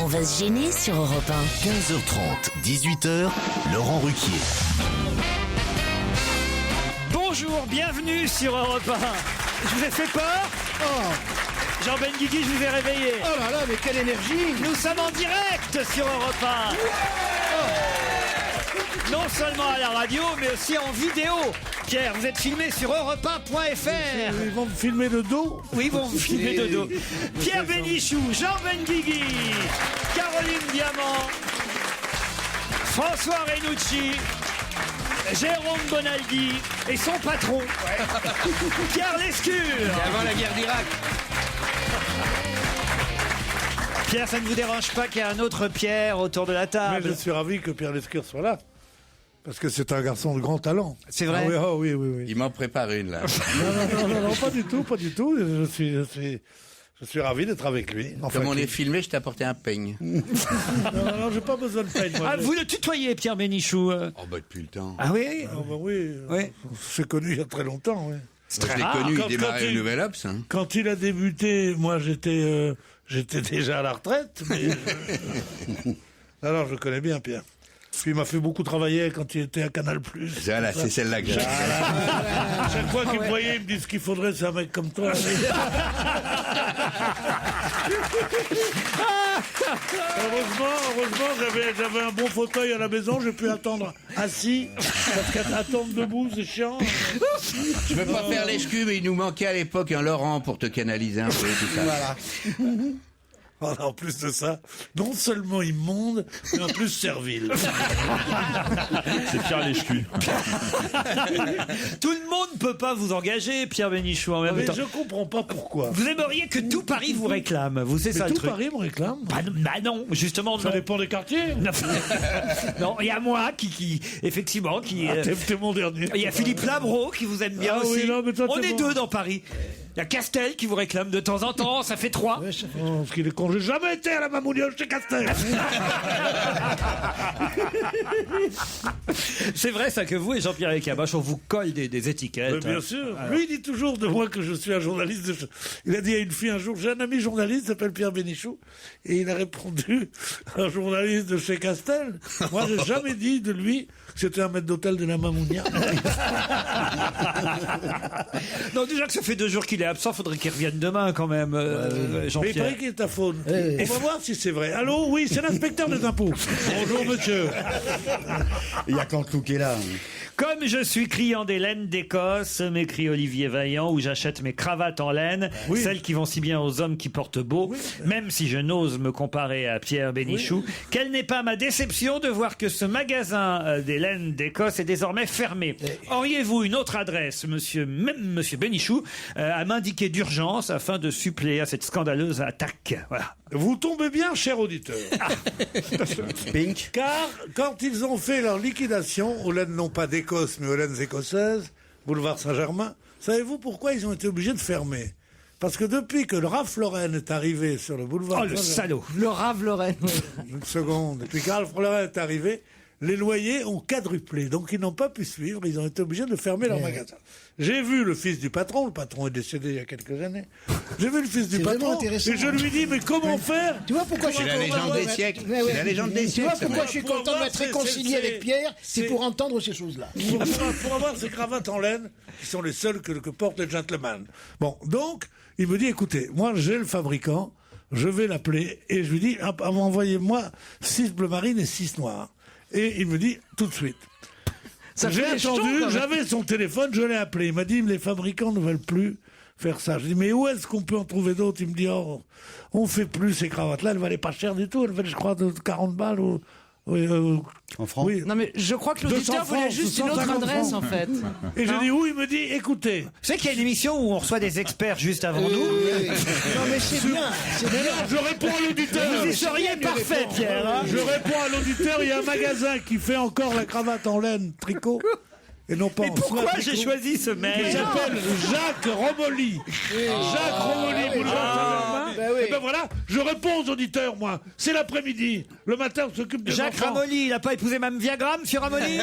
On va se gêner sur Europe 1. 15h30, 18h, Laurent Ruquier. Bonjour, bienvenue sur Europe 1. Je vous ai fait peur ? Jean Benguigui, je vous ai réveillé. Oh là là, mais quelle énergie! Nous sommes en direct sur Europe 1. Non seulement à la radio, mais aussi en vidéo. Pierre, vous êtes filmé sur europe1.fr. Ils vont me filmer de dos? Oui, ils vont vous filmer de dos. Pierre Bénichou, Jean Benguigui, Caroline Diamant, François Renucci, Jérôme Bonaldi et son patron, Pierre Lescure. Avant la guerre d'Irak. Pierre, ça ne vous dérange pas qu'il y ait un autre Pierre autour de la Mais table? je suis ravi que Pierre Lescure soit là. Parce que c'est un garçon de grand talent. C'est vrai? Oui, oui. Il m'en prépare une, là. Non, pas du tout. Je suis ravi d'être avec lui. Enfin, Comme on est filmé, je t'ai apporté un peigne. Non, j'ai pas besoin de peigne. moi. Ah, vous le tutoyez, Pierre Bénichou? Oh, bah, depuis le temps. Ah oui? Ah, bah oui. Oui. C'est connu il y a très longtemps, oui. Moi, je l'ai connu, Quand- il démarrait quand le il- Nouvel Obs. Hein. Quand il a débuté, moi j'étais déjà à la retraite. Mais alors je connais bien Pierre. Puis il m'a fait beaucoup travailler quand il était à Canal+. Voilà, c'est celle-là que j'ai. Chaque fois qu'il me voyait, il me dit ce qu'il faudrait, c'est un mec comme toi. Heureusement, j'avais un bon fauteuil à la maison, j'ai pu attendre assis, parce qu'attendre debout, c'est chiant. Je veux pas faire l'escu, mais il nous manquait à l'époque un Laurent pour te canaliser un peu, tout ça. Voilà. En plus de ça, non seulement immonde, mais en plus servile. C'est Pierre Lescu. Tout le monde ne peut pas vous engager, Pierre Bénichou, en même Mais temps. je comprends pas pourquoi. Vous aimeriez que tout Paris vous réclame, vous, c'est ça Mais le tout truc. Paris me réclame. Bah non, justement, Ça non. dépend des quartiers. Non, il y a moi qui effectivement, qui... T'es mon dernier. il y a Philippe Labro qui vous aime bien Ah aussi. oui, non, mais toi, On t'es est bon. deux dans Paris. Il y a Castel qui vous réclame de temps en temps, ça fait 3. Oh, parce qu'il est con. J'ai jamais été à la Mamouliole chez Castel. C'est vrai ça que vous et Jean-Pierre Elkabbach, on vous colle des étiquettes. Bien sûr. Lui, il dit toujours de moi que je suis un journaliste. Il a dit à une fille un jour, j'ai un ami journaliste, il s'appelle Pierre Bénichou, et il a répondu, un journaliste de chez Castel. Moi, j'ai jamais dit de lui que c'était un maître d'hôtel de la Mamounia. Non, déjà que ça fait 2 jours qu'il est absent, faudrait qu'il revienne demain quand même, Mais il Jean-Pierre. paraît qu'il est à faune. On va voir si c'est vrai. Allô, oui, c'est l'inspecteur des impôts. Bonjour, monsieur. Il y a Canteloup qui est là. Comme je suis client des laines d'Écosse, m'écrit Olivier Vaillant, où j'achète mes cravates en laine, Oui. celles qui vont si bien aux hommes qui portent beau, même si je n'ose me comparer à Pierre Bénichou, quelle n'est pas ma déception de voir que ce magasin des laines d'Écosse est désormais fermé. Auriez-vous une autre adresse, monsieur Bénichou, à m'indiquer d'urgence afin de suppléer à cette scandaleuse attaque? Voilà. Vous tombez bien, cher auditeur. Pink. Car quand ils ont fait leur liquidation aux laines non pas d'Écosse mais aux laines écossaises, boulevard Saint-Germain, savez-vous pourquoi ils ont été obligés de fermer? Parce que depuis que le Ralph Lauren est arrivé sur le boulevard Oh, le Saint-Germain, salaud! Le Rave Lorraine. une seconde, depuis que Ralph Lauren est arrivé, les loyers ont quadruplé, donc ils n'ont pas pu suivre, ils ont été obligés de fermer leur magasin. J'ai vu le fils du patron, le patron est décédé il y a quelques années, j'ai vu le fils du C'est vraiment patron, intéressant. et je lui dis, mais comment faire? Tu vois pourquoi C'est la légende des siècles. C'est la légende des Tu siècles. vois ça, pourquoi ouais. je suis Pour content de voir, m'être c'est- réconcilié c'est- avec Pierre, c'est c'est- pour entendre ces choses-là. Pour avoir ces cravates en laine, qui sont les seules que portent les gentlemen. Bon, donc, il me dit, écoutez, moi j'ai le fabricant, je vais l'appeler, et je lui dis, envoyez-moi 6 bleu marine et 6 noirs. Et il me dit, tout de suite. J'ai fait des jetons, attendu, quand même. j'avais son téléphone, je l'ai appelé. Il m'a dit, les fabricants ne veulent plus faire ça. Je dis, mais où est-ce qu'on peut en trouver d'autres? Il me dit, oh, on fait plus ces cravates-là, elles valaient pas cher du tout, elles valaient, je crois, de 40 balles ou... Oui, En francs. oui. Non mais je crois que 200 l'auditeur voulait francs, juste une autre 150 adresse francs. en fait. Et je dis, où? Il me dit, écoutez, Vous savez qu'il y a une émission où on reçoit des experts juste avant nous? Non mais c'est bien, c'est bien. je réponds à l'auditeur. Vous y seriez parfait, Pierre. Hein? Je réponds à l'auditeur, il y a un magasin qui fait encore la cravate en laine tricot. Et non pas Mais en pourquoi soie j'ai tricot. choisi ce Il mec? s'appelle Jacques Romoli. Jacques Romoli, boulevard Saint-Germain. bah oui. Et ben voilà, je réponds aux auditeurs, moi. C'est l'après-midi. Le matin, on s'occupe des Jacques enfants. Ramolli, il n'a pas épousé Mme Viagra, monsieur Ramolli?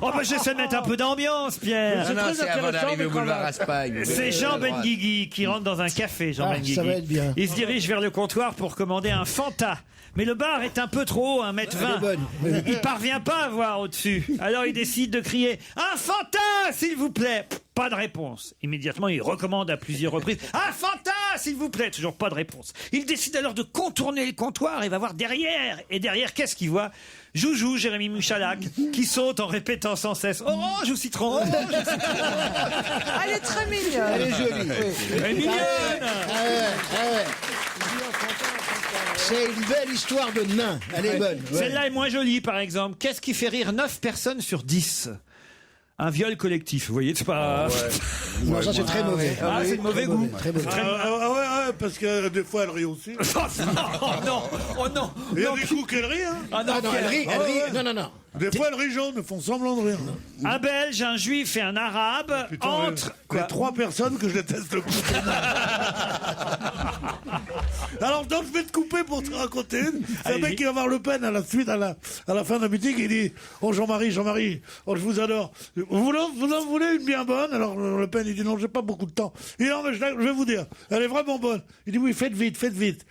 Oh, bah, j'essaie de mettre un peu d'ambiance, Pierre. Non, c'est avant d'arriver au boulevard Raspail. C'est Jean Benguigui qui rentre dans un café, Jean Benguigui. ça va être bien. Il se dirige vers le comptoir pour commander un Fanta. Mais le bar est un peu trop haut, 1,20 m. bonne. Il parvient pas à voir au-dessus. Alors il décide de crier « Un Fanta, s'il vous plaît !» Pas de réponse. Immédiatement, il recommande à plusieurs reprises « Un Fanta, s'il vous plaît !» Toujours pas de réponse. Il décide alors de contourner le comptoir et va voir derrière. Et derrière, qu'est-ce qu'il voit? Joujou, Jérémy Michalak, qui saute en répétant sans cesse « Orange ou citron, orange ou citron !» Elle est très mignonne. Elle est jolie. Elle est mignonne. C'est une belle histoire de nain. Elle est bonne. Ouais. Celle-là est moins jolie, par exemple. Qu'est-ce qui fait rire 9 personnes sur 10? Un viol collectif, vous voyez, c'est pas... Non, ça c'est très mauvais. Ah, c'est de mauvais goût. Très mauvais. Ouais, parce que des fois, elle rit aussi. Oh non, oh non. Il y a des coups qu'elle rit, hein. Ah non, Ah non, elle rit. Non. Des fois, elle rit jaune, elles font semblant de rire. un Belge, un Juif et un Arabe Putain, entrent... les 3 personnes que je déteste le plus. Alors, donc, je vais te couper pour te raconter une. C'est un Allez-y. mec qui va voir Le Pen à la suite, à la fin de la meeting, il dit « Oh, Jean-Marie, oh, je vous adore. Vous en voulez une bien bonne ?» Alors, Le Pen, il dit « Non, j'ai pas beaucoup de temps. » Il dit « Non, mais je vais vous dire, elle est vraiment bonne. » Il dit « Oui, faites vite. »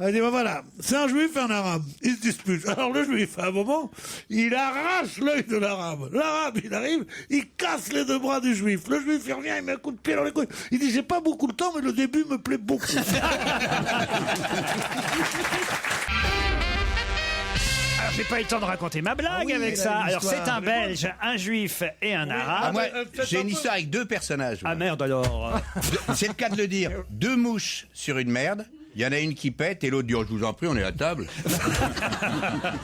Il dit, ben voilà, c'est un juif et un arabe. Ils se disputent. Alors le juif, à un moment, il arrache l'œil de l'arabe. L'arabe, il arrive, il casse les 2 bras du juif. Le juif, il revient, il met un coup de pied dans les couilles. Il dit, j'ai pas beaucoup de temps, mais le début me plaît beaucoup. Alors, j'ai pas eu le temps de raconter ma blague avec ça. Alors, c'est un Belge, un Juif et un Ah, Arabe. moi, j'ai une histoire avec 2 personnages. Ah merde alors. C'est le cas de le dire. 2 mouches sur une merde. Il y en a une qui pète et l'autre dit oh, je vous en prie, on est à table.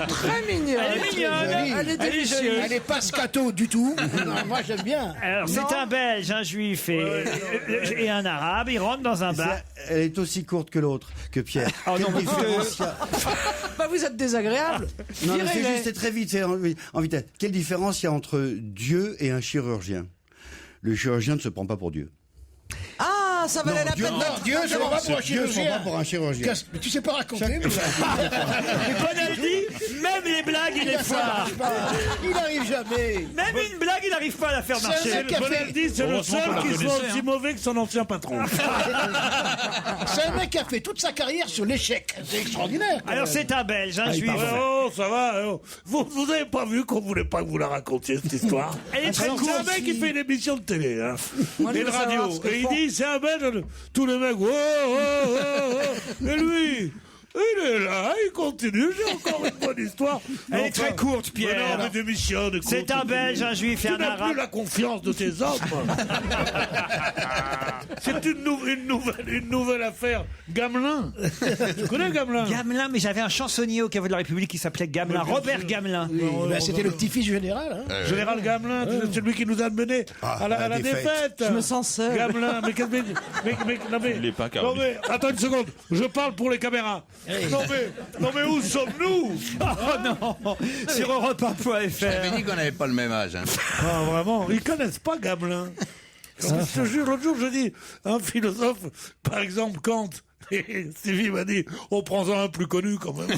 Très mignonne. Elle est mignonne. Elle est délicieuse. Elle est pas scato du tout. Non, moi j'aime bien. Alors, c'est un Belge, un Juif et un Arabe. Ils rentrent dans un bar. Elle est aussi courte que l'autre, que Pierre. Oh non, Quelle différence il y a- Bah, vous êtes désagréable. Non, mais c'est Virez-les. juste, c'est très vite, c'est en vitesse. Quelle différence il y a entre Dieu et un chirurgien? Le chirurgien ne se prend pas pour Dieu. Ah, ça valait la Dieu, peine non, d'être. Dieu, ça va pas pour un Dieu ne se prend pas chirurgien. pour un chirurgien. Mais tu sais pas raconter. mais- Bonaldi, même les blagues, il est foire. Il arrive jamais. Même une blague, il n'arrive pas à la faire C'est marcher. un mec qui a fait- Bonaldi, c'est le Heureusement qu'on seul la qui soit connaissait, aussi mauvais que son ancien patron. C'est un mec qui a fait toute sa carrière sur l'échec. C'est extraordinaire. quand Alors, même. c'est un Belge, un Juif. Oh, ça va. Oh. Vous avez pas vu qu'on voulait pas que vous la racontiez, cette histoire? Elle est très Alors, c'est un courte. mec qui fait une émission de télé, hein, Moi, je et de veux savoir radio. ce que Et il font. dit, c'est un Belge, tous les mecs, et lui, il est là, il continue, j'ai encore une bonne histoire. Elle est très courte, Pierre. Non, mais d'émission, de C'est un Belge, un Juif et Tu un n'as plus Arabe. la confiance de tes hommes. C'est une nouvelle affaire. Gamelin. Tu connais Gamelin? Gamelin, mais j'avais un chansonnier au caveau de la République qui s'appelait Gamelin, Robert Gamelin. Ben, c'était le petit-fils du général. Hein. Général Gamelin, c'est celui qui nous a menés à la défaite. Je me sens seul. Gamelin, mais qu'est-ce que non mais Il est pas non Caroline. mais attends une seconde, je parle pour les caméras. Non mais où sommes-nous? Oh non, sur europe1.fr. J'avais dit qu'on n'avait pas le même âge. Hein. Ah vraiment, ils connaissent pas Gamelin. Je te jure, l'autre jour je dis un philosophe, par exemple Kant. Et Stevie m'a dit, on prend un plus connu quand même.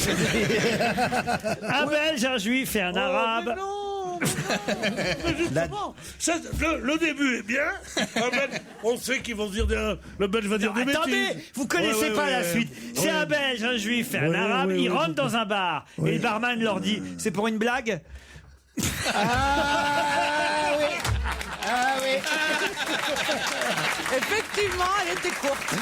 Un Belge, un Juif et un Arabe. Mais non, mais justement, le début est bien. Un Belge, on sait qu'ils vont se dire le Belge va dire des Attendez, bêtises. vous connaissez Ouais, pas ouais, la ouais. suite. C'est Ouais. un Belge, un Juif et un Ouais, Arabe. ouais, Ils ouais, rentrent dans un bar. Et le barman leur dit, c'est pour une blague? Ah oui. Ah oui. Effectivement, elle était courte.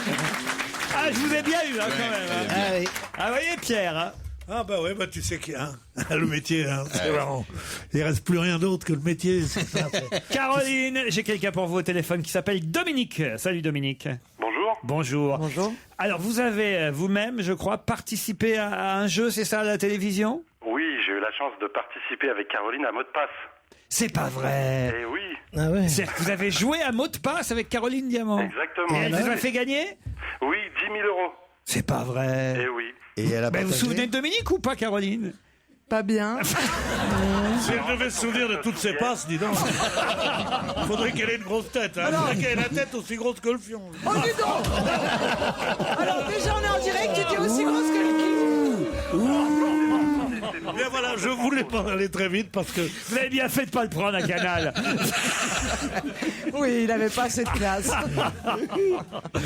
Ah, je vous ai bien eu, hein, quand même. Hein. Ah oui. Ah, vous voyez, Pierre, hein. Ah bah ouais, bah tu sais qu'il y a le métier, hein, c'est marrant. Il reste plus rien d'autre que le métier. C'est ça, Caroline, j'ai quelqu'un pour vous au téléphone qui s'appelle Dominique. Salut Dominique. Bonjour. Bonjour. Bonjour. Alors, vous avez vous-même, je crois, participé à un jeu, c'est ça, à la télévision? Oui, j'ai eu la chance de participer avec Caroline à Mot de Passe. C'est pas vrai. Et oui, Ah ouais. C'est-à-dire que vous avez joué à mot de passe avec Caroline Diamant. exactement. Et elle vous a fait gagner? Oui, 10 000 euros. C'est pas vrai. Et oui. Et elle a Ben, vous vous partagé. souvenez de Dominique ou pas, Caroline? Pas bien. Si elle devait se souvenir de toutes ses passes, dis donc. Faudrait qu'elle ait une grosse tête. Hein. Faudrait qu'elle ait la tête aussi grosse que le fion. Oh, dis donc. Alors, déjà, on est en direct, tu dis aussi grosse que le cul. voilà, je voulais pas aller très vite parce que... Vous avez bien fait de pas le prendre à Canal. Oui, il n'avait pas assez de classe.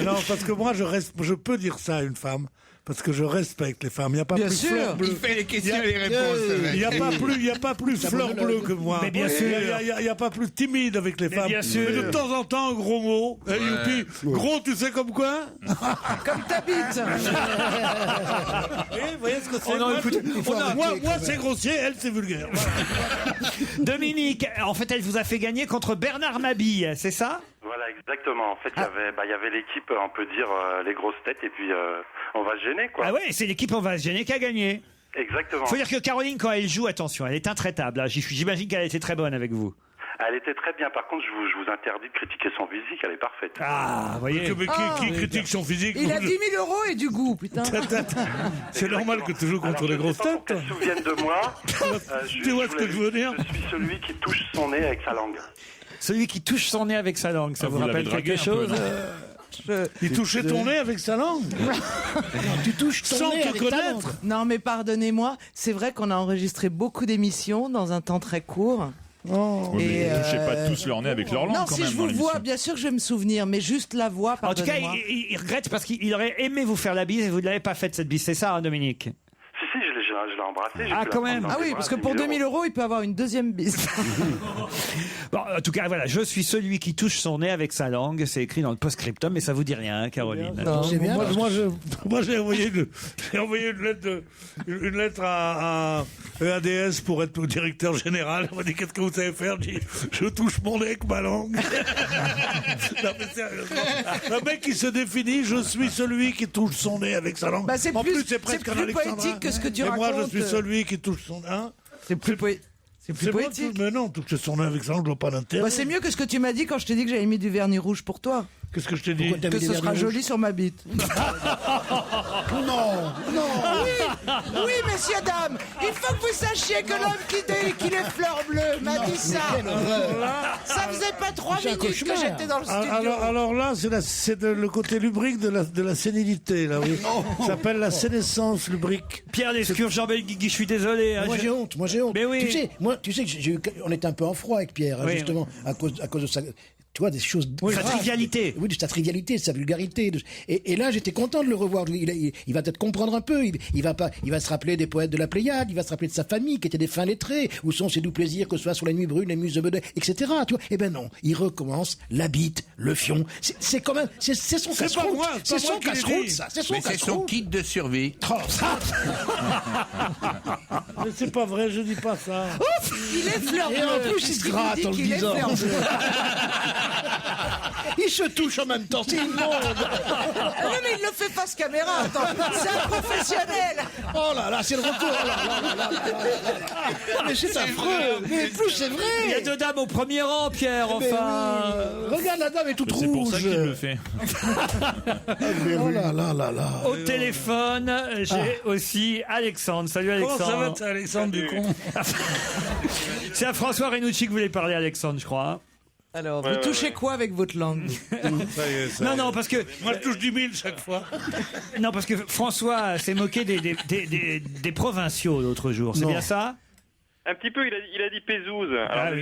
Non, parce que moi, je peux dire ça à une femme. Parce que je respecte les femmes. Il n'y a pas Bien plus sûr. fleur bleue. Il fait les questions et les réponses. Il n'y a pas plus fleur bleue que moi. Mais bien sûr. Il n'y a pas plus timide avec les femmes. bien sûr. Mais de temps en temps, un gros mot. Et youpi, gros, tu sais comme quoi? Comme ta bite. Vous voyez ce que c'est? Oh non, écoutez, moi, c'est grossier, elle, c'est vulgaire. Dominique, en fait, elle vous a fait gagner contre Bernard Mabille, c'est ça? Voilà, exactement. En fait, il y avait l'équipe, on peut dire, les grosses têtes, et puis on va se gêner, quoi. Ah ouais, c'est l'équipe On va se gêner qui a gagné. Exactement. Faut dire que Caroline, quand elle joue, attention, elle est intraitable. Hein. J'imagine qu'elle a été très bonne avec vous. Elle était très bien. Par contre, je vous interdis de critiquer son physique, elle est parfaite. Ah, vous voyez. Mais qui critique son physique? Il a 10 000 € et du goût, putain. C'est normal que tu joues contre les grosses têtes. Qu'elle se souvienne de moi. Tu vois ce que je veux dire? Je suis celui qui touche son nez avec sa langue. Celui qui touche son nez avec sa langue, ça vous vous rappelle l'avez quelque dragué un chose peu, Il touchait ton nez avec sa langue? Tu touches ton Sans nez te avec ta langue. connaître? Non, mais pardonnez-moi, c'est vrai qu'on a enregistré beaucoup d'émissions dans un temps très court. Oh. Oui, mais Et, ils touchaient pas tous leur nez avec leur langue Non, quand si même je dans vous l'émission. vois, bien sûr que je vais me souvenir, mais juste la voix, En tout cas, pardonnez-moi. il regrette parce qu'il aurait aimé vous faire la bise et vous ne l'avez pas faite cette bise. C'est ça, hein, Dominique? Si, je l'ai embrassé. Ah, quand même. Ah oui, parce que pour 2 000 €, il peut avoir une deuxième bise. Bon, en tout cas, voilà, je suis celui qui touche son nez avec sa langue. C'est écrit dans le post-scriptum, mais ça vous dit rien, hein, Caroline. Non. C'est bien. Moi, j'ai envoyé une lettre à EADS pour être directeur général. On m'a dit, qu'est-ce que vous savez faire? Je dis, je touche mon nez avec ma langue. Non, mais sérieusement. Le mec qui se définit, je suis celui qui touche son nez avec sa langue. Bah, c'est en plus- c'est presque c'est un plus alexandrin. poétique que ce que tu Et moi, je racontes. suis celui qui touche son nez. Hein? C'est plus poétique. C'est moi, mais non, toucher son nez avec sa langue, je vois pas d'intérêt. Bah, c'est mieux que ce que tu m'as dit quand je t'ai dit que j'avais mis du vernis rouge pour toi. Qu'est-ce que je t'ai dit? Pourquoi t'as Que mis des ce vernis sera rouges? joli sur ma bite. Non, non. Oui, messieurs, dames, il faut que vous sachiez que l'homme qui les fleurs bleues m'a dit ça. Ça faisait pas 3 C'est un minutes que cauchemar. j'étais dans le studio. Alors là, c'est le côté lubrique de la sénilité, là, oui. Ça s'appelle la sénescence lubrique. Pierre Lescure, Jean-Bel Guigui, je suis désolé. hein, Moi je- j'ai honte, moi j'ai honte. Mais oui. Tu sais que on était un peu en froid avec Pierre, hein, Oui, justement, à cause de sa, tu vois, des choses. Sa graves. trivialité. Oui, de sa trivialité, de sa vulgarité. Et là, j'étais content de le revoir. Il va peut-être comprendre un peu. Il va se rappeler des poètes de la Pléiade. Il va se rappeler de sa famille, qui était des fins lettrés. Où sont ses doux plaisirs, que ce soit sur la nuit brune, les muses de Bedeuil, etc. Tu vois. Eh ben non, il recommence la bite, le fion. C'est quand même, c'est son C'est pas casse-croûte. moi, c'est pas C'est moi son qui l'ai casse-croûte, dit. ça. C'est son Mais c'est son casse-croûte. kit de survie. Mais c'est pas vrai, je dis pas ça. Il est fleur Et en bleue. plus, il se gratte en le qu'il est disant. fleur bleue. Il se touche en même temps, c'est immonde. Ah non, mais il le fait face caméra. Attends, c'est un professionnel. Oh là là, c'est le retour. Oh là là là là là là. Mais c'est affreux. Mais plus, c'est Il y a vrai. 2 dames au premier rang, Pierre, Mais enfin. oui. Regarde, la dame est toute C'est pour ça rouge. qu'il le fait. Oh là là là là. Au téléphone, j'ai aussi Alexandre. Salut Comment ça va, Alexandre. Alexandre Ducon? C'est à François Renucci que vous voulez parler, Alexandre, je crois. Alors, vous touchez quoi avec votre langue? Non, non, parce que Moi, je touche 10 000 chaque fois. non, parce que François s'est moqué des provinciaux l'autre jour. C'est Non. bien ça? Un petit peu, il a dit Pézouze. Alors Ah oui.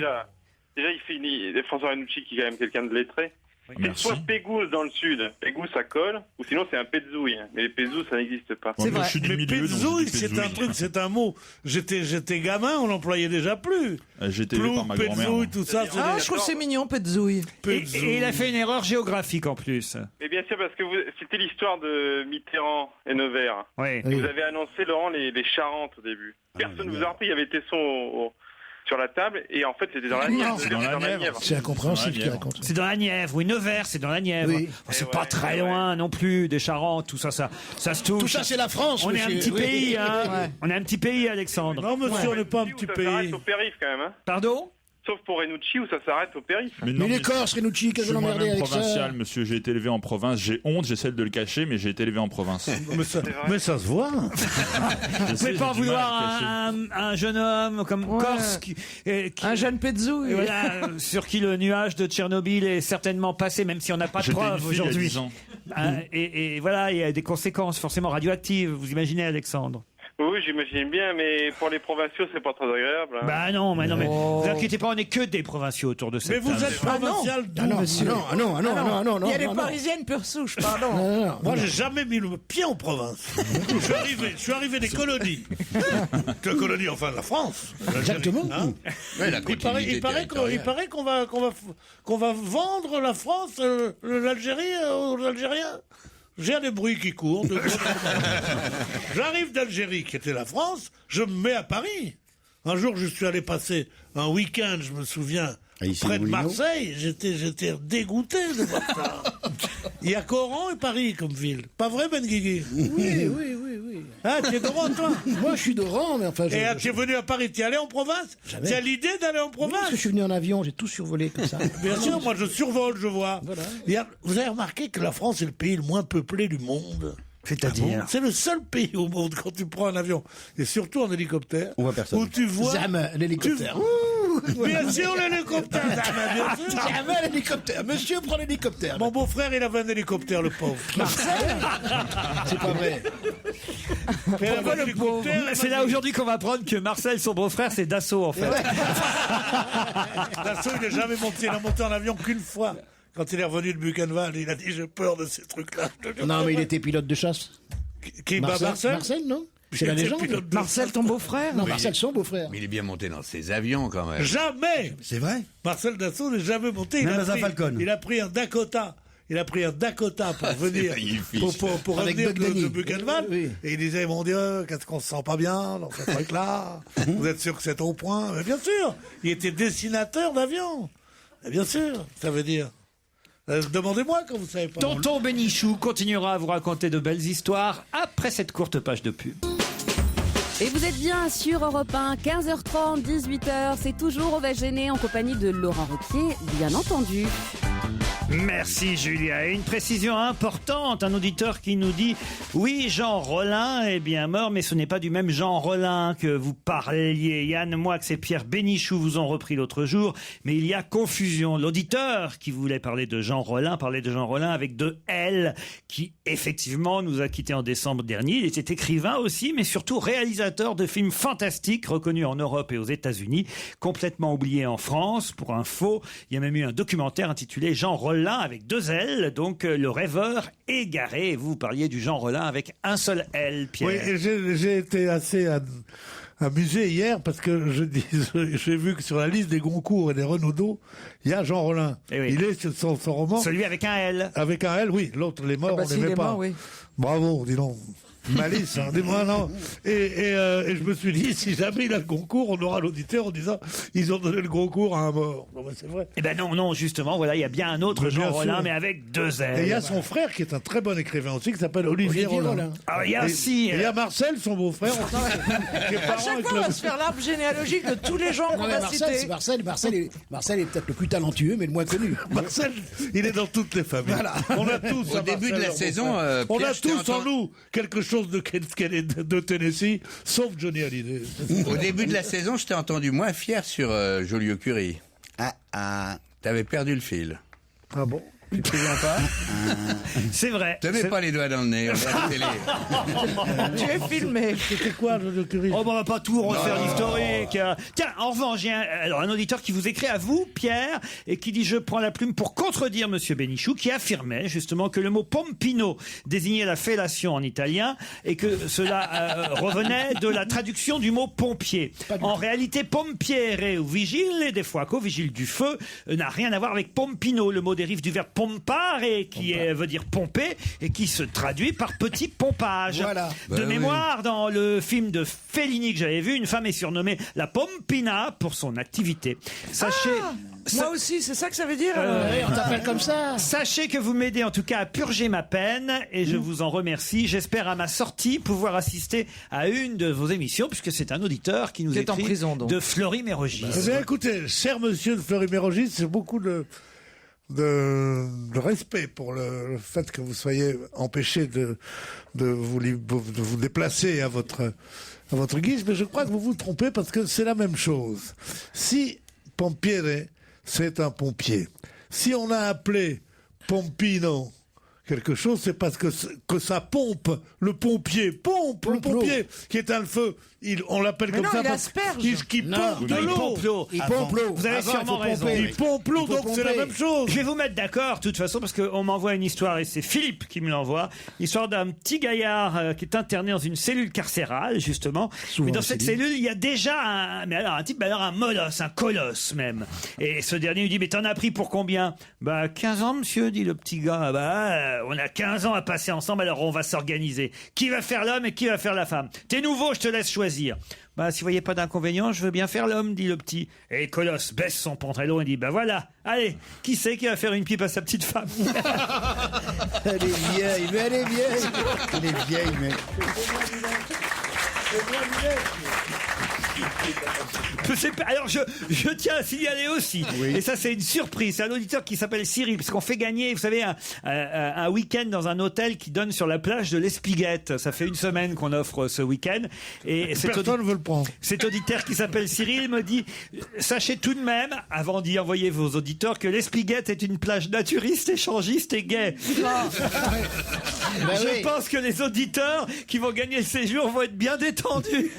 déjà, il finit. François Renucci, qui est quand même quelqu'un de lettré. C'est Merci. soit Pégouse dans le sud, Pégouse ça colle, ou sinon c'est un Pézouille. Mais les Pézous, ça n'existe pas. Ouais, mais vrai. je suis du Mais milieu, donc pézouille, je dis c'est un pézouille. truc, c'est un mot. J'étais gamin, on l'employait déjà plus. J'ai été élevé Plou, par ma grand-mère. pézouille, moi. tout ça, c'est Ah, des je trouve que c'est mignon, Petzouille. Et il a fait une erreur géographique en plus. Mais bien sûr, parce que c'était l'histoire de Mitterrand et Nevers. Oui. Vous avez annoncé, Laurent, les Charentes au début. Personne ne vous a repris, il y avait Tesson sur la table, et en fait c'était dans la Nièvre. c'est dans la Nièvre. C'est incompréhensible ce qu'il Nièvre. raconte. C'est dans la Nièvre, oui, Nevers, c'est dans la Nièvre. Oui. Oh, c'est Eh pas ouais, très eh loin non plus, des Charentes, tout ça, ça se touche. Tout ça, c'est la France, On est un monsieur. petit Oui. pays, hein. Ouais. On est un petit pays, Alexandre. Non, monsieur, on n'est pas un Où petit ça pays. s'arrête au périph' quand même, hein. Pardon? Sauf pour Renucci où ça s'arrête au périph'. Mais les Corses, Renucci, Je qu'est-ce suis que vous l'emmerdez moi-même avec ça? provincial, monsieur. J'ai été élevé en province. J'ai honte, j'essaie de le cacher, mais j'ai été élevé en province. Mais ça se voit. Vous pouvez pas en vouloir un jeune homme comme Ouais. Corse qui Un jeune Petzouille. et voilà, sur qui le nuage de Tchernobyl est certainement passé, même si on n'a pas de J'étais une preuves fille il y a aujourd'hui. 10 ans. Et voilà, il y a des conséquences forcément radioactives, vous imaginez, Alexandre. Oui, j'imagine bien, mais pour les provinciaux, c'est pas très agréable. Hein. Bah non, mais vous inquiétez pas, on n'est que des provinciaux autour de cette Mais vous table. êtes provincial d'où, monsieur? Non. Il y a des Parisiennes pure souche, pardon. Moi, j'ai jamais mis le pied en province. Je suis arrivé des colonies. De colonies, enfin, de la France. Exactement. Hein? Ouais, la Il paraît qu'on va vendre la France, l'Algérie aux Algériens. J'ai des bruits qui courent. J'arrive d'Algérie, qui était la France, je me mets à Paris. Un jour, je suis allé passer un week-end, je me souviens, près de Marseille. J'étais dégoûté de voir ça. Il y a qu'Oran et Paris comme ville. Pas vrai, Ben Guigui? Oui. Ah, tu es d'Oran, toi? Moi, je suis d'Oran, mais enfin... Et tu es venu à Paris, tu es allé en province? Jamais. Tu as l'idée d'aller en province? Parce que je suis venu en avion, j'ai tout survolé comme ça. Bien sûr, moi je survole, je vois. Voilà. Vous avez remarqué que la France est le pays le moins peuplé du monde? C'est-à-dire C'est le seul pays au monde quand tu prends un avion, et surtout en hélicoptère, On voit personne. où tu vois... Zam, l'hélicoptère. Bien sûr, l'hélicoptère. Bien sûr. Jamais l'hélicoptère. Monsieur prend l'hélicoptère. Mon beau-frère, il avait un hélicoptère, le pauvre. C'est pas vrai. Pourquoi le pauvre? C'est là aujourd'hui qu'on va apprendre que Marcel, son beau-frère, c'est Dassault en fait. Dassault, il n'est jamais monté, il a monté en avion qu'une fois. Quand il est revenu de Buchenwald, il a dit j'ai peur de ces trucs-là. Non, mais il était pilote de chasse. Qui Marcel? Marcel, non? C'est la légende. Marcel, ton beau-frère? Non, Marcel, son beau-frère. Mais il est bien monté dans ses avions quand même. Jamais. C'est vrai? Marcel Dassault n'est jamais monté. Même dans un Falcon. Il a pris un Dakota. Il a pris un Dakota pour venir, pour Avec revenir Doug Denny. de Buchenwald. Oui. Et il disait, mon Dieu, qu'est-ce qu'on se sent pas bien dans ce truc-là? Vous êtes sûr que c'est au point? Mais bien sûr. Il était dessinateur d'avions. Mais bien sûr, ça veut dire. Demandez-moi quand vous savez pas. Tonton Bénichou continuera à vous raconter de belles histoires après cette courte page de pub. Et vous êtes bien sur Europe 1, 15h30, 18h, c'est toujours On va gêner en compagnie de Laurent Ruquier, bien entendu. Merci Julia. Et une précision importante, un auditeur qui nous dit « Oui, Jean Rollin est bien mort, mais ce n'est pas du même Jean Rollin que vous parliez. Yann Moix et Pierre Bénichou vous ont repris l'autre jour, mais il y a confusion. » L'auditeur qui voulait parler de Jean Rollin parlait de Jean Rollin avec deux L, qui effectivement nous a quittés en décembre dernier. Il était écrivain aussi, mais surtout réalisateur de films fantastiques reconnus en Europe et aux États-Unis, complètement oublié en France. Pour info, il y a même eu un documentaire intitulé Jean Rollin avec deux L, donc le rêveur égaré. Et vous parliez du Jean Rollin avec un seul L, Pierre. Oui, et j'ai été assez amusé hier parce que j'ai vu que sur la liste des Goncourt et des Renaudot, il y a Jean Rollin. Eh oui. Il est sur son roman. Celui avec un L. Avec un L, oui. L'autre, les morts, on s'il n'aimait est pas. mort, oui. Bravo, dis donc. Malice, hein, dis-moi, non. Et je me suis dit, si jamais il a le Goncourt, on aura l'auditeur en disant, ils ont donné le Goncourt à un mort. Non, mais c'est vrai. Eh ben non, justement, voilà, il y a bien un autre Mais Jean bien Rollin, sûr. mais avec deux L. Et il y a son frère qui est un très bon écrivain aussi, qui s'appelle Olivier Rollin. Ah, il y a Et aussi... il y a Marcel, son beau-frère aussi, qui est À parent chaque avec fois, on va le... se faire l'arbre généalogique de tous les gens qu'on Non, mais va citer. Marcel est peut-être le plus talentueux, mais le moins connu. Marcel, il est dans toutes les familles. Voilà. On a tous Au un début de Marcel, la un saison, beau-frère. On Pierre, a je t'ai tous en entendu- nous quelque chose de Tennessee, sauf Johnny Hallyday. Au début de la saison, je t'ai entendu moins fier sur Joliot-Curie. T'avais perdu le fil. Ah bon? Tu te souviens pas? C'est vrai. Te mets pas les doigts dans le nez, on va à la télé. Tu es filmé. C'était quoi, le Curie? Oh, bah, on va pas tout refaire l'historique. Tiens, en revanche, j'ai un auditeur qui vous écrit à vous, Pierre, et qui dit « Je prends la plume pour contredire Monsieur Bénichou, qui affirmait justement que le mot pompino désignait la fellation en italien et que cela revenait de la traduction du mot pompier. En réalité, pompiere ou vigile, et des fois qu'au vigile du feu, n'a rien à voir avec pompino. Le mot dérive du verbe pompare, qui veut dire pomper, et qui se traduit par petit pompage. Voilà. De mémoire, dans le film de Fellini que j'avais vu, une femme est surnommée la Pompina pour son activité. Sachez... Moi aussi, c'est ça que ça veut dire. On t'appelle comme ça. Sachez que vous m'aidez en tout cas à purger ma peine et je vous en remercie. J'espère à ma sortie pouvoir assister à une de vos émissions puisque c'est un auditeur qui nous Qui est en écrit prison, donc. de Fleury-Mérogis. Eh bien, écoutez, cher monsieur de Fleury-Mérogis, c'est beaucoup de respect pour le fait que vous soyez empêché de vous déplacer à votre guise, mais je crois que vous vous trompez parce que c'est la même chose. Si pompiere, c'est un pompier. Si on a appelé Pompino quelque chose, c'est parce que ça pompe. Le pompier pompe, le pompier qui éteint le feu. On l'appelle comme ça parce qu'il pompe de l'eau. Il pompe l'eau. Vous avez sûrement raison. Il pompe l'eau, donc c'est la même chose. Je vais vous mettre d'accord, de toute façon, parce qu'on m'envoie une histoire, et c'est Philippe qui me l'envoie. L'histoire d'un petit gaillard qui est interné dans une cellule carcérale, justement. Mais dans cette cellule, il y a déjà un molosse, un colosse même. Et ce dernier lui dit, mais t'en as pris pour combien? 15 ans, monsieur, dit le petit gars. On a 15 ans à passer ensemble, alors on va s'organiser. Qui va faire l'homme et qui va faire la femme? T'es nouveau, je te laisse choisir. Si vous voyez pas d'inconvénient, je veux bien faire l'homme, dit le petit. Et le colosse baisse son pantalon et dit, voilà, allez, qui c'est qui va faire une pipe à sa petite femme? Elle est vieille, mais elle est vieille. Elle est vieille, mais... Alors je tiens à signaler aussi, et ça c'est une surprise, c'est un auditeur qui s'appelle Cyril, parce qu'on fait gagner, vous savez, un week-end dans un hôtel qui donne sur la plage de l'Espiguette. Ça fait une semaine qu'on offre ce week-end, et personne ne veut le prendre. Cet auditeur qui s'appelle Cyril me dit, sachez tout de même, avant d'y envoyer vos auditeurs, que l'Espiguette est une plage naturiste, échangiste et gay. Je pense que les auditeurs qui vont gagner le séjour vont être bien détendus.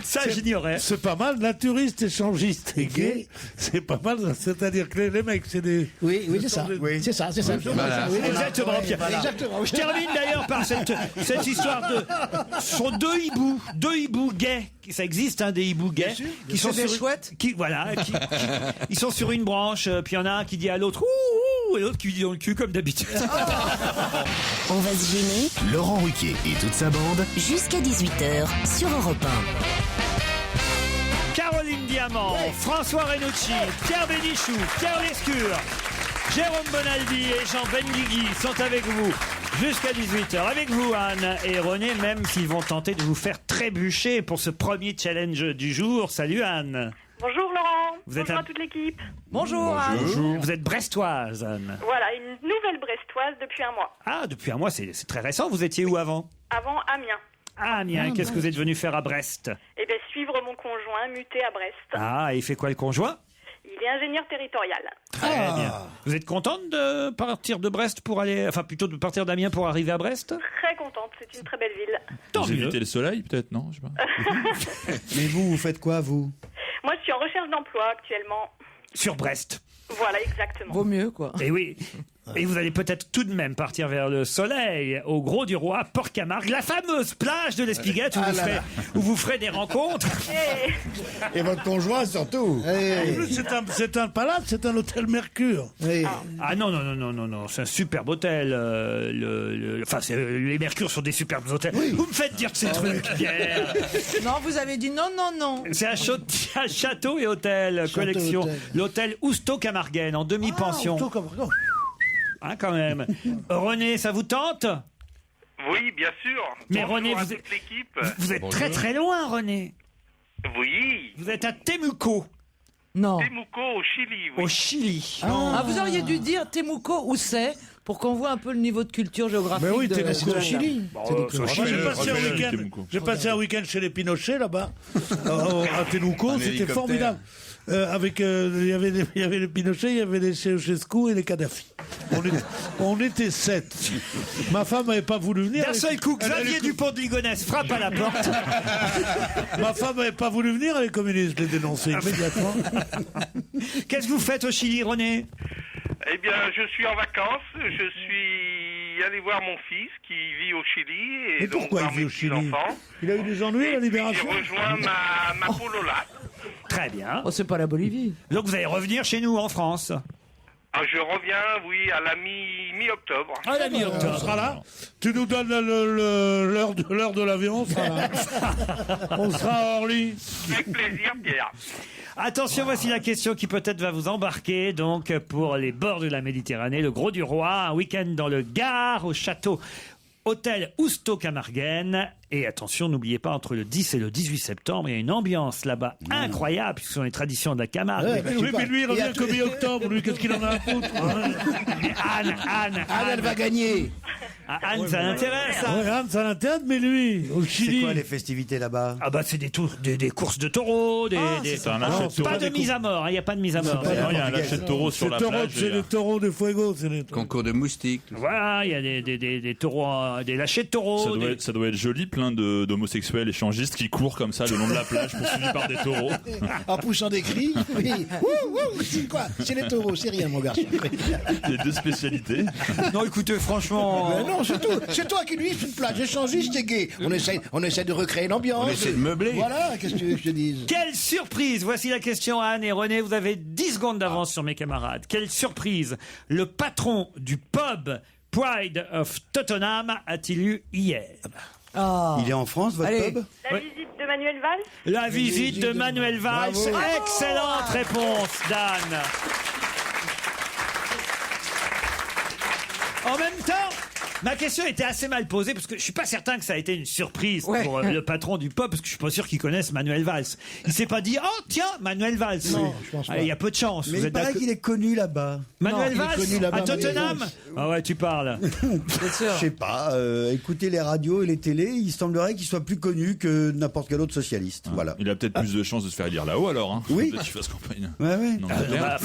Ça, j'ignorais. C'est pas mal, naturiste, échangiste et gay. C'est pas mal, c'est-à-dire que les mecs, c'est des... Oui, c'est ça. Oui. C'est ça. Voilà. Exactement, Pierre. Exactement. Je termine d'ailleurs par cette histoire de... Ce sont deux hiboux gays. Ça existe, des hiboux gays. Qui sont des chouettes. Ils sont sur une branche, puis il y en a un qui dit à l'autre, ouh, et l'autre qui lui dit dans le cul, comme d'habitude. On va se gêner. Laurent Ruquier et toute sa bande. Jusqu'à 18h sur Europe 1. Caroline Diamant, François Renucci, Pierre Bénichou, Pierre Lescure, Jérôme Bonaldi et Jean Benguigui sont avec vous jusqu'à 18h. Avec vous, Anne et René, même s'ils vont tenter de vous faire trébucher pour ce premier challenge du jour. Salut Anne. Bonjour Laurent. Bonjour à toute l'équipe. Bonjour Anne. Vous êtes brestoise, Anne. Voilà, une nouvelle brestoise depuis un mois. Ah, depuis un mois, c'est très récent. Vous étiez où avant? Avant Amiens. Amiens, qu'est-ce que vous êtes venu faire à Brest? Eh bien, suivre mon conjoint muté à Brest. Ah, il fait quoi le conjoint? Il est ingénieur territorial. Très bien. Vous êtes contente de partir de Brest pour aller... Enfin, plutôt de partir d'Amiens pour arriver à Brest? Très contente, c'est une très belle ville. Vous évitez le soleil, peut-être, non? Je sais pas. Mais vous faites quoi, vous? Moi, je suis en recherche d'emploi actuellement. Sur Brest. Voilà, exactement. Vaut mieux, quoi. Et oui. Et vous allez peut-être tout de même partir vers le soleil, au Gros du Roi, Port-Camargue, la fameuse plage de l'Espiguette où vous ferez des rencontres. Et votre conjoint, surtout. En plus, c'est un palace, c'est un hôtel Mercure. Ah non, c'est un superbe hôtel. Les Mercures sont des superbes hôtels. Vous me faites dire de ces trucs, Pierre. Non, vous avez dit non. C'est un château et hôtel collection. L'hôtel Ousto-Camarguenne en demi-pension. Quand même. René, ça vous tente? Oui, bien sûr. Mais bonjour René, à toute l'équipe. Vous êtes très très loin, René. Oui. Vous êtes à Temuco. Non. Temuco au Chili. Oui. Au Chili. Vous auriez dû dire Temuco où c'est, pour qu'on voit un peu le niveau de culture géographique. Mais oui, de Temuco. c'est au Chili. J'ai passé un week-end chez les Pinochet là-bas, à Temuco, c'était formidable. Il y avait les Pinochet, il y avait les Ceausescu et les Kadhafi. On était 7. Ma femme n'avait pas voulu venir. D'un seul coup, Xavier Dupont de Ligonnès frappe à la porte. Ma femme n'avait pas voulu venir, les communistes les dénoncer immédiatement. Qu'est-ce que vous faites au Chili, René? Eh bien, je suis en vacances. Je suis allé voir mon fils qui vit au Chili. Mais pourquoi il vit au Chili? Il a eu des ennuis à la Libération. J'ai rejoint ma polola. Très bien. Oh, c'est pas la Bolivie. Donc vous allez revenir chez nous en France? Je reviens, oui, à la mi-octobre. À la mi-octobre. On sera là. Tu nous donnes l'heure de l'avion, on sera là. On sera à Orly. Avec plaisir, Pierre. Attention, voici la question qui peut-être va vous embarquer donc pour les bords de la Méditerranée, le Gros du Roi, un week-end dans le Gard, au château Hôtel Ousto-Camarguenne. Et attention, n'oubliez pas, entre le 10 et le 18 septembre, il y a une ambiance là-bas incroyable, puisque ce sont les traditions de la Camargue. Mais lui, il revient qu'au mi-octobre. Lui, qu'est-ce qu'il en a à foutre? Anne, elle va gagner. Ah, Anne, ça l'intéresse. Ouais, Anne, ça l'intéresse, mais lui, au Chili. C'est quoi les festivités là-bas? Ah bah c'est des courses de taureaux, c'est un lâcher de pas taureaux. de mise à mort, il n'y a pas de mise à mort. Non, il y a un lâcher de taureaux sur la plage. C'est les taureaux de Fuego. Concours de moustiques. Voilà, il y a des taureaux, des lâchers de taureaux. Ça doit être joli, plein d'homosexuels échangistes qui courent comme ça le long de la plage poursuivis par des taureaux. En poussant des cris. Oui. C'est quoi? C'est les taureaux, c'est rien, mon garçon. Il y a deux spécialités. Non, écoutez, franchement. Mais non, c'est tout. C'est toi qui lui, c'est une plage échangiste et gay. On essaie de recréer l'ambiance. On essaie de meubler. Voilà, qu'est-ce que tu veux que je te dise? Quelle surprise! Voici la question à Anne et René. Vous avez 10 secondes d'avance sur mes camarades. Quelle surprise! Le patron du pub Pride of Tottenham a-t-il eu hier? Il est en France, votre pub? La visite de Manuel Valls? La visite de Manuel Valls. Bravo. Excellente réponse d'Anne. En même temps, ma question était assez mal posée parce que je suis pas certain que ça a été une surprise pour le patron du pub parce que je suis pas sûr qu'il connaisse Manuel Valls. Il s'est pas dit oh tiens Manuel Valls. Non, je pense pas. Il y a peu de chance. Mais Vous il êtes paraît d'accord qu'il est connu là-bas. Manuel Non, il est connu Valls là-bas, à Manuel Tottenham. Valls. Ah ouais, tu parles. Je sais pas, écoutez les radios et les télés, il semblerait qu'il soit plus connu que n'importe quel autre socialiste. Voilà. Il a peut-être plus de chances de se faire élire là-haut alors. Hein. Oui. Peut-être qu'il fasse campagne. Ouais. Non,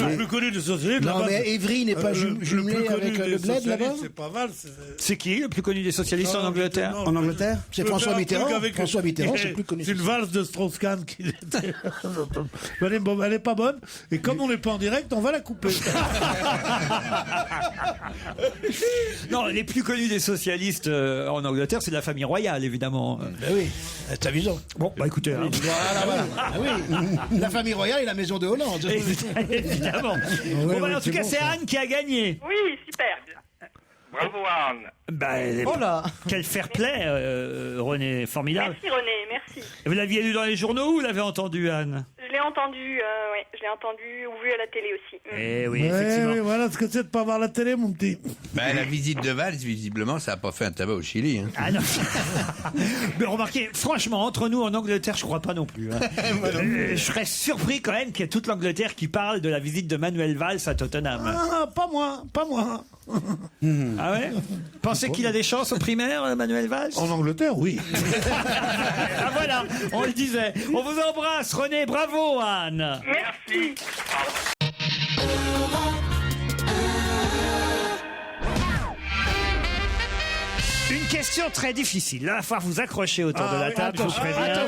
Le plus connu des socialistes. Non, là-bas, mais Évry n'est pas jumelé avec le bled là-bas? C'est pas mal. C'est qui le plus connu des socialistes en Angleterre? non. En Angleterre? C'est François Mitterrand. François Mitterrand, c'est plus connu. C'est une valse de Strauss-Kahn qui était. Elle est pas bonne. Et comme on n'est pas en direct, on va la couper. Non, les plus connus des socialistes en Angleterre, c'est la famille royale, évidemment. Ben oui, c'est amusant. Bon, bah écoutez. Hein. Voilà. Ah oui. La famille royale et la maison de Hollande. Évidemment. Bon, bah, en tout cas, c'est Anne qui a gagné. Oui, super. Bravo Anne. Bah, quel fair play, René, formidable. Merci René, merci. Vous l'aviez lu dans les journaux ou vous l'avez entendu, Anne? Je l'ai entendu, je l'ai entendu ou vu à la télé aussi. Eh oui, effectivement. Oui, voilà ce que c'est de pas voir la télé, mon petit. La visite de Valls, visiblement, ça n'a pas fait un tabac au Chili. Hein. Ah non. Mais remarquez, franchement, entre nous en Angleterre, je crois pas non plus. Hein. Je serais surpris quand même qu'il y ait toute l'Angleterre qui parle de la visite de Manuel Valls à Tottenham. Ah, pas moi. Ah ouais? Pensez qu'il a des chances au primaire, Manuel Valls? En Angleterre, oui. Ah voilà, on le disait. On vous embrasse, René. Bravo, Anne. Merci. Une question très difficile. Là, il va falloir vous accrocher autour de la table, je vous préviens.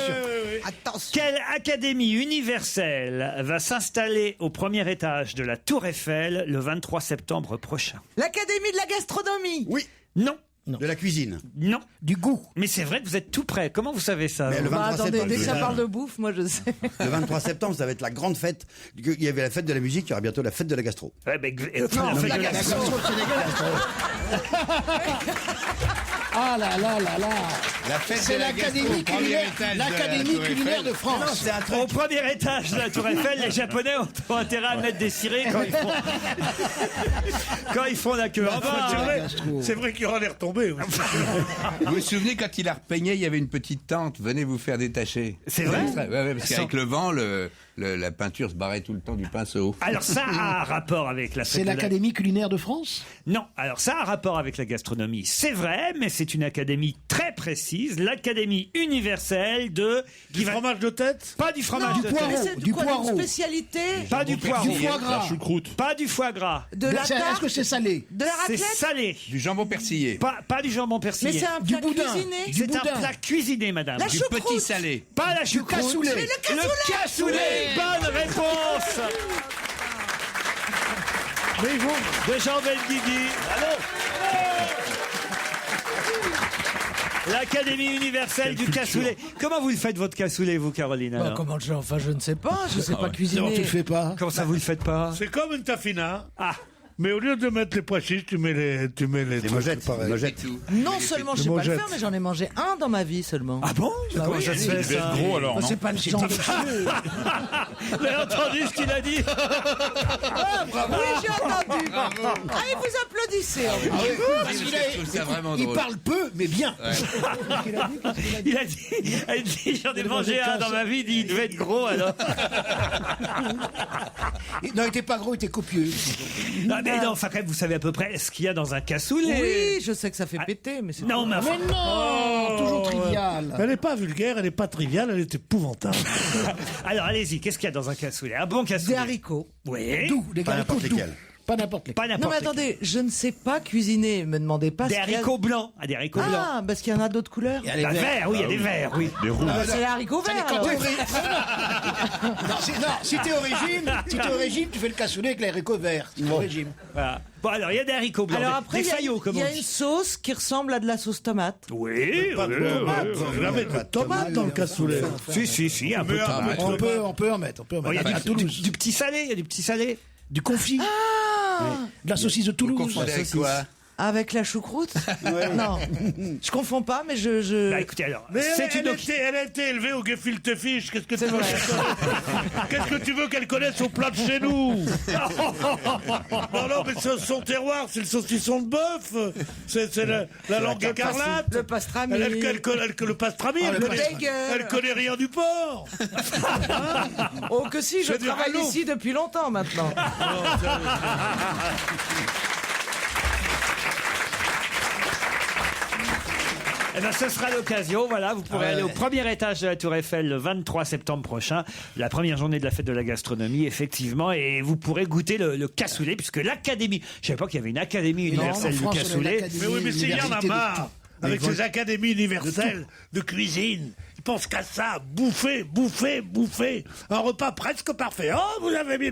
Quelle académie universelle va s'installer au premier étage de la Tour Eiffel le 23 septembre prochain? L'Académie de la gastronomie. Oui. Non. De la cuisine. Non. Du goût. Mais c'est vrai que vous êtes tout près. Comment vous savez ça? Mais le 23 Attendez, septembre, dès que ça parle de bouffe, moi je sais. le 23 septembre, ça va être la grande fête. Il y avait la fête de la musique, il y aura bientôt la fête de la gastro. Ouais, ben, Non, la fête la de la- gastro, c'est dégueulasse. Ah là là là là. La fête C'est de la l'Académie gastro, premier culinaire, étage de la l'Académie Tour culinaire Eiffel. de France. C'est un truc. Au premier étage de la Tour Eiffel, les Japonais ont intérêt à mettre des cirés quand ils font la queue. C'est vrai qu'il y aura les retombées. Oui. Vous vous souvenez quand il a repeigné, il y avait une petite tente. Venez vous faire détacher. C'est vrai? Ouais, parce qu'avec le vent, la peinture se barrait tout le temps du pinceau. Alors ça a un rapport avec la fête C'est de la- l'Académie culinaire de France? Non, alors ça a un rapport avec la gastronomie. C'est vrai, mais c'est une académie très précise, l'Académie universelle de... Du fromage de tête? Pas du fromage de poireau. tête. C'est Du quoi, poireau. une spécialité? Pas du poireau. Du foie gras. La choucroute. Pas du foie gras. De la Est-ce tarte? que c'est salé? De la C'est raclette? salé. Du jambon persillé. Pas du jambon Mais persillé. c'est un Du plat boudin. cuisiné? Du C'est un boudin. plat cuisiné, madame. La Du choucroute. petit salé. Pas la choucroute. cassoulet. Mais Le cassoulet. Bonne réponse Mais ils vont. de Jean Benguigui. L'Académie universelle du cassoulet. Comment vous le faites, votre cassoulet, vous, Caroline alors Comment je enfin je ne sais pas, je sais pas Non, cuisiner. tu le fais pas. Comment ça, vous le faites pas? C'est comme une taffina. Ah, Mais au lieu de mettre les pois chiches, tu mets les trucs mojettes, pareils. mojettes. Non seulement je sais pas le mojettes. faire, mais j'en ai mangé un dans ma vie seulement. ah bon? Comment oui, ça se fait, Il devait ça? être gros alors, non? C'est pas le genre de Vous avez entendu ce qu'il a dit? Oui, j'ai entendu. Ah, et vous applaudissez. en fait. Je trouve ça vraiment Il drôle. parle peu, mais bien. Il a dit, j'en ai mangé un dans ma vie, il devait être gros alors. Non, il était pas gros, il était copieux. Ah, mais non, enfin quand même, vous savez à peu près ce qu'il y a dans un cassoulet. Oui, je sais que ça fait péter, mais c'est Non, mais enfin- Mais non, toujours trivial. Elle n'est pas vulgaire, elle n'est pas triviale, elle est épouvantable. Alors allez-y, qu'est-ce qu'il y a dans un cassoulet? Un bon cassoulet. des haricots. Oui. D'où les Pas haricots n'importe doux. lesquels. Pas n'importe lesquels. Pas n'importe Non, mais lesquels. attendez, je ne sais pas cuisiner. Me demandez pas Des ce qu'il y a- haricots blancs. Ah, des haricots blancs. Ah, parce qu'il y en a d'autres couleurs. Il y a les Ah, verts. verts, oui, il y a des verts, oui. Des rouges. C'est les haricots verts. Quand alors. t'es si t'es au régime, tu fais le cassoulet avec les haricots verts. C'est au régime. Voilà. Bon, alors, il y a des haricots blancs. Alors des- après, des il y a- faillots, comme il y on a dit. une sauce qui ressemble à de la sauce tomate. Oui, Pas de oui, tomate. oui, oui. Jamais de tomate dans le cassoulet. Si, un peu de tomate. On peut en mettre. Oh, il y a À Toulouse. du petit salé, il y a du petit salé. Du confit. De la saucisse de Toulouse. Confondez avec quoi? Avec la choucroute. Non, je confonds pas, mais je... Bah écoutez, alors, Mais c'est une... elle a été élevée au gefilte fish. Qu'est-ce que tu C'est veux vrai. Qu'est-ce que tu veux qu'elle connaisse au plat de chez nous? Non, mais c'est son terroir, c'est le saucisson de bœuf, c'est la langue écarlate. Le pastrami. Le pastrami, Ah, elle le connaît, bagel. elle connaît rien du porc. Oh que si, je C'est du travaille halo. ici depuis longtemps maintenant. Eh ben, ce sera l'occasion, voilà, vous pourrez aller au premier étage de la Tour Eiffel le 23 septembre prochain, la première journée de la fête de la gastronomie, effectivement, et vous pourrez goûter le cassoulet, puisque l'Académie, je savais pas qu'il y avait une Académie universelle en du France, on a cassoulet. l'Académie. Mais oui, mais s'il y en a Université de marre, tout. avec ces académies universelles de cuisine, ils pensent qu'à ça, bouffer. Un repas presque parfait. Oh, vous avez mis...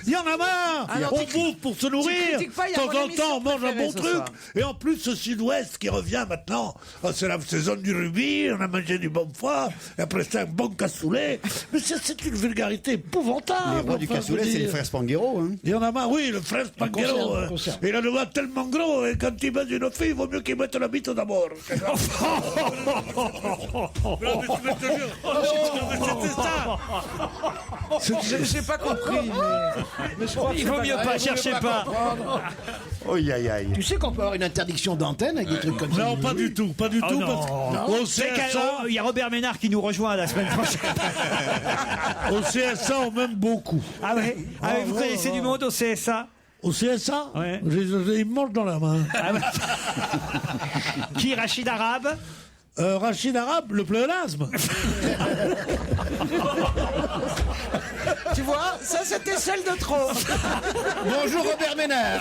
Il y en a marre. Alors, On bouffe pour se nourrir. critiques pas, il y De a temps mon en émission temps, on mange un préférée bon ce truc. soir. Et en plus, ce sud-ouest qui revient maintenant. Oh, c'est la saison du rubis, on a mangé du bon foie, et après ça, un bon cassoulet. Mais c'est une vulgarité épouvantable. Les rois du enfin, cassoulet, je veux c'est les dire. frères Spanghero. Hein. Il y en a marre, oui, le frère Spanghero. conserve. Il a le doigt tellement gros, et quand il baise une fille, il vaut mieux qu'il mette la bite d'abord. Non, mais je te jure. C'était ça. J'ai pas compris, mais je crois que Il c'est vaut mieux grave. pas, cherchez pas. Aïe, aïe. Tu sais qu'on peut avoir une interdiction d'antenne avec des trucs comme ça. Non, pas du tout, pas du Oh tout. non. Parce qu'au C'est qu'à- CSA, il y a Robert Ménard qui nous rejoint la semaine prochaine. au CSA, on m'aime beaucoup. Ah ouais, vous connaissez du monde au CSA? Au CSA, Ouais. il me mange dans la main. Ah ouais. Qui, Rachid Arabe? Rachid Arabe, le pléonasme. Tu vois, ça c'était celle de trop. Bonjour Robert Ménard.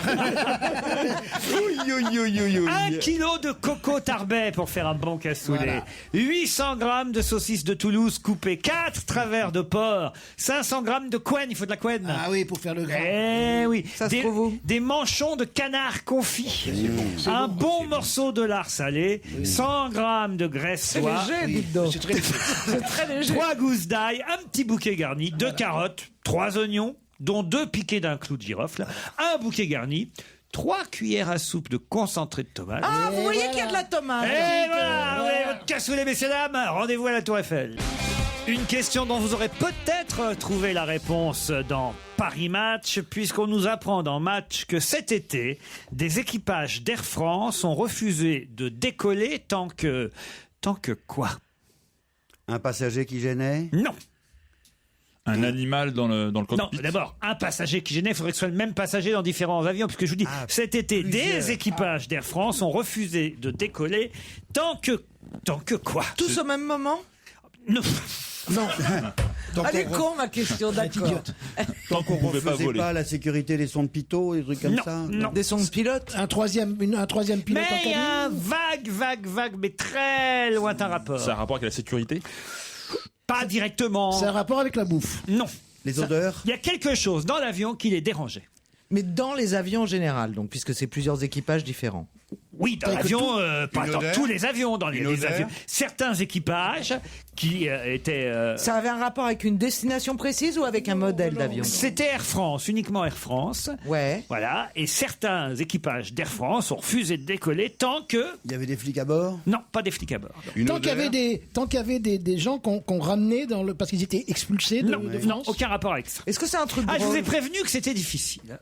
1 kilo de coco tarbais pour faire un bon cassoulet. 800 grammes de saucisses de Toulouse coupées. 4 travers de porc. 500 grammes de couenne. Il faut de la couenne. Ah oui, pour faire le gras. Eh oui. Ça se trouve où? Des manchons de canard confit. Un bon morceau de lard salé. 100 grammes de graisse C'est soie. léger, dites donc. C'est très léger. C'est très léger. 3 gousses d'ail, un petit bouquet garni, 2 carottes, 3 oignons, dont 2 piquets d'un clou de girofle, un bouquet garni, 3 cuillères à soupe de concentré de tomate. Ah, vous voyez qu'il y a de la tomate. Et voilà, vous avez votre cassoulet, messieurs, dames. Rendez-vous à la Tour Eiffel. Une question dont vous aurez peut-être trouvé la réponse dans Paris Match, puisqu'on nous apprend dans Match que cet été, des équipages d'Air France ont refusé de décoller tant que quoi? Un passager qui gênait. Non. Un animal dans le Non, cockpit. d'abord, un passager qui gênait, il faudrait que ce soit le même passager dans différents avions, puisque je vous dis, cet été, des équipages d'Air France ont refusé de décoller tant que quoi? Tous au même moment? Non. Non. Elle est con ma question, d'accord. Tant qu'on ne pouvait pas Faisait voler. pas la sécurité des sons de pitot, des trucs comme Non, ça. non. Des sons de pilote? Un troisième pilote Mais en il y a un cabine. vague, mais très lointain rapport. Ça a un rapport avec la sécurité. Pas directement. C'est un rapport avec la bouffe. Non. Les odeurs. Il y a quelque chose dans l'avion qui les dérangeait. Mais dans les avions en général, donc, puisque c'est plusieurs équipages différents. Oui, dans l'avion, pas dans tous les avions, dans les avions. Certains équipages qui étaient... Ça avait un rapport avec une destination précise ou avec un modèle d'avion? C'était Air France, uniquement Air France. Ouais. Voilà, et certains équipages d'Air France ont refusé de décoller tant que... Il y avait des flics à bord. Non, pas des flics à bord. Tant qu'il y avait des gens qu'on ramenait parce qu'ils étaient expulsés de Non, France. non, aucun rapport avec ça. Est-ce que c'est un truc Ah, je drôle? vous ai prévenu que c'était difficile.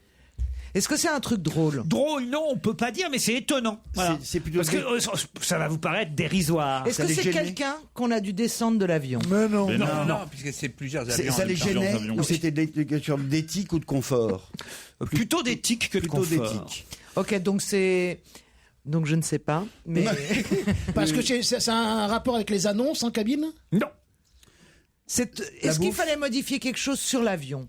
Est-ce que c'est un truc drôle? Drôle, non, on peut pas dire, mais c'est étonnant. Voilà. C'est plutôt Parce que ça va vous paraître dérisoire. Est-ce que c'est quelqu'un qu'on a dû descendre de l'avion? Mais non. Mais Non. puisque c'est plusieurs avions. Ça les gênait ou c'était des questions d'éthique ou de confort? Plutôt d'éthique que de Plutôt confort. d'éthique. Ok, donc c'est... Donc je ne sais pas, mais... Parce que c'est un rapport avec les annonces en cabine? Non. Est-ce qu'il fallait modifier quelque chose sur l'avion?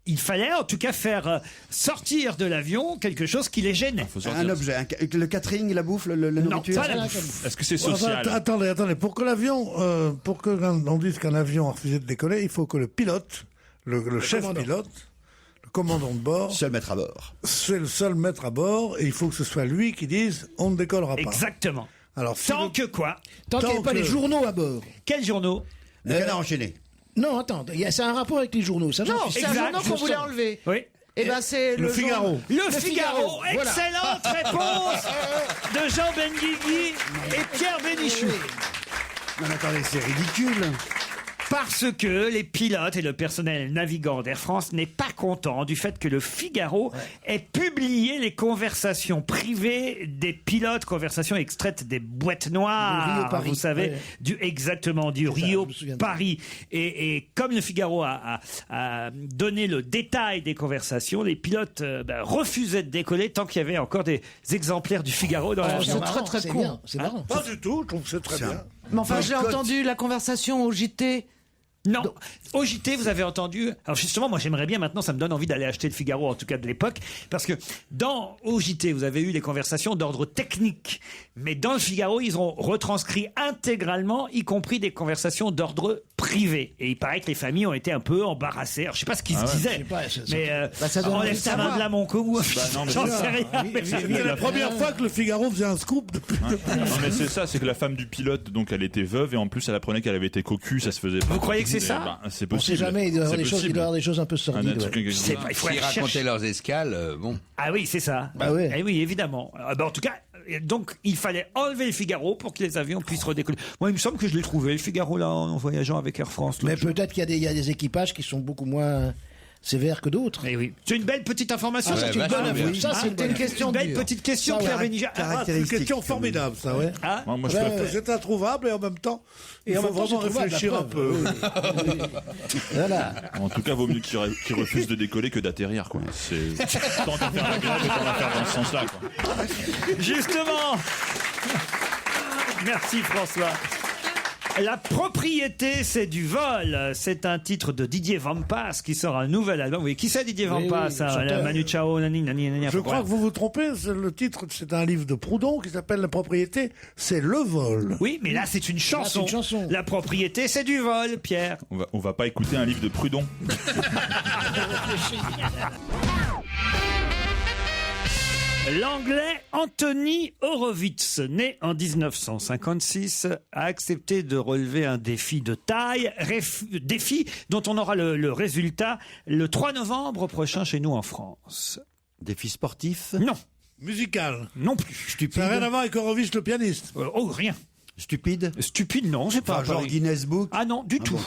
Il fallait en tout cas faire sortir de l'avion quelque chose qui les gênait. Un objet, le catering, la bouffe, la nourriture. pas la bouffe. Est-ce que c'est social? Enfin, attendez. Pour que l'avion, pour que on dise qu'un avion a refusé de décoller, il faut que le pilote, le chef pilote, le commandant de bord, Seul maître à bord. c'est le seul maître à bord, et il faut que ce soit lui qui dise on ne décollera pas. Exactement. Alors, Tant que quoi? Tant qu'il n'y avait pas les journaux à bord. Quels journaux? Le canard enchaîné. Non, attends, c'est un rapport avec les journaux. Ça, Non, j'en suis c'est un certain. journal qu'on voulait enlever. Oui. Eh ben c'est Le Figaro. Le Figaro. voilà. Excellente réponse de Jean Benguigui et Pierre Bénichou. Non, mais attendez, c'est ridicule. Parce que les pilotes et le personnel navigant d'Air France n'est pas content du fait que le Figaro ait publié les conversations privées des pilotes, conversations extraites des boîtes noires, Rio-Paris. vous savez, Ouais. exactement, du C'est ça, je me souviens de ça. Rio-Paris. Et comme le Figaro a donné le détail des conversations, les pilotes refusaient de décoller tant qu'il y avait encore des exemplaires du Figaro dans Oh, l'avion. c'est très très c'est con. bien. C'est marrant. Pas du tout, je trouve que c'est très bien. Mais enfin, j'ai Boycott. entendu la conversation au JT. Non, au JT, vous avez entendu. Alors justement, moi j'aimerais bien maintenant, ça me donne envie d'aller acheter le Figaro, en tout cas de l'époque, parce que au JT, vous avez eu des conversations d'ordre technique, mais dans le Figaro, ils ont retranscrit intégralement, y compris des conversations d'ordre privé. Et il paraît que les familles ont été un peu embarrassées. Alors je sais pas ce qu'ils se disaient, Je sais pas, mais ça donne enlève envie de ta main savoir. de là, mon con. non, mais J'en c'est sais ça. rien. mais C'est la première fois que le Figaro faisait un scoop depuis. Non mais c'est ça, c'est que la femme du pilote, donc elle était veuve et en plus elle apprenait qu'elle avait été cocu, ça se faisait pas. Vous croyez que c'est Et ça c'est On possible. sait jamais, il doit y avoir C'est des choses, il possible. doit y avoir des choses un peu Un sordides. truc ouais. Je sais pas, il faut S'ils chercher. racontaient leurs escales, bon. Ah oui, c'est ça. Bah ouais. Eh oui, évidemment. En tout cas, donc il fallait enlever le Figaro pour que les avions puissent redécoller. Moi, il me semble que je l'ai trouvé, le Figaro, là, en voyageant avec Air France. Mais peut-être qu'il y a des équipages qui sont beaucoup moins sévères que d'autres. Eh oui. C'est une belle petite information. Ah, c'est c'est une bonne info. Ça, c'est une bonne question belle dure. petite question, Ça, ouais. Pierre Bénichou. C'est une question formidable, ça, ouais. Ah, Moi, je Ouais, préfère- ouais. C'est introuvable et en même temps, il en faut même temps, vraiment c'est trouvable, réfléchir la un peu. preuve. Voilà. En tout cas, vaut mieux qu'ils refusent de décoller que d'atterrir, quoi. C'est tant qu'à faire la grève, autant la faire dans ce sens-là, quoi. justement. Merci François. La propriété, c'est du vol. C'est un titre de Didier Vampas qui sort un nouvel album. Oui, qui c'est Didier Oui, Vampas oui, hein, chanteur. la Manu Chao, nani, nani, nani, Je crois que vous vous trompez, le titre, c'est un livre de Proudhon qui s'appelle La propriété, c'est le vol. Oui, mais là, c'est une chanson. c'est une chanson. La propriété, c'est du vol, Pierre. On va pas écouter un livre de Proudhon. L'anglais Anthony Horowitz, né en 1956, a accepté de relever un défi de taille, défi dont on aura le résultat le 3 novembre prochain chez nous en France. Défi sportif? Non, Musical. non plus. Stupide? Ça n'a rien à voir avec Horowitz, le pianiste. Oh, rien. Stupide? Stupide, non, c'est pas Enfin, genre pareil. Guinness Book? Ah non, du tout.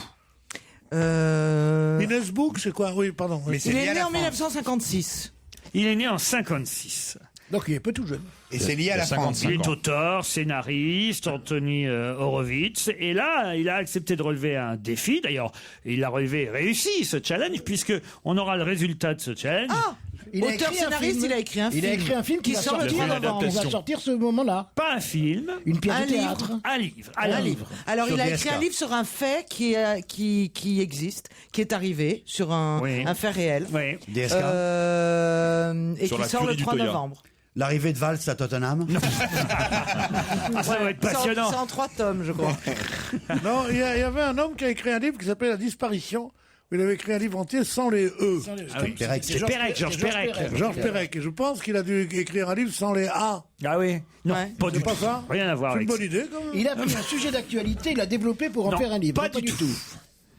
Guinness Book, c'est quoi? Oui, pardon. oui. Mais c'est Il lié est à né la en France. 1956. Il est né en 56. Donc il est pas tout jeune. Et c'est lié à la France. Il est auteur, scénariste, Anthony Horowitz. Et là, il a accepté de relever un défi. D'ailleurs, il a relevé, réussi ce challenge, puisque on aura le résultat de ce challenge. Ah, Il a auteur écrit un scénariste, film. il a écrit un film. Il a écrit un film qui va sort le sortir 3 une novembre. On va adaptation. sortir ce moment-là. Pas un film, Une pièce Un de théâtre. un livre. Un livre. Alors, Sur il a DSK. écrit un livre sur un fait qui existe, qui est arrivé, sur un fait réel. Oui. DSK? Et Sur qui la sort le furie du 3 Toya. novembre. L'arrivée de Valls à Tottenham? Ah, ça va être passionnant. C'est en 3 tomes, je crois. Non, il y avait un homme qui a écrit un livre qui s'appelait La disparition. où Il avait écrit un livre entier sans les E. Ah oui. Perec. C'est Perec, Georges Perec. Georges Perec. Et je pense qu'il a dû écrire un livre sans les A. Ah oui. Non, Ouais. pas du C'est pas tout. ça? Rien à voir C'est une avec bonne idée, quand même. Il a pris un sujet d'actualité, il l'a développé pour en Non, faire un livre. pas du tout.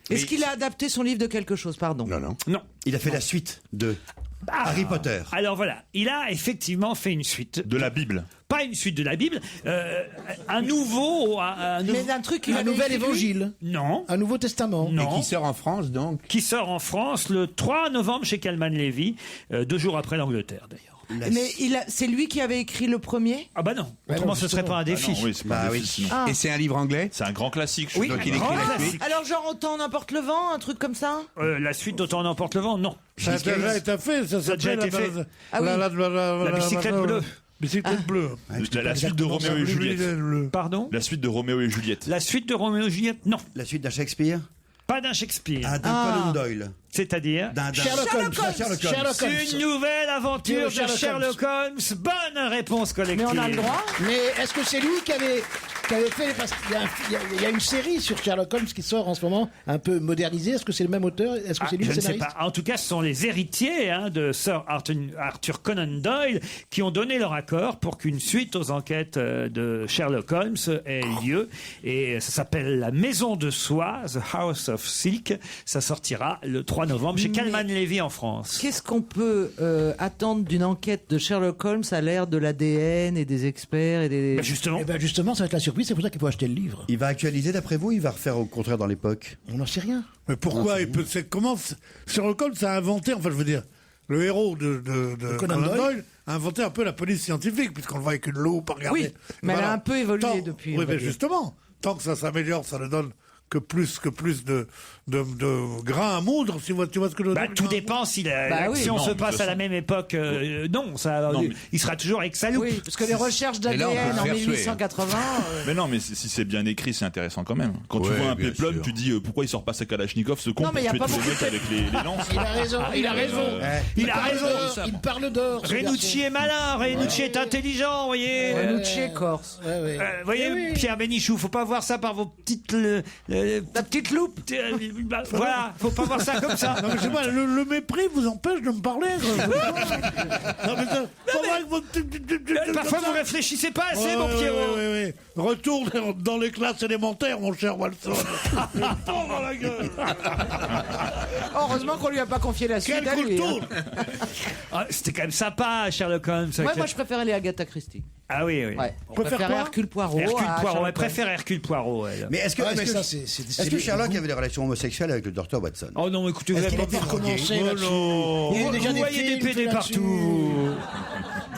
Est-ce qu'il a adapté son livre de quelque chose, pardon? Non, non. Non. Il a fait la suite de... Harry Potter. Alors voilà, il a effectivement fait une suite. De la Bible. Pas une suite de la Bible, un nouveau... Mais un truc qu'il Un avait nouvel écrit, évangile. Non. Un Nouveau Testament. Non. Et qui sort en France, donc. Qui sort en France le 3 novembre chez Calman Levy, 2 jours après l'Angleterre d'ailleurs. Mais c'est lui qui avait écrit le premier. Ah bah non, autrement ce serait pas un défi. Ah non, oui, c'est pas un défi, sinon. Ah. Et c'est un livre anglais. C'est un grand classique. Oui, Donc il un écrit grand la classique. suite. Alors genre Autant n'importe le vent, un truc comme ça. La suite d'Autant n'emporte le vent, non. Ça a déjà été fait, ça a déjà été fait. Ah oui. La bicyclette bleue. Bicyclette bleue. La suite de Roméo et Juliette. Pardon. La suite de Roméo et Juliette. La suite de Roméo et Juliette, non. La suite d'un Shakespeare. Pas d'un Shakespeare. Ah, d'un Conan Doyle. C'est-à-dire Sherlock Holmes. Sherlock Holmes. Une nouvelle aventure de Sherlock Holmes. Bonne réponse collective. Mais on a le droit. Mais est-ce que c'est lui qui avait fait, parce qu'il y a une série sur Sherlock Holmes qui sort en ce moment, un peu modernisée. Est-ce que c'est le même auteur? Est-ce que c'est lui Je le ne sais scénariste? pas. En tout cas, ce sont les héritiers de Sir Arthur Conan Doyle qui ont donné leur accord pour qu'une suite aux enquêtes de Sherlock Holmes ait lieu. Et ça s'appelle La Maison de Soie, The House of Silk. Ça sortira le 3 novembre chez Calman Levy en France. Qu'est-ce qu'on peut attendre d'une enquête de Sherlock Holmes à l'ère de l'ADN et des experts et des... Justement. Eh ben justement, ça va être la surprise. C'est pour ça qu'il faut acheter le livre. Il va actualiser d'après vous, il va refaire au contraire dans l'époque? On n'en sait rien. Mais pourquoi comment Sherlock Holmes a inventé, enfin je veux dire, le héros de Conan Doyle a inventé un peu la police scientifique, puisqu'on le voit avec une loupe, regarder. Oui, mais elle a un peu évolué depuis. Oui, mais justement, tant que ça s'améliore, ça ne donne que plus de grains à moudre, tu vois ce que je veux dire. Tout dépend si l'action oui. se passe à la même époque. Non, ça, il sera toujours avec sa loupe. Oui, parce que les recherches Mais là, on peut d'ADN se en faire tuer. 1880... Mais non, mais si c'est bien écrit, c'est intéressant quand même. Quand tu Ouais, vois un bien péplum, sûr. tu dis pourquoi il sort pas sa Kalachnikov, ce con, Non, mais pour y a tuer pas tous les beaucoup mecs avec les lances. Il a raison. Il a raison. Il a raison. Il parle d'or. ce Renucci est malin, Renucci est intelligent, vous voyez. Renucci est corse. garçon. Ouais, ouais. Vous voyez, Eh oui. Pierre Bénichou, faut pas voir ça par vos petites... La petite loupe. Voilà, faut pas voir ça comme ça. Non, mais je sais pas, le mépris vous empêche de me parler. Non, mais ça, pas vrai que votre- Parfois, vous réfléchissez pas assez, mon Pierrot. Oui. Retourne dans les classes élémentaires, mon cher Walson. Dans la gueule. Heureusement qu'on lui a pas confié la suite Quel à coup de lui. tour. Ah, c'était quand même sympa, Sherlock Holmes. Ouais, moi je préférais les Agatha Christie. Ah oui, oui. Ouais. On Préfère préférait quoi Hercule Poirot. Hercule à Poirot, elle Sherlock préfère Hercule Poirot, elle. Mais est-ce que, Ouais, est-ce mais que- ça, est-ce que Sherlock avait des relations homosexuelles avec le docteur Watson? Oh non, écoutez, vous Est-ce avez qu'il pas était beaucoup drogué? Commencez là-dessus. non. Il y a déjà Vous des voyez des films PD là-dessus. partout.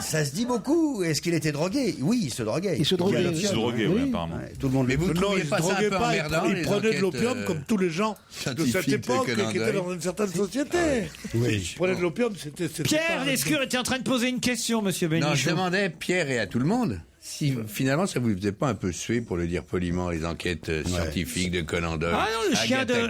Ça se dit beaucoup. Est-ce qu'il était drogué? Oui, il se droguait. Il se droguait, Il y a oui. Ils se droguaient, Oui. apparemment. Ouais, tout le monde Mais le vous dit. Non, trouvez il se pas ça un droguait peu pas, emmerdant, il les prenait de enquêtes, l'opium comme tous les gens de scientifiques cette de époque Conan qui étaient Doyle. dans une certaine société. Oui. Il prenait de l'opium, c'était Pierre pas- Lescure était en train de poser une question, monsieur Non, je Bénichou. demandais, Pierre et à tout le monde, si finalement ça vous faisait pas un peu suer, pour le dire poliment, les enquêtes scientifiques de Conan Doyle. Ah non,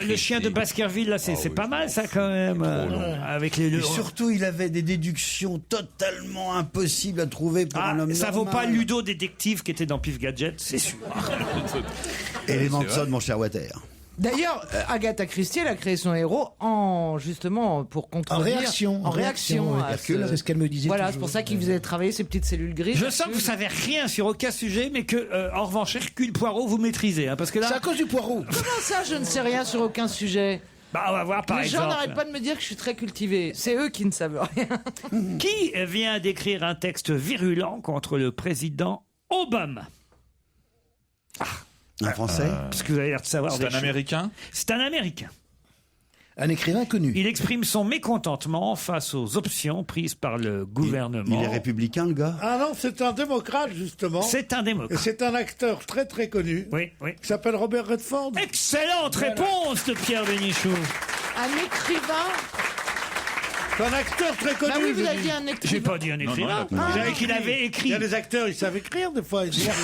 le chien de Baskerville, là, c'est pas mal, ça, quand même. Avec les... Et surtout, il avait des déductions totalement impossibles à trouver pour un homme ça vaut normal. pas Ludo Détective qui était dans Pif Gadget, c'est sûr. Et les c'est Manson, vrai. mon cher Water. D'ailleurs, Agatha Christie, elle a créé son héros justement pour contredire. En réaction. à Hercule, c'est ce qu'elle me disait. Voilà, c'est toujours. pour ça qu'il faisait travailler ses petites cellules grises. Je sens que vous savez rien sur aucun sujet, mais que, en revanche, Hercule Poirot, vous maîtrisez. Parce que C'est là, à cause du poireau. Comment ça, je ne sais rien sur aucun sujet? on va voir par Les gens exemple. n'arrêtent pas de me dire que je suis très cultivé. C'est eux qui ne savent rien. Qui vient d'écrire un texte virulent contre le président Obama? Un Français? Parce que vous avez l'air de savoir. C'est des un choses. Américain. C'est un Américain. Un écrivain connu. Il exprime son mécontentement face aux options prises par le gouvernement. Il est républicain, le gars? Ah non, c'est un démocrate, justement. C'est un Et démocrate. c'est un acteur très très connu. Oui, oui. Qui s'appelle Robert Redford. Excellente réponse de Pierre Bénichou. Un écrivain. C'est un acteur très connu. Bah oui, vous je avez dis. dit un J'ai écrivain. pas dit un non, écrivain. il a pas J'ai dit qu'il avait écrit. Il y a des acteurs, ils savent écrire des fois. Et Vous pourquoi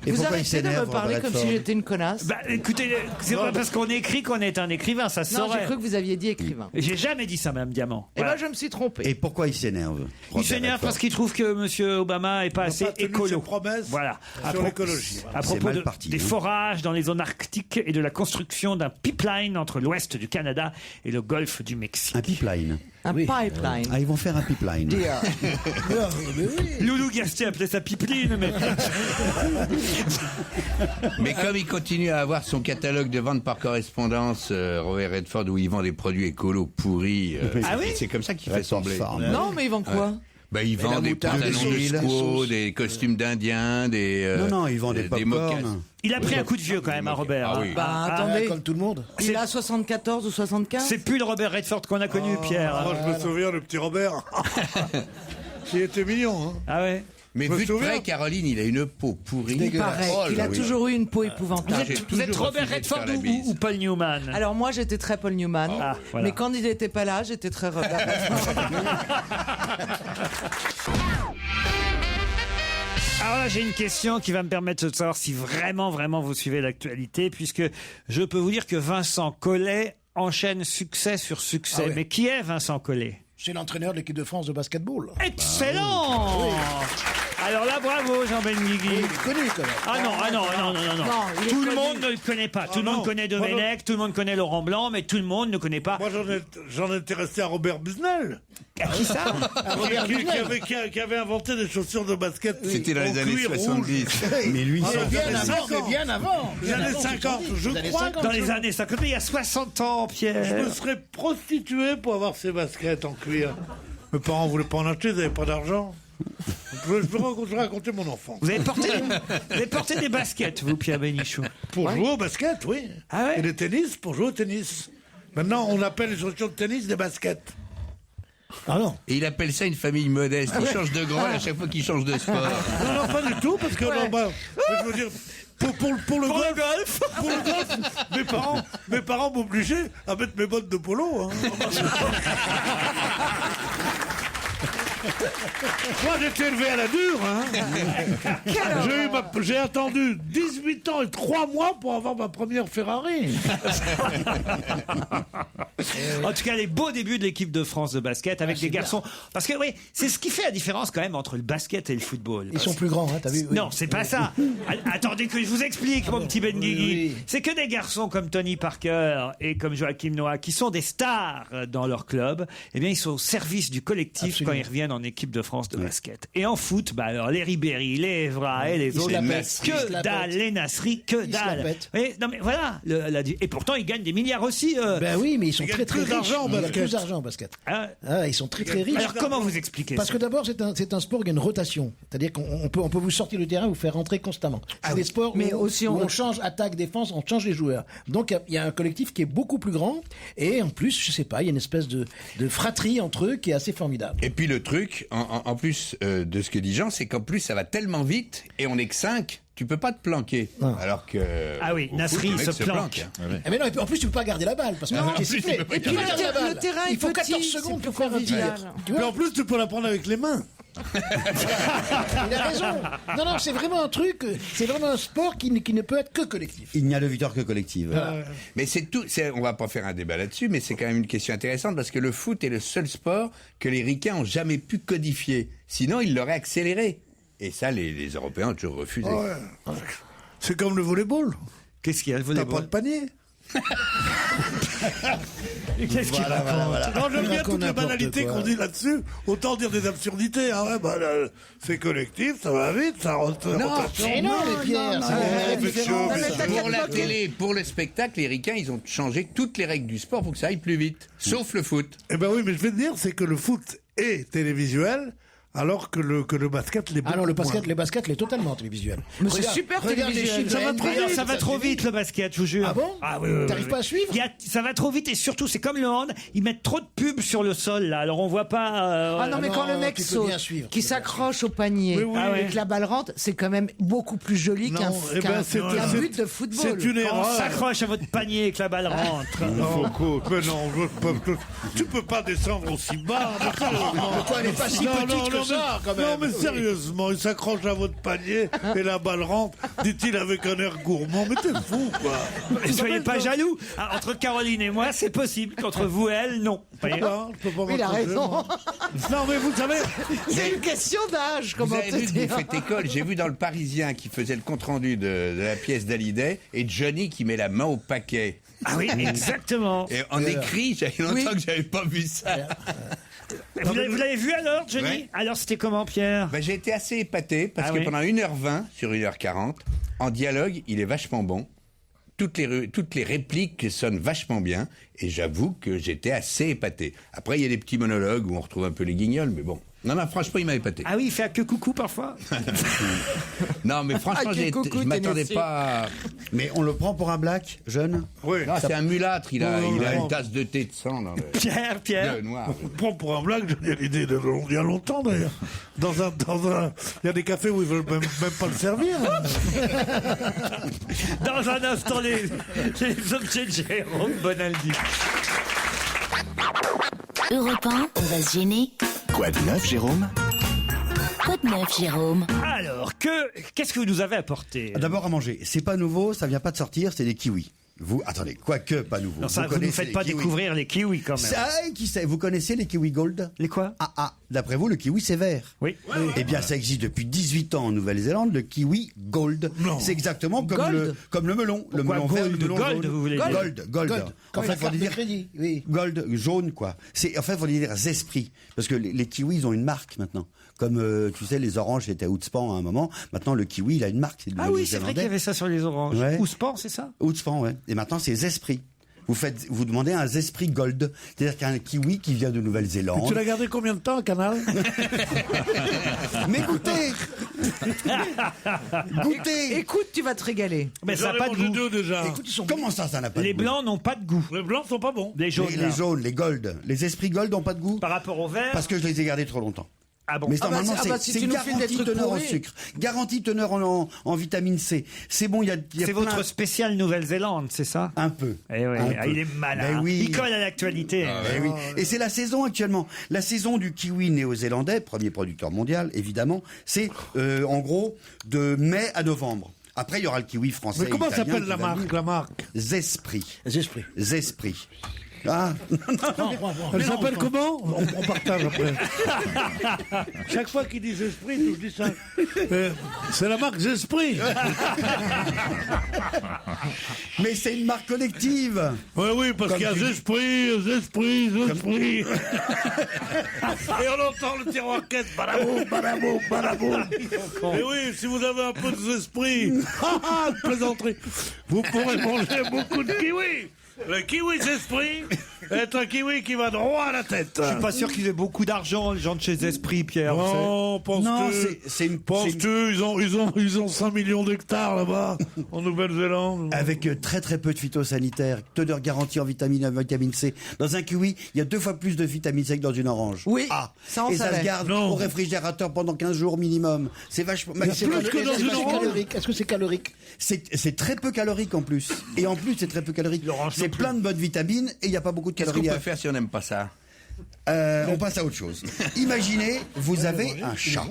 il arrêtez de s'énerve, me parler Robert comme si Redford? j'étais une connasse. Bah, écoutez, c'est pas parce qu'on écrit qu'on est un écrivain, ça se Non, j'ai saurait. cru que vous aviez dit écrivain. Et j'ai jamais dit ça, Mme Diamant. Eh Voilà. ben, je me suis trompé. Et pourquoi il s'énerve? Il Robert s'énerve Redford parce qu'il trouve que M. Obama est pas assez pas tenu écolo. ses promesses Voilà. sur l'écologie. À C'est propos mal parti, des hein. forages dans les zones arctiques et de la construction d'un pipeline entre l'ouest du Canada et le golfe du Mexique. Un pipeline. Un pipeline. Ah, ils vont faire un pipeline. Loulou Gastier appelait ça pipeline, mais... Mais comme il continue à avoir son catalogue de vente par correspondance, Robert Redford, où il vend des produits écolos pourris, c'est comme ça qu'il fait sembler. Non, mais ils vendent quoi? Bah, il vend des pantalons de squaw, des costumes d'indiens, des... non, ils vendent des mocassins. Il a pris un coup de vieux quand même, Robert. Ah oui. Attendez, comme tout le monde. il a 74 ou 75? C'est plus le Robert Redford qu'on a connu, Pierre. Moi, je me souviens, le petit Robert. Il était mignon. Hein. Ah ouais. Mais Je me vu de souviens. près, Caroline, il a une peau pourrie. Il paraît qu'il a toujours eu une peau épouvantable. Vous êtes Robert Redford ou Paul Newman? Alors moi, j'étais très Paul Newman. Voilà. Mais quand il n'était pas là, j'étais très Robert Redford. Alors là, j'ai une question qui va me permettre de savoir si vraiment vous suivez l'actualité, puisque je peux vous dire que Vincent Collet enchaîne succès sur succès. Ah ouais. Mais qui est Vincent Collet? C'est l'entraîneur de l'équipe de France de basketball. Excellent. Alors là, bravo Jean Benguigui. Il est connu quand même. Ah non. il est Tout le connu. monde ne le connaît pas. Tout le monde connaît Domenech, tout le monde connaît Laurent Blanc, mais tout le monde ne connaît pas. Moi, j'en étais resté à Robert Busnel. À qui ça? Robert Busnel. Qui avait inventé des chaussures de basket. C'était dans les en années cuir 70. Mais lui, Ah, Bien les avant, années mais bien avant. Les années 50, je crois. Dans les années 50, il y a 60 ans, Pierre. Je me serais prostitué pour avoir ces baskets en cuir. Mes parents voulaient pas en acheter, ils n'avaient pas d'argent. Je vais raconter mon enfant. Vous avez porté des baskets, vous, Pierre Bénichou? Pour jouer au basket, oui. Ah ouais? Et le tennis, pour jouer au tennis. Maintenant, on appelle les chaussures de tennis des baskets. Ah non. Et il appelle ça une famille modeste. Il change de grand à chaque fois qu'il change de sport. Non, pas du tout, parce que je veux dire, pour le golf, mes parents m'obligeaient à mettre mes bottes de polo. Hein. Moi, j'ai été élevé à la dure. Hein. J'ai attendu 18 ans et 3 mois pour avoir ma première Ferrari. En tout cas, les beaux débuts de l'équipe de France de basket avec des garçons. Parce que oui, c'est ce qui fait la différence quand même entre le basket et le football. Ils sont plus grands, hein, t'as vu? Oui. Non, c'est pas ça. Attendez que je vous explique, mon petit Benguigui. C'est que des garçons comme Tony Parker et comme Joachim Noah, qui sont des stars dans leur club, eh bien, ils sont au service du collectif. Absolument. Quand ils reviennent en équipe de France de basket. Et en foot, bah alors, les Ribéry, les Evra et les autres, que dalle, les Nasri, que dalle. Oui, non, mais voilà. Et pourtant, ils gagnent des milliards aussi. Ben oui, mais ils sont très riches. d'argent en basket. Plus d'argent en basket. Ils sont très riches. Alors, comment vous expliquez Parce ça? que d'abord, c'est un sport où il y a une rotation. C'est-à-dire qu'on peut vous sortir du terrain, vous faire rentrer constamment. C'est des sports mais où, aussi on change attaque, défense, on change les joueurs. Donc, il y a un collectif qui est beaucoup plus grand. Et en plus, je sais pas, il y a une espèce de fratrie entre eux qui est assez formidable. Et puis le truc, en plus de ce que dit Jean, c'est qu'en plus ça va tellement vite et on n'est que 5. Tu peux pas te planquer. Non. Alors que. Ah oui, Nasri se planque. Mais non, et puis, en plus, tu peux pas garder la balle. Parce que tu es sifflé. Et puis, le terrain, il faut 14 secondes pour faire un tir. Mais en plus, tu peux la prendre avec les mains. Il a raison. Non, c'est vraiment un truc, c'est vraiment un sport qui ne peut être que collectif. Il n'y a de victoire que collective. Mais c'est tout. On va pas faire un débat là-dessus, mais c'est quand même une question intéressante parce que le foot est le seul sport que les ricains ont jamais pu codifier. Sinon, ils l'auraient accéléré. Et ça, les Européens ont toujours refusé. Ouais. C'est comme le volleyball. Qu'est-ce qu'il y a, le volleyball? T'as pas de panier. Qu'est-ce qu'il raconte? Non, j'aime bien toutes les banalités qu'on dit là-dessus. Autant dire des absurdités. Ah ouais, c'est collectif, ça va vite, ça rentre. Pierre, Pour la télé, pour le spectacle, les ricains, ils ont changé toutes les règles du sport pour que ça aille plus vite. Sauf le foot. Eh ben oui, mais je vais te dire, c'est que le foot est télévisuel. Alors que le basket l'est beaucoup non, le moins. basket l'est totalement télévisuel. Mais c'est super télévisuel. Ça va trop vite le basket, je vous jure. Ah bon? Ah oui. T'arrives pas à suivre? Ça va trop vite et surtout, c'est comme le hand, ils mettent trop de pubs sur le sol là, alors on voit pas. Mais quand le mec saute, qui s'accroche au panier et que la balle rentre, c'est quand même beaucoup plus joli qu'un but de football. C'est une erreur. On s'accroche à votre panier et que la balle rentre. Mais non, tu peux pas descendre aussi bas. Pourquoi elle est pas si petite que non, mais sérieusement, il s'accroche à votre panier et la balle rentre, dit-il avec un air gourmand. Mais t'es fou, quoi. Ne soyez pas jaloux. Ah, entre Caroline et moi, c'est possible. Qu'entre vous et elle, non. Non, je peux pas Il a m'accrocher, raison. moi. Non, mais vous savez, C'est une question d'âge, Vous comment avez vu te que dire. vous faites école. J'ai vu dans le Parisien qui faisait le compte-rendu de la pièce d'Hallyday et Johnny qui met la main au paquet. Ah oui, exactement. Et en écrit, j'avais longtemps que j'avais pas vu ça. Vous l'avez vu alors, Johnny? Ouais. Alors, c'était comment, Pierre? Ben, j'ai été assez épaté parce Ah que oui. pendant 1h20 sur 1h40, en dialogue, il est vachement bon. Toutes les répliques sonnent vachement bien et j'avoue que j'étais assez épaté. Après, il y a des petits monologues où on retrouve un peu les guignols, mais bon. Non, franchement, il m'a épaté. Ah oui, il fait un que coucou parfois. Non, mais franchement, Ah, coucou, je m'attendais Tennessee. pas à... Mais on le prend pour un black, jeune? oui. Non, c'est un mulâtre, il a non. une tasse de thé de sang dans le... Pierre. Le noir. On prend pour un blague, j'ai l'idée il y a longtemps d'ailleurs. Il y a des cafés où ils veulent même pas le servir. Dans un instant, les objets de Jérôme Bonaldi. Europe 1, on va se gêner. Quoi de neuf, Jérôme? Quoi de neuf, Jérôme? Alors, qu'est-ce que vous nous avez apporté? D'abord à manger. C'est pas nouveau, ça vient pas de sortir, c'est des kiwis. Vous, attendez, quoique pas nouveau. Non, ça, vous ne connaissez faites les pas kiwis. découvrir les kiwis quand même. Ça, qui sait, vous connaissez les kiwis gold? Les quoi? D'après vous, le kiwi c'est vert. Oui. Eh bien, ça existe depuis 18 ans en Nouvelle-Zélande, le kiwi gold. C'est exactement comme le melon. Le Pourquoi melon vert, le gold? melon Gold, jaune. vous voulez dire? Gold. Comme la carte de crédit, oui. Gold, jaune, quoi. En fait, il faut dire esprits. Parce que les kiwis, ils ont une marque maintenant. Comme, tu sais, les oranges étaient Outspan à un moment. Maintenant, le kiwi, il a une marque. C'est Ah oui, c'est vrai qu'il y avait ça sur les oranges. Ouais. Ouspan, c'est ça? Outspan, ouais. Et maintenant, c'est esprits. Vous demandez un esprit gold. C'est-à-dire qu'un kiwi qui vient de Nouvelle-Zélande. Tu l'as gardé combien de temps, à Canal? Mais goûtez! Goûtez! Écoute, tu vas te régaler. Mais ça n'a pas de mangé goût. 2 déjà. Comment ça n'a pas Les de goût? blancs n'ont pas de goût. Les blancs sont pas bons. Les jaunes, Les jaunes, les gold. Les esprits gold n'ont pas de goût? par rapport au vert. Parce que je les ai gardés trop longtemps. Ah bon? Mais normalement, si c'est tu nous files des garantie trucs teneur en pourris. sucre, garantie teneur en vitamine C. C'est bon, il y a C'est plein- votre spécial Nouvelle-Zélande, c'est ça? Un peu. Eh oui, Un ah, peu. il est malin. Ben oui. Il colle à l'actualité. Eh oui. Et c'est la saison actuellement. La saison du kiwi néo-zélandais, premier producteur mondial, évidemment, c'est en gros de mai à novembre. Après, il y aura le kiwi français. Mais comment italien s'appelle qui la va marque, venir. la marque? Zesprit. Esprits. Zesprit. Ah, Elle s'appelle comment? On partage après. Chaque fois qu'il dit Esprit, je dis ça. C'est la marque Esprit. mais c'est une marque collective. Oui, parce qu'il y a tu dis. Esprit. Et on entend le tiroir caisse, badaboum. Et oui, si vous avez un peu d'esprit, plaisanterie, vous pourrez manger beaucoup de kiwis. Le kiwi Esprit est un kiwi qui va droit à la tête. Je suis pas sûr qu'ils aient beaucoup d'argent, les gens de chez Esprit, Pierre. vous savez. Non, penses-tu? Penses-tu, ils ont 5 millions d'hectares là-bas, en Nouvelle-Zélande. Avec très très peu de phytosanitaires, teneur garantie en vitamine A, vitamine C. Dans un kiwi, il y a 2 fois plus de vitamine C que dans une orange. Oui, Ah, ça, on et ça savait. se garde au réfrigérateur pendant 15 jours minimum. C'est vachement... C'est plus que dans une orange. calorique. Est-ce que c'est calorique? C'est très peu calorique en plus. Et en plus, c'est très peu calorique. C'est plein de bonnes vitamines et il n'y a pas beaucoup de Qu'est-ce qu'on calories. peut faire si on n'aime pas ça? On passe à autre chose. Imaginez, vous avez un chat.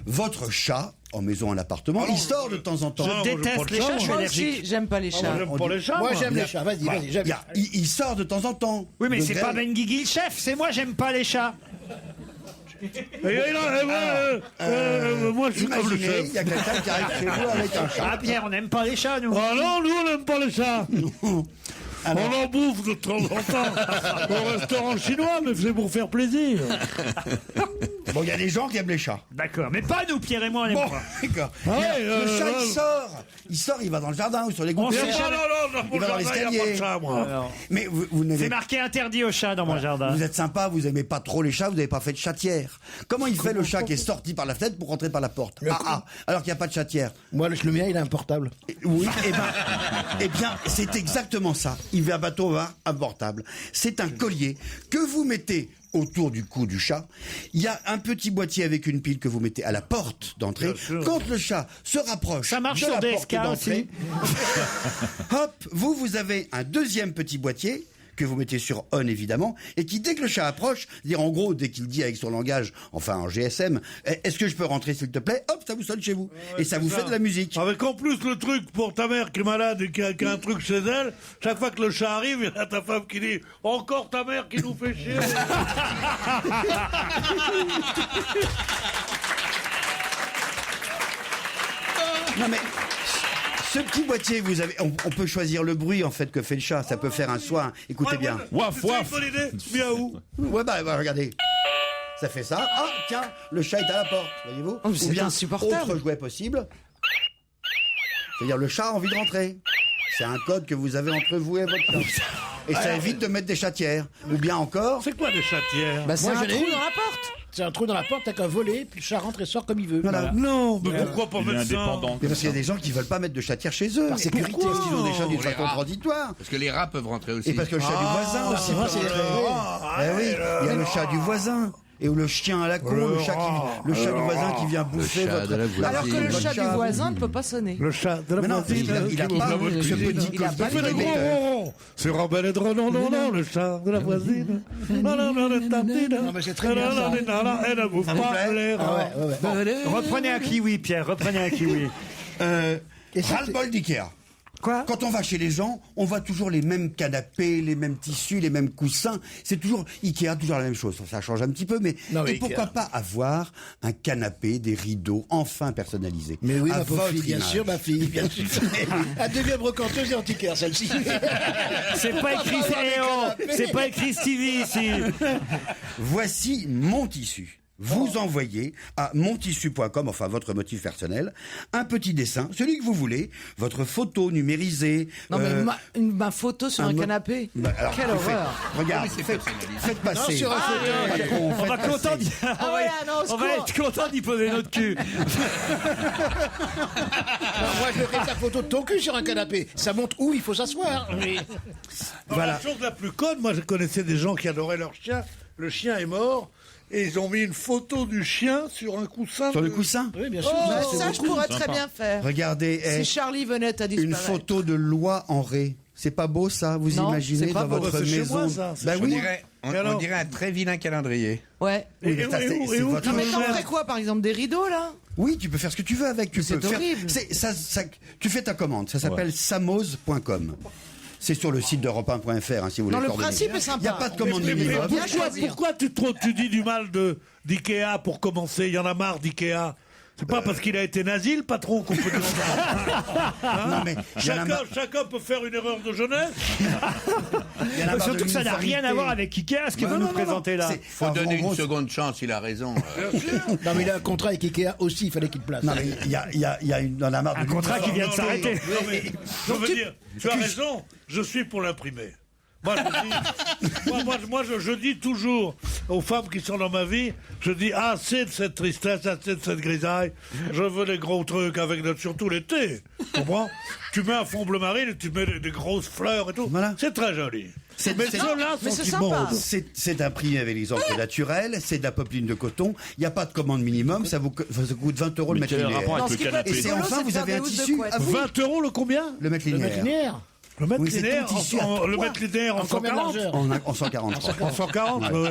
Votre chat, en maison, en appartement, il sort de temps en temps. Je déteste les chats, je suis Moi allergique. aussi, j'aime pas les chats. J'aime pas les chats. Moi, moi. j'aime les chats. Vas-y, j'aime. Il sort de temps en temps. Oui, mais De c'est grêle. pas Ben Guigui le chef, c'est moi, j'aime pas les chats. Moi, je suis comme le Imaginez, chef. il y a quelqu'un qui arrive chez vous avec un chat. Ah, Pierre, on n'aime pas les chats, nous. Ah non, nous, on n'aime pas les chats. On en bouffe de temps en temps au restaurant chinois, mais c'est pour faire plaisir. Bon, il y a des gens qui aiment les chats. D'accord, mais pas nous, Pierre et moi, on n'aime Bon, pas. d'accord. Ah ouais, Le chat, il sort, il va dans le jardin ou sur les On gouttières. sait Non, jamais. non, Il va dans il n'y a pas l'escalier. de chat, moi. Alors, Mais vous c'est n'avez marqué interdit aux chats dans mon jardin. Vous êtes sympa, vous aimez pas trop les chats, vous n'avez pas fait de chatière. Comment il fait le chat qui est sorti par la fenêtre pour rentrer par la porte? Alors qu'il n'y a pas de chatière. Moi, le mien, il a un portable. Oui, eh bien, c'est exactement ça. Il va bateau un portable. C'est un collier que vous mettez autour du cou du chat. Il y a un petit boîtier avec une pile que vous mettez à la porte d'entrée. Quand le chat se rapproche Ça marche de sur la DSK porte d'entrée, hop, vous avez un deuxième petit boîtier que vous mettez sur on évidemment, et qui dès que le chat approche, dire en gros, dès qu'il dit avec son langage, enfin en GSM, est-ce que je peux rentrer s'il te plaît, hop, ça vous sonne chez vous. Et ça vous fait de la musique. Avec en plus le truc pour ta mère qui est malade et qui a un truc chez elle, chaque fois que le chat arrive, il y a ta femme qui dit « Encore ta mère qui nous fait chier !» Non mais ce petit boîtier, on peut choisir le bruit en fait que fait le chat. Ça peut faire un soin. Écoutez bien. Waf waf. Miaou. Ouais bah regardez. Ça fait ça. Ah tiens, le chat est à la porte, voyez-vous. Oh, c'est insupportable. Autre jouet possible. C'est-à-dire le chat a envie de rentrer. C'est un code que vous avez entre vous et votre chat. Et ça évite de mettre des chatières. Ou bien encore. C'est quoi des chatières? Bah, c'est un trou dans la porte. C'est un trou dans la porte, t'as qu'un volet, puis le chat rentre et sort comme il veut. Voilà. Non, mais pourquoi pas Il est mettre ça? indépendant. Mais parce qu'il y a des gens qui veulent pas mettre de chatière chez eux. Par sécurité. Pourquoi Parce qu'ils ont des chats d'une Pour les façon rats. contradictoire. Parce que les rats peuvent rentrer aussi. Et parce que le chat du voisin aussi. c'est vrai, c'est vrai. Eh oui, il y a le chat du voisin. Et ou le chien à la con, le chat du voisin qui vient bouffer chat votre... de la voisine. Alors que le votre chat du voisin ne peut pas sonner. Le chat de la Mais non, voisine. il a pas ce petit Il a pas Il fait le des gros émetteur. ronrons. C'est Robert Edron, non, le chat de la voisine. Non, mais c'est très bien, ça. Elle ne bouffe pas les rats. Reprenez un kiwi, Pierre, reprenez un kiwi. Ras-le-bol d'Ikea. Quoi? Quand on va chez les gens, on voit toujours les mêmes canapés, les mêmes tissus, les mêmes coussins. C'est toujours Ikea, toujours la même chose. Ça change un petit peu, mais Non, et pourquoi pas avoir un canapé, des rideaux enfin personnalisés. Mais oui, à ma pauvre votre fille, bien image. sûr, ma fille, bien sûr. Elle devient brocanteuse et antiquaire, celle-ci. C'est pas écrit c'est pas écrit Stevie ici. Voici mon tissu. Vous envoyez à montissu.com, enfin votre motif personnel, un petit dessin, celui que vous voulez, votre photo numérisée. Non, mais ma photo sur un canapé. Alors, Quelle horreur. Regarde, faites passer. Non, sur un fauteuil. Patron, On va faites passer. content on va être content d'y poser notre cul. Moi, je mettrais ta photo de ton cul sur un canapé. Ça montre où il faut s'asseoir. Mais... Voilà. La chose la plus conne, moi je connaissais des gens qui adoraient leur chien. Le chien est mort et ils ont mis une photo du chien sur un coussin. Sur le coussin. Oui, bien sûr. Oh, ça, je pourrais très bien faire. Regardez, Si Charlie venait à disparaître. une photo de loi en ré. C'est pas beau ça? Vous Non, imaginez c'est pas dans beau. votre C'est chez maison? moi, ça. C'est Bah chez oui. On dirait un très vilain calendrier. Ouais. Oui, mais ça, c'est votre Non, mais choix. t'en ferais quoi, par exemple, des rideaux, là? Oui, tu peux faire ce que tu veux avec. Tu C'est peux faire- horrible. tu fais ta commande. Ça s'appelle samose.com. C'est sur le site d'europe1.fr, si vous voulez. Non, le coordonner. principe est sympa. Il n'y a pas de commande Mais minimum. Bien choisir. pourquoi tu dis du mal d'Ikea pour commencer? Il y en a marre d'Ikea. C'est pas parce qu'il a été nazi, le patron, qu'on peut dire ça. Hein? Non, mais il y en a marre. Chacun peut faire une erreur de jeunesse. Il y en a marre Surtout de que ça n'a rien à voir avec Ikea, ce qu'il veut nous présenter là. Faut donner une seconde chance, il a raison. Non, mais il a un contrat avec Ikea aussi, il fallait qu'il te place. Non, mais il y en a marre de Un contrat qui vient de s'arrêter. Non, mais, je veux dire, tu as raison, je suis pour l'imprimer. Moi, je dis toujours aux femmes qui sont dans ma vie, je dis assez de cette tristesse, assez de cette grisaille. Je veux des gros trucs avec surtout l'été. Tu comprends? Tu mets un fond bleu marine et tu mets des grosses fleurs et tout. Voilà. C'est très joli. C'est- Mais c'est- ceux-là mais sont c'est sympa. immondes. C'est imprimé avec les encres naturelles, c'est de la popeline de coton, il n'y a pas de commande minimum, ça coûte 20 euros le Mais mètre quel est le linéaire. rapport Non, avec ce le qui peut être Et canapé c'est rigolo, enfin, c'est de vous faire avez des un housses de tissu couette. à vous. 20 euros le combien? Le mètre Le mètre linéaire. linéaire. Le mètre Oui, c'est linéaire, tout tissu à le trois. mètre linéaire en En combien de 140? largeur? En 140, je crois. En 140, ouais.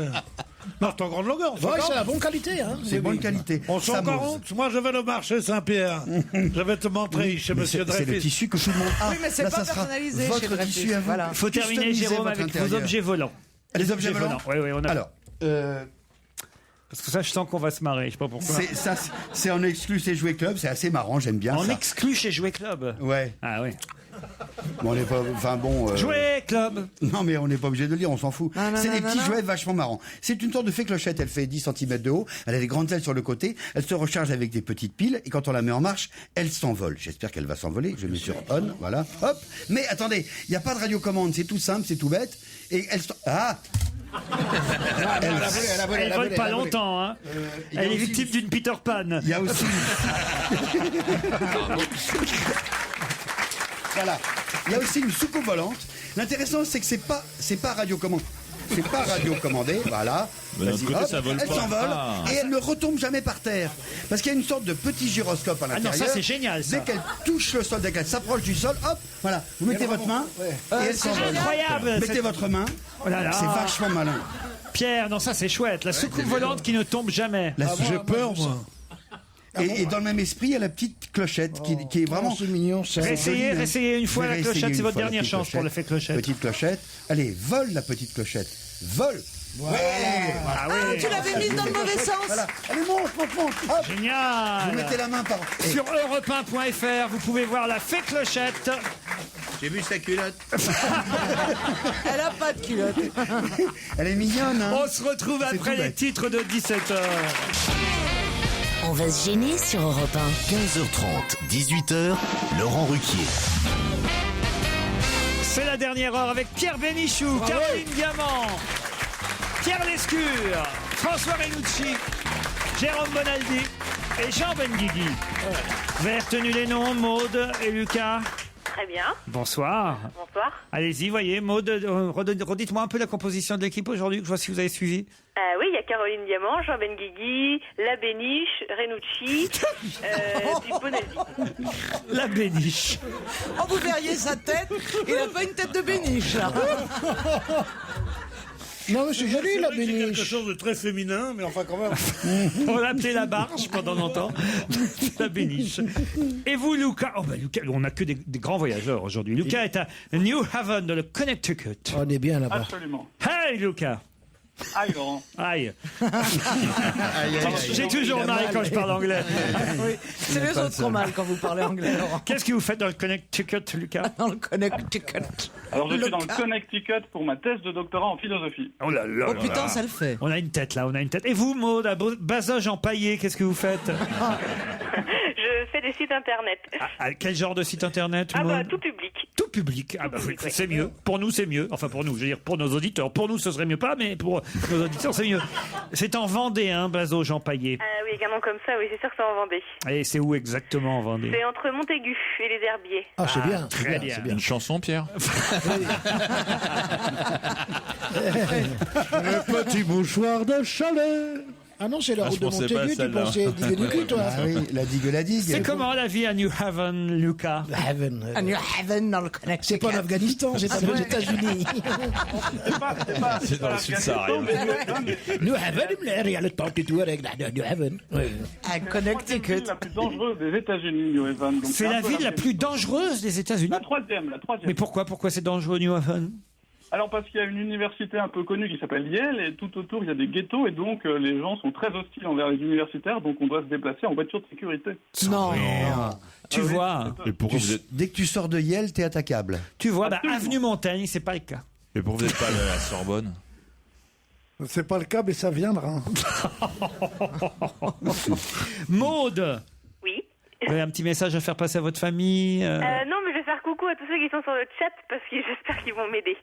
Non, c'est en grande longueur. en Ouais, 140. c'est la bonne qualité, hein. C'est bonne qualité. En Samose. 140, moi je vais le marché Saint-Pierre. Je vais te montrer chez Mais Monsieur c'est le Dreyfus. tissu que tout le monde a. Oui, mais c'est Là, pas ça sera personnalisé votre chez Dreyfus. tissu à vous. Voilà. Il faut terminer, Customisez Jérôme, votre avec vos intérieur. objets volants. Les objets volants. Oui, on a. Alors, Parce que ça, je sens qu'on va se marrer. Je sais pas pourquoi. c'est en exclu, c'est Jouet Club, c'est assez marrant, j'aime bien En ça. exclu chez Jouet Club. Ouais. Ah oui. Bon, on n'est pas, enfin bon. Jouet Club. Non, mais on n'est pas obligé de le lire, on s'en fout. Non, non, C'est non, des non, petits non. jouets vachement marrants. C'est une sorte de fée clochette, elle fait 10 cm de haut, elle a des grandes ailes sur le côté, elle se recharge avec des petites piles, et quand on la met en marche, elle s'envole. J'espère qu'elle va s'envoler, je mets sur on, voilà, hop. Mais attendez, il n'y a pas de radiocommande, c'est tout simple, c'est tout bête, et elle... Ah Elle vole pas longtemps, hein. il y a Elle est aussi- victime d'une Peter Pan. Il y a aussi... Voilà. Il y a aussi une soucoupe volante. L'intéressant, c'est que c'est pas radiocommande. C'est pas radiocommandé, voilà. Mais d'un Vas-y, côté, hop, ça vole elle pas. s'envole Ah. et elle ne retombe jamais par terre. Parce qu'il y a une sorte de petit gyroscope à Ah l'intérieur. non, ça c'est génial ça. Dès qu'elle touche le sol, dès qu'elle s'approche du sol, hop, voilà. Vous mettez votre main et elle C'est s'envole. incroyable. Mettez votre main. Oh là là. C'est vachement malin. Pierre, non, ça c'est chouette. La soucoupe volante qui ne tombe jamais. J'ai peur, moi. Et dans le même esprit, il y a la petite clochette qui est vraiment. C'est mignon, ça. Réessayez une fois la Réessayez clochette, c'est une votre fois la dernière petite chance pour clochette. l'effet clochette. Petite clochette. Allez, vole la petite clochette. Vole. Ouais. Ah Ah, tu l'avais mise dans le mauvais sens. Voilà. Allez, monte. Hop. Génial. Vous mettez la main par. Sur europe1.fr, vous pouvez voir la fée clochette. J'ai vu sa culotte. Elle a pas de culotte. Elle est mignonne, hein. On se retrouve C'est après tout les bête. titres de 17h. On va se gêner sur Europe 15h30, 18h, Laurent Ruquier. C'est la dernière heure avec Pierre Bénichou, Caroline Diamant, Pierre Lescure, François Renucci, Jérôme Bonaldi et Jean Benguigui. Vous avez retenu les noms, Maude et Lucas. Très bien. Bonsoir. Bonsoir. Allez-y, voyez, Maude, redites-moi un peu la composition de l'équipe aujourd'hui, que je vois si vous avez suivi. Oui, il y a Caroline Diamant, Jean Benguigui, La Béniche, Renucci, puis Bonaldi. La Béniche. Oh, vous verriez sa tête. Il a pas une tête de béniche, là. Non, mais c'est joli, C'est la vrai que c'est quelque béniche. chose de très féminin, mais enfin quand même. On l'appelait la barge pendant longtemps. La Béniche. Et vous, Lucas? Oh, bah, Lucas, on n'a que des grands voyageurs aujourd'hui. Lucas est à New Haven, dans le Connecticut. On est bien là-bas. Absolument. Hey, Lucas. Aïe, Laurent. Aïe. J'ai toujours mal quand je parle anglais. Oui, c'est les autres qui ont mal quand vous parlez anglais, Laurent. Qu'est-ce que vous faites dans le Connecticut, Lucas? Dans le Connecticut. Alors, je suis dans le Connecticut pour ma thèse de doctorat en philosophie. Oh là là. Oh là putain, là. ça le fait. On a une tête là, on a une tête. Et vous, Maud, à Bazoges empaillé, qu'est-ce que vous faites? Je fais des sites internet. À quel genre de site internet, Ah bah, Maud? tout public. Tout public. Ah bah oui, Oui. c'est mieux. Pour nous, c'est mieux. Enfin, pour nous, je veux dire, pour nos auditeurs. Pour nous, ce serait mieux pas, mais pour nos auditeurs, c'est mieux. C'est en Vendée, hein, Bazoges empaillé. Ah oui, également comme ça, oui, c'est sûr que c'est en Vendée. Et c'est où exactement en Vendée? C'est entre Montaigu et les Herbiers. Ah, c'est bien. Très c'est bien. c'est bien. Une chanson, Pierre? Le petit mouchoir de chalet. Ah non, c'est la Ah, route je de pensais pas à Montaigu, tu celle-là. pensais digue du cul, toi. Ah oui, la digue. C'est comment la vie à New Haven, Lucas? Heaven. À New Haven, dans le Connecticut. C'est pas en Afghanistan, c'est pas aux États-Unis. C'est dans le sud saharien. New Haven, il y a le temps que tu avec New Haven. Oui. À C'est Connecticut. la plus dangereuse des États-Unis, New Haven. Donc, C'est un la peu ville la plus dangereuse des États-Unis. La troisième. Mais pourquoi c'est dangereux, New Haven? Alors, parce qu'il y a une université un peu connue qui s'appelle Yale, et tout autour, il y a des ghettos, et donc les gens sont très hostiles envers les universitaires, donc on doit se déplacer en voiture de sécurité. Non. Tu Ah oui, vois, Et pourquoi vous êtes, Dès que tu sors de Yale, t'es attaquable. avenue Montaigne, c'est pas le cas. et pourquoi vous n'êtes pas allé à la Sorbonne? C'est pas le cas, mais ça viendra. Maude, Oui. vous avez un petit message à faire passer à votre famille? Non, mais je vais faire coucou à tous ceux qui sont sur le chat parce que j'espère qu'ils vont m'aider.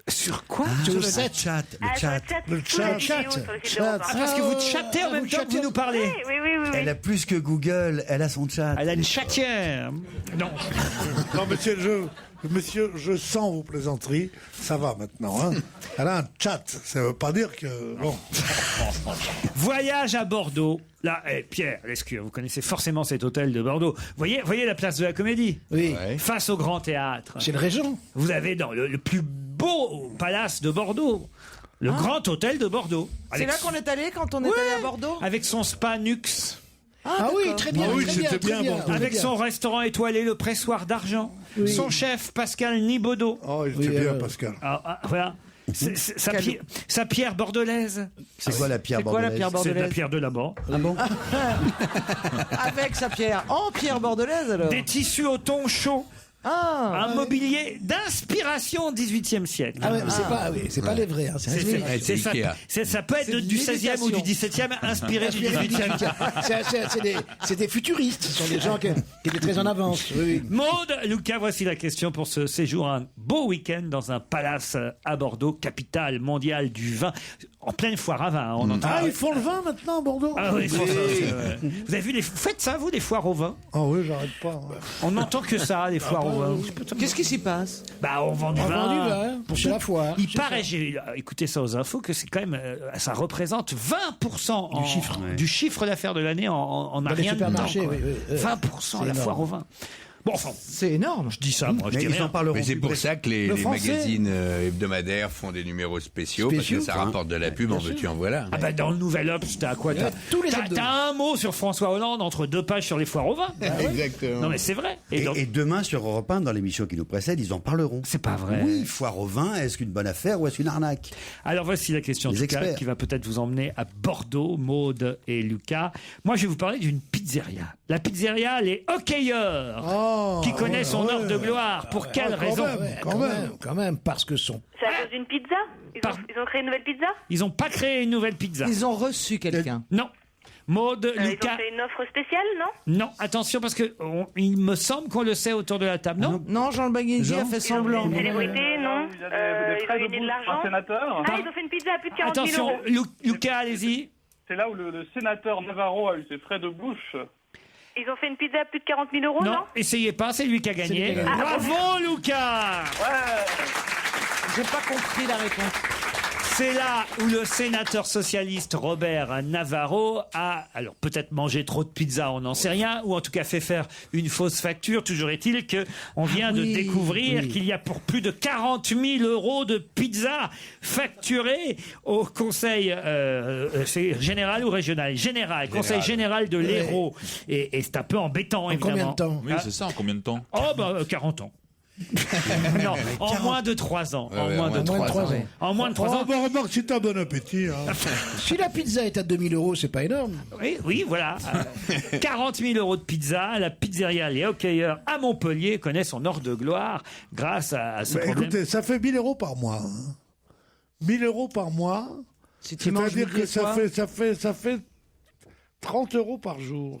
Sur quoi? Sur le chat. chat. Ah, sur Le sous la chat. vidéo sur le site d'Europe Ah, 1. parce que vous chattez en même temps que vous nous parlez. Oui. Elle a plus que Google, elle a son chat. Elle a une chatière. Non. Non, monsieur, je sens vos plaisanteries. Ça va maintenant. Hein. Elle a un chat. Ça veut pas dire que. Bon. Voyage à Bordeaux. Là, Pierre Lescure, vous connaissez forcément cet hôtel de Bordeaux. Voyez la place de la Comédie. Oui. Face au Grand Théâtre. C'est le régent. Vous avez dans le plus beau palace de Bordeaux. Le Grand Hôtel de Bordeaux. C'est là qu'on est allé quand on est allé à Bordeaux. Avec son spa Nux. Ah oui, très bien. Ah oui, très c'était très bien, Bordeaux. très Avec bien. son restaurant étoilé, le Pressoir d'Argent. Son chef, Pascal Nibaudot. Oh, il était bien, Pascal. Voilà. Sa pierre bordelaise. C'est quoi la pierre bordelaise? C'est de la pierre de là-bas. Ah bon? Avec sa pierre. En pierre bordelaise, alors. Des tissus au thon chaud. Un mobilier d'inspiration 18e siècle. Ah ouais, mais c'est pas les vrais. Hein, c'est inspiré. C'est ça, ça peut être C'est du une 16e ou du 17e inspiré du 18e. C'est des futuristes, ce sont des gens qui étaient très en avance. Oui. Maude, Lucas, voici la question pour ce séjour, un beau week-end dans un palace à Bordeaux, capitale mondiale du vin. en pleine foire à vin. On entend... Ah, ils font le vin maintenant à Bordeaux? Ah oui, ils font ça, c'est vrai. Vous avez vu vous faites ça, vous, des foires au vin? Ah oui, j'arrête pas. On n'entend que ça, des foires au vin. Qu'est-ce qui s'y passe? Bah, on vend du On vin. vend du vin, pour chez la foire. Il c'est paraît, ça. j'ai écouté ça aux infos, que c'est quand même, ça représente 20% du chiffre d'affaires de l'année en Dans les rien de temps. supermarchés, quoi. oui, oui. 20% la énorme. foire au vin. Bon, enfin, C'est énorme. je dis ça, moi, je Mais dis ils rien. en parleront. Mais c'est plus pour près. ça que les Français. magazines hebdomadaires font des numéros spéciaux, parce que Spéciaux, ça hein. rapporte de la pub, en veux-tu, en voilà. Ah bah dans le Nouvel Obs, t'as quoi? T'as tous les hebdos. t'as un mot sur François Hollande entre 2 pages sur les foires au vin. Exactement. Non mais c'est vrai. Et donc, Et demain sur Europe 1, dans l'émission qui nous précède, ils en parleront. c'est pas vrai. Oui, foire au vin, est-ce qu'une bonne affaire ou est-ce une arnaque? Alors voici la question de Les Lucas experts. qui va peut-être vous emmener à Bordeaux, Maude et Lucas. Moi, je vais vous parler d'une pizzeria. La pizzeria Les Hockeyeurs, Oh, qui connaît son ouais. heure de gloire. Pour quelle raison? Quand même, parce que son. C'est à cause d'une pizza ils ont créé une nouvelle pizza Ils n'ont pas créé une nouvelle pizza. Ils ont reçu quelqu'un. Non. Maude, Ils ont Lucas. fait une offre spéciale, non? Non, attention parce que il me semble qu'on le sait autour de la table. Non. Non, Jean Benguigui a fait semblant. Une célébrité, non? Il y a des Ils frais ont de gagné de bouche l'argent? un sénateur. Ah, ils ont fait une pizza à plus de 40 000 Attention, euros. Lucas, allez-y. C'est là où le sénateur Navarro a eu ses frais de bouche. Ils ont fait une pizza à plus de 40 000 euros, non? Non, essayez pas, c'est lui qui a lui gagné. qui a gagné. Bravo, Lucas. J'ai pas compris la réponse. C'est là où le sénateur socialiste Robert Navarro a, alors peut-être mangé trop de pizza, on n'en sait rien, ou en tout cas fait faire une fausse facture. Toujours est-il que on vient de découvrir qu'il y a pour plus de 40 000 euros de pizza facturées au conseil c'est général ou régional? Général, conseil général de l'Hérault. Et c'est un peu embêtant, En évidemment. combien de temps? Oui, c'est ça, en combien de temps? Oh, bah, 40 ans. Non, en moins de 3 ans. En Ouais, moins de 3 ans. ans. En moins de 3 Oh, ans. bah, remarque, si t'as bon appétit. Hein. Si la pizza est à 2000 euros, c'est pas énorme. Oui, oui, voilà. 40 000 euros de pizza. La pizzeria Les Hockeyeurs à Montpellier connaît son heure de gloire grâce à ce Bah, problème. écoutez, ça fait 1000 euros par mois. 1000 euros par mois. Si tu manges C'est-à-dire midi que et soir. ça fait 30 euros par jour.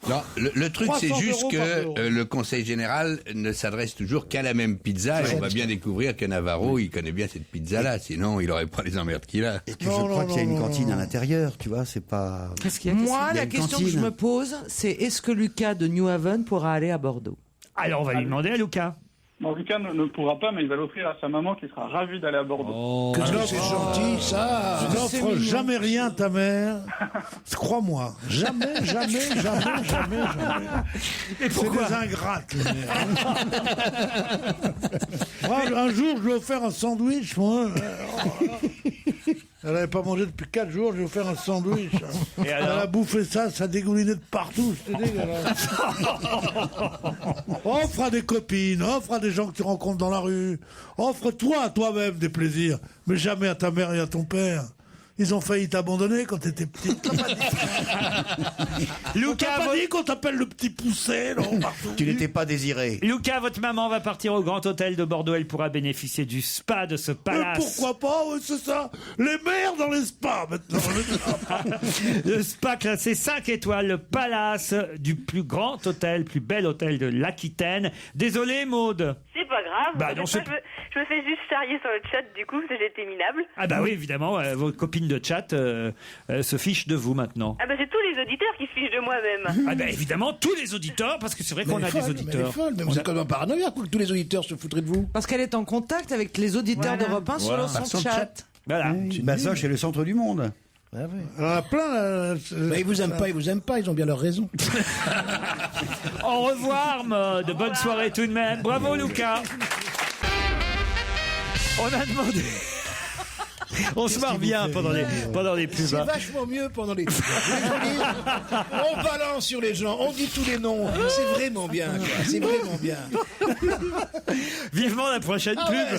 Non, le truc, c'est 300 juste euros par jour. que le conseil général ne s'adresse toujours qu'à la même pizza, et on va bien découvrir que Navarro, il connaît bien cette pizza-là, sinon il aurait pas les emmerdes qu'il a. Et que je crois qu'il y a une cantine à l'intérieur, tu vois, c'est pas... Qu'est-ce qu'il y a? Moi, Il y a la une question que je cantine. me pose, c'est est-ce que Lucas de New Haven pourra aller à Bordeaux? Alors, on va lui demander à Lucas. Bon, Lucas ne pourra pas, mais il va l'offrir à sa maman qui sera ravie d'aller à Bordeaux. Que c'est gentil, ça. Tu n'offres jamais rien à ta mère. Crois-moi. Jamais, jamais, jamais, jamais, jamais. C'est des ingrates, les mères. Moi, un jour, je lui ai offert un sandwich, moi. Elle n'avait pas mangé depuis 4 jours, je lui ai offert un sandwich. Et alors Elle a bouffé ça dégoulinait de partout, c'était dégueulasse. Offre à des copines, offre à des gens que tu rencontres dans la rue, offre-toi à toi-même des plaisirs, mais jamais à ta mère et à ton père. Ils ont failli t'abandonner quand t'étais petit. Lucas, T'as pas dit qu'on t'appelle le petit poussé, non, partout. Tu n'étais pas désiré. Lucas, votre maman va partir au Grand Hôtel de Bordeaux. Elle pourra bénéficier du spa de ce Mais palace. pourquoi pas, ouais, c'est ça. Les mères dans les spas, maintenant. Le spa classé 5 étoiles, le palace du plus grand hôtel, plus bel hôtel de l'Aquitaine. Désolé, Maude. C'est pas grave. Bah non, Moi, je me fais juste charrier sur le chat, du coup, parce que j'ai été minable. Ah bah oui, évidemment, vos copines de chat se fichent de vous maintenant. Ah bah c'est tous les auditeurs qui se fichent de moi-même. Ah bah évidemment, tous les auditeurs, parce que c'est vrai qu'on a des auditeurs. Mais vous êtes comme un paranoïaque, que tous les auditeurs se foutraient de vous. Parce qu'elle est en contact avec les auditeurs d'Europe 1 Voilà. sur son Sur le chat. Voilà. Bah ça, c'est le centre du monde. Ah ouais. Il y en a plein, là. Bah, ils vous aiment pas, ils ont bien leur raison. Au revoir, Maude. Bonne soirée tout de même. Bravo, Lucas. On a demandé... On se marre bien pendant les pubs. C'est vachement mieux pendant les on balance sur les gens, on dit tous les noms. C'est vraiment bien, quoi. C'est vraiment bien. Vivement la prochaine pub.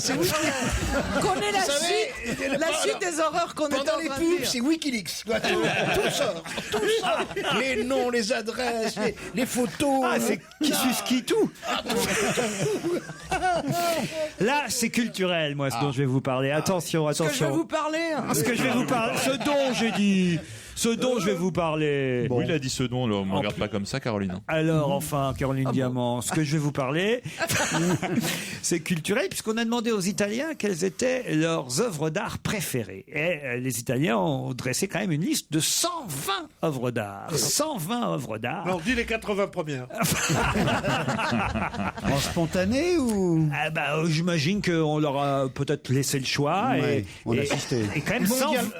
Connais la suite des horreurs qu'on est en Pendant les train de pubs, dire. c'est Wikileaks. Quoi. Tout sort. Les noms, les adresses, les photos. Ah, c'est qui suce qui tout. Là, c'est culturel, moi, ce dont je vais vous parler. Attention, Ce que je vais attention. vous parler. Ce que je vais vous parler, ce dont j'ai dit. Ce dont je vais vous parler. Oui, il a dit ce dont, on ne regarde pas comme ça, Caroline. Alors, enfin, Caroline Diamant, ce que je vais vous parler, c'est culturel, puisqu'on a demandé aux Italiens quelles étaient leurs œuvres d'art préférées. Et les Italiens ont dressé quand même une liste de 120 œuvres d'art. 120 œuvres d'art. Alors, dis les 80 premières. En spontané ou j'imagine qu'on leur a peut-être laissé le choix. Ouais, on a assisté. Et quand même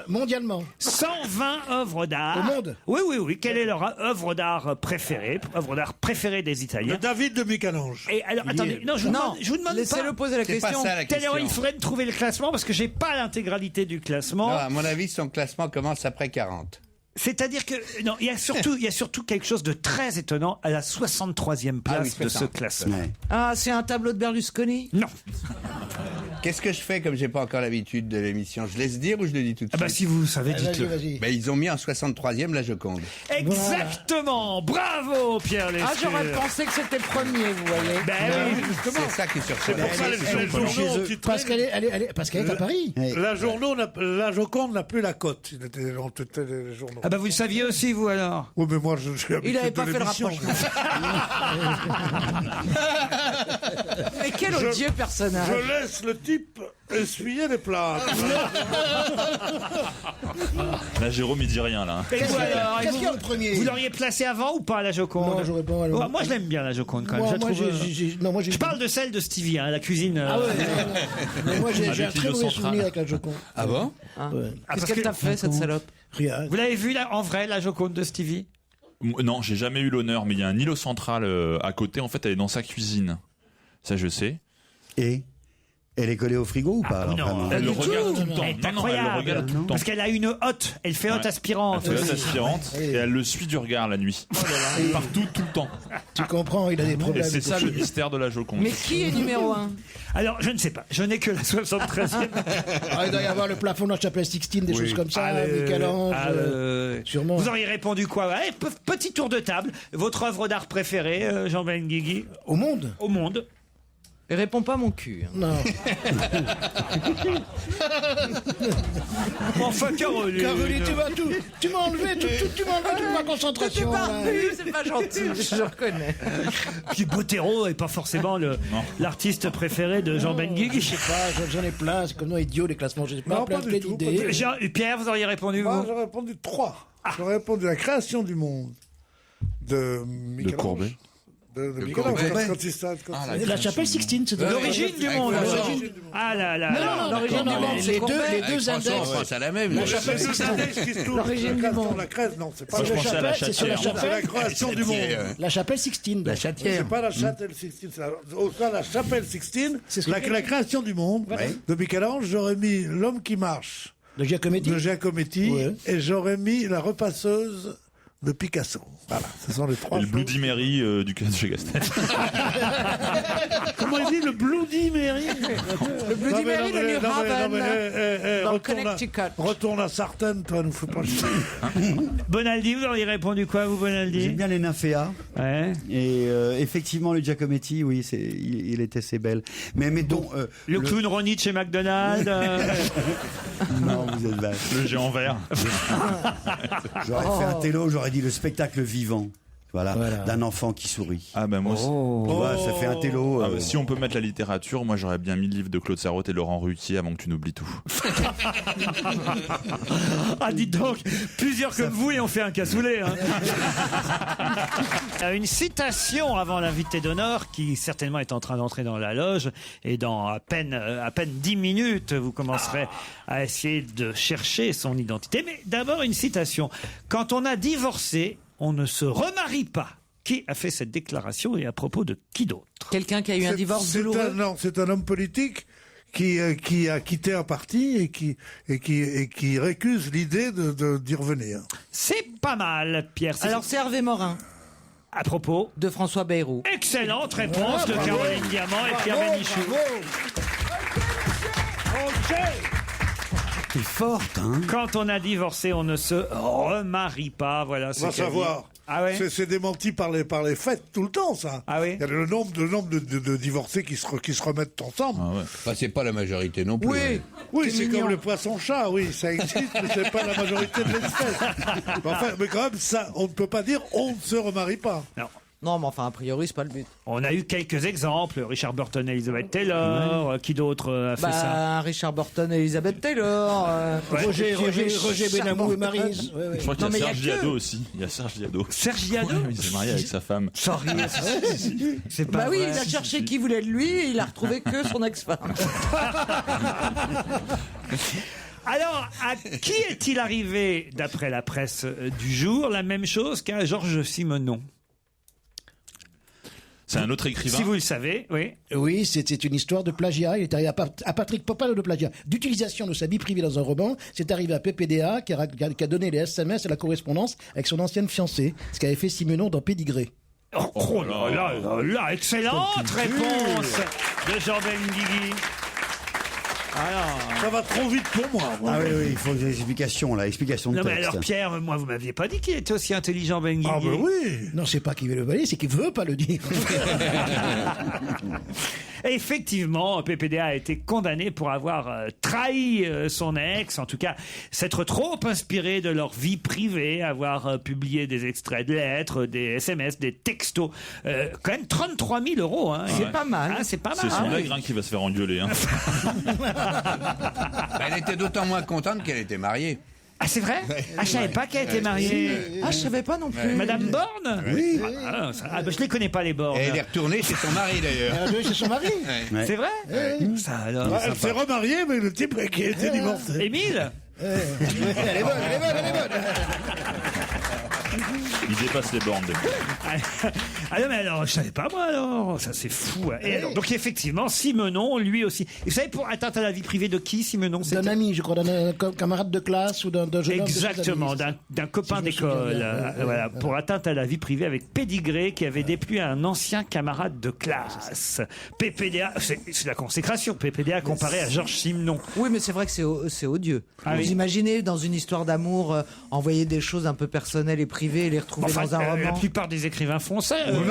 mondialement. 120 œuvres d'art. Au monde. Oui. Quelle est leur œuvre d'art préférée des Italiens? Le David de Michel-Ange. Et alors, attendez, je vous demande Laissez-le poser la question. C'est pas ça la question. Il faudrait me trouver le classement parce que j'ai pas l'intégralité du classement. Non, à mon avis, son classement commence après 40. C'est-à-dire que non, il y a surtout quelque chose de très étonnant à la 63e place de ce classement. Ouais. Ah, c'est un tableau de Berlusconi? Non. Qu'est-ce que je fais comme j'ai pas encore l'habitude de l'émission? Je laisse dire ou je le dis tout de suite? Si vous savez, dites-le. Vas-y. Ils ont mis en 63e la Joconde. Exactement. Bravo, Pierre Lescure. Ah, j'aurais pensé que c'était premier, vous voyez. C'est ça qui est surprenant. C'est pour ça les journaux ont titré. Parce qu'elle est à Paris. La Joconde n'a plus la cote. On était les journaux. Vous le saviez aussi, vous, alors? Oui, mais moi, je suis habitué. Il n'avait pas de fait le l'émission. Mais quel odieux personnage. Je laisse le type essuyer les plats. Là, Jérôme, il dit rien, là. Et vous, alors, Qu'est-ce qu'il y a en premier? vous l'auriez placé avant ou pas, la Joconde? Non, j'aurais pas. Moi, je l'aime bien, la Joconde, quand même. Je parle de celle de Stevie, la cuisine. Ah ouais. Mais moi, j'ai un Avec très l'île mauvais centrale. souvenir avec la Joconde. Ah bon? Qu'est-ce qu'elle t'a fait, cette salope? Rien. Vous l'avez vu, là, en vrai, la Joconde de Stevie? Non, j'ai jamais eu l'honneur, mais il y a un îlot central à côté. En fait, elle est dans sa cuisine. Ça, je sais. Et elle est collée au frigo ou pas alors, non, vraiment Elle le regarde tout le temps. Elle est Non, elle le incroyable. regarde tout le temps. Parce qu'elle a une hotte. Elle fait hotte aspirante. Elle fait hotte aspirante et elle le suit du regard la nuit. Partout, tout le temps. Tu comprends, il a des Et problèmes. c'est ça le mystère de la Joconde. Mais qui est numéro 1? Alors, je ne sais pas. Je n'ai que la 73e. Il doit y avoir le plafond de la chapelle Sixtine, des choses comme ça, Michel-Ange. Sûrement. Vous auriez répondu quoi? Petit tour de table. Votre œuvre d'art préférée, Jean Benguigui? Au monde? Au monde. Et réponds pas mon cul. Non. Enfin, Caroline. Caroline, tu m'as enlevé toute ma concentration. C'est pas gentil, je reconnais. Puis Bottero n'est pas forcément l'artiste préféré de Jean Benguigui. Je sais pas, j'en ai plein. C'est comme nous idiots les classements. Je sais pas, Non, plein pas du tout, pas du d'idées. tout. Pierre, vous auriez répondu Moi, vous? j'aurais répondu 3. J'aurais répondu la création du monde de Michel-Ange. Courbet. De Michel-Ange. Courbet. La chapelle Sixtine, c'est L'origine du monde. Ah là là. Non, l'origine du monde. Les deux index. Je pense à la même. La chapelle Sixtine. L'origine du monde. Non, c'est pas C'est je pensais à la c'est sur la chatière. c'est la chapelle. création du monde. La chapelle Sixtine. La C'est chatière. pas la chapelle Sixtine, c'est la chapelle Sixtine, C'est ce que la création du monde de Michel-Ange. J'aurais mis l'homme qui marche De Giacometti. de Giacometti Ouais. et j'aurais mis la repasseuse de Picasso. Voilà, ce sont les trois. Et le Bloody Mary du cas de chez Gastel. Comment il dit le Bloody Mary? Le Bloody Mary de New Haven, dans le Connecticut. Retourne à Sartène, toi, nous fais pas chier. Bonaldi, vous auriez répondu quoi, vous, Bonaldi? J'aime bien les nymphéas. Ouais. Et effectivement, le Giacometti, oui, il était assez belle. Mais mettons. Le clown Ronny de chez McDonald's. Non, vous êtes vache. Le géant vert. J'aurais fait un télo, j'aurais dit le spectacle vivant. Voilà, d'un enfant qui sourit. Ah ben moi aussi. Tu vois, ça fait un télo. Ah bah, si on peut mettre la littérature, moi j'aurais bien mis le livre de Claude Sarraute et Laurent Ruquier avant que tu n'oublies tout. Ah, dites donc, plusieurs comme vous et on fait un cassoulet. Hein. Une citation avant l'invité d'honneur qui certainement est en train d'entrer dans la loge et dans à peine 10 minutes, vous commencerez à essayer de chercher son identité. Mais d'abord une citation. Quand on a divorcé, on ne se remarie pas. Qui a fait cette déclaration et à propos de qui d'autre? Quelqu'un qui a eu un divorce douloureux? Non, c'est un homme politique qui a quitté un parti et qui récuse l'idée d'y revenir. C'est pas mal, Pierre. Alors c'est Hervé Morin. À propos de François Bayrou. Excellente réponse de Caroline Diamant et Pierre Bénichou. T'es forte, hein? Quand on a divorcé, on ne se remarie pas. Voilà. On va savoir. Ah ouais. C'est démenti par les fêtes tout le temps, ça. Ah oui. Il y a le nombre de divorcés qui se remettent ensemble. Enfin, c'est pas la majorité non plus. Oui, c'est comme le poisson-chat, oui, ça existe, mais c'est pas la majorité de l'espèce. Mais quand même, ça, on ne peut pas dire on ne se remarie pas. Non. Non, mais enfin, a priori, c'est pas le but. On a eu quelques exemples. Richard Burton et Elizabeth Taylor. Qui d'autre a fait ça? Richard Burton et Elizabeth Taylor. Roger Benamou et Maryse. Je crois qu'il y a Serge Diado aussi. Il y a Serge Diado. Serge Diado? Il s'est marié avec sa femme. Sorry. C'est pas Bah oui, vrai. il a cherché qui voulait de lui et il a retrouvé que son ex-femme. Alors, à qui est-il arrivé, d'après la presse du jour, la même chose qu'à Georges Simenon? C'est un autre écrivain. Si vous le savez, oui. Oui, c'était une histoire de plagiat. Il est arrivé à Patrick Popal de plagiat, d'utilisation de sa vie privée dans un roman. C'est arrivé à PPDA qui a donné les SMS et la correspondance avec son ancienne fiancée, ce qu'avait fait Simenon dans Pédigré. Oh là, excellente réponse de Jean Benguigui. Ça va trop vite pour moi. Ah oui, il faut des explications, là, explications de Non, mais texte. alors, Pierre, moi, vous m'aviez pas dit qu'il était aussi intelligent, Benguigui. Ah, ben oui. Non, c'est pas qu'il veut le balayer, c'est qu'il veut pas le dire. Effectivement, PPDA a été condamné pour avoir trahi son ex, en tout cas s'être trop inspiré de leur vie privée, avoir publié des extraits de lettres, des SMS, des textos. Quand même 33 000 €. Hein. C'est pas mal. Ah, c'est pas mal. C'est son hein. nègre qui va se faire engueuler. Hein. Elle était d'autant moins contente qu'elle était mariée. Ah, c'est vrai? Ah, je savais pas qu'elle était mariée. Ah, je savais pas non plus. Madame Borne? Oui. Je les connais pas, les Borne. Et elle est retournée chez son mari d'ailleurs. C'est son mari. Ouais. C'est vrai? Ça, alors. Elle s'est remariée, mais le type qui était divorcé. Émile? Elle est bonne. Il dépasse les bornes. Ah non, mais alors, je savais pas, moi, alors. Ça, c'est fou. Hein. Et alors, donc, effectivement, Simenon, lui aussi. Et vous savez, pour atteinte à la vie privée de qui, Simenon? D'un ami, je crois, d'un camarade de classe ou d'un jeune homme. Exactement, d'un copain Si je me souviens d'école. bien. Voilà, pour atteinte à la vie privée avec Pédigré, qui avait déplu à un ancien camarade de classe. PPDA, c'est la consécration. PPDA comparé à Georges Simenon. Oui, mais c'est vrai que c'est odieux. Ah Vous oui. imaginez, dans une histoire d'amour, envoyer des choses un peu personnelles et privées et les retrouver Enfin, dans un roman. la plupart des écrivains font ça. Non,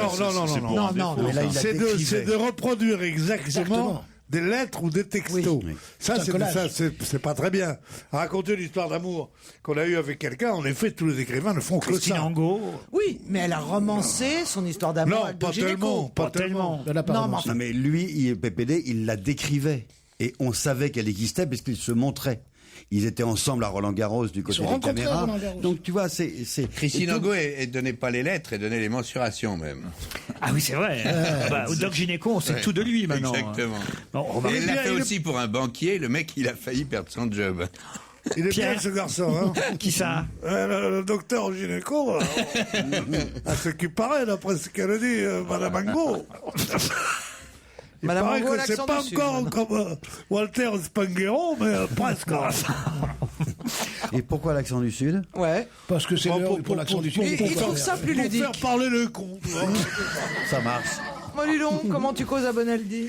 Mais là, il a décrivé. C'est de reproduire exactement des lettres ou des textos. Oui. Ça, C'est un collage. c'est pas très bien. Raconter l'histoire d'amour qu'on a eue avec quelqu'un, en effet, tous les écrivains ne font que Christine ça. Angot. Oui, mais elle a romancé son histoire d'amour Non, avec pas le gynéco. tellement, pas tellement. Elle a pas Non, romancé. Non, mais lui, PPD, il la décrivait. Et on savait qu'elle existait parce qu'il se montrait. Ils étaient ensemble à Roland-Garros du côté se des rencontraient à caméras. Roland-Garros. Donc tu vois, c'est Christine et tout- Angot, elle donnait pas les lettres, elle donnait les mensurations même. Ah oui, c'est vrai. Au Doc Gynéco, on sait tout de lui maintenant. Exactement. Bon, on va- Et elle l'a bien, fait il est- aussi pour un banquier, le mec il a failli perdre son job. Il est Pierre. bien, ce garçon. Hein. Qui ça? Le docteur au gynéco, à ce qui paraît, d'après ce qu'elle dit, Madame Angot. Il Madame paraît Angot, que c'est l'accent pas du Sud, encore maintenant. comme Walter Spanghero, mais presque. Et pourquoi l'accent du Sud? Ouais. Parce que c'est Bon, l'heure pour l'accent du Sud. Il trouve ça plus Pour ludique. faire parler le con. tu vois. Ça marche. Moi, dis donc, comment tu causes à Bonaldi?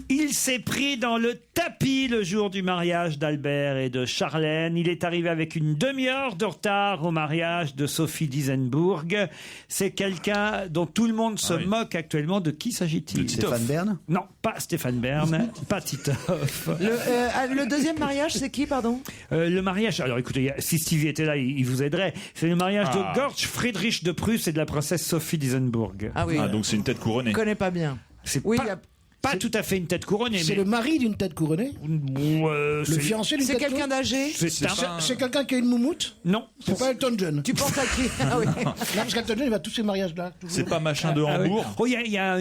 Il s'est pris dans le tapis le jour du mariage d'Albert et de Charlène. Il est arrivé avec une demi-heure de retard au mariage de Sophie Dizenbourg. C'est quelqu'un dont tout le monde se moque actuellement. De qui s'agit-il? Stéphane Bern? Non, pas Stéphane Bern, pas Titoff. Le deuxième mariage, c'est qui, pardon? Le mariage, alors écoutez, si Stevie était là, il vous aiderait. C'est le mariage de George Friedrich de Prusse et de la princesse Sophie Dizenbourg. Ah oui. Ah, donc c'est une tête couronnée. Je connais pas bien. C'est Oui, pas, il y a- pas tout à fait une tête couronnée. C'est mais... le mari d'une tête couronnée. Le fiancé d'une C'est tête quelqu'un couronnée. d'âgé? C'est quelqu'un qui a une moumoute. Non. C'est pas Elton John. Tu penses à qui? Ah oui. Non, parce qu'Elton John, il va à tous ces mariages-là. toujours. C'est pas machin de Ah oui. Hambourg. Oh, il y a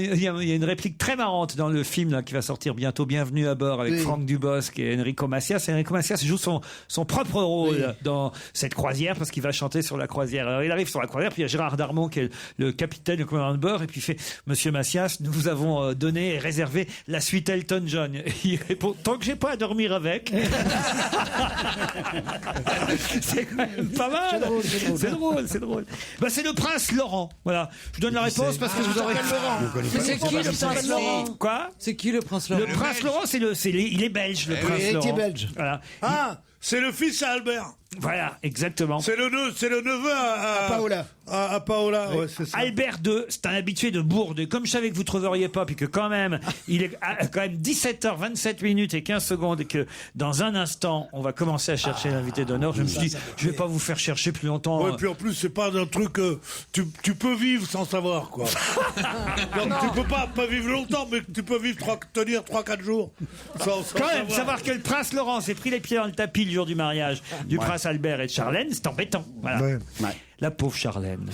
une réplique très marrante dans le film là, qui va sortir bientôt, Bienvenue à bord, avec Oui. Franck Dubosc et Enrico Macias. Et Enrico Macias joue son propre rôle dans cette croisière parce qu'il va chanter sur la croisière. Alors il arrive sur la croisière, puis il y a Gérard Darmon qui est le capitaine, le commandant de bord, et puis il fait « Monsieur Macias, nous vous avons donné et réservé la suite Elton John. » Il répond « Tant que j'ai pas à dormir avec. » C'est quand même pas mal. C'est drôle. Bah, c'est le prince Laurent. Voilà. Je vous donne la réponse parce que vous aurez... C'est qui le prince Laurent? Quoi? C'est qui le prince Laurent? Le prince Laurent, il est belge, le prince héritier Laurent. belge. Voilà. Ah, C'est le fils à Albert. Voilà, exactement. C'est le neveu à Paola. À Paola, ouais, c'est ça. Albert II, c'est un habitué de Bourde. Et comme je savais que vous ne trouveriez pas, puis que quand même, il est quand même 17h27 minutes et 15 secondes, et que dans un instant, on va commencer à chercher l'invité d'honneur, je me suis dit, je vais pas vous faire chercher plus longtemps. Ouais, puis en plus, c'est pas un truc que tu peux vivre sans savoir, quoi. Donc, tu peux pas vivre longtemps, mais tu peux tenir 3-4 jours. Sans Quand même, savoir que le prince Laurent s'est pris les pieds dans le tapis le jour du mariage du prince Albert et de Charlène, c'est embêtant. Voilà. Ouais. La pauvre Charlène.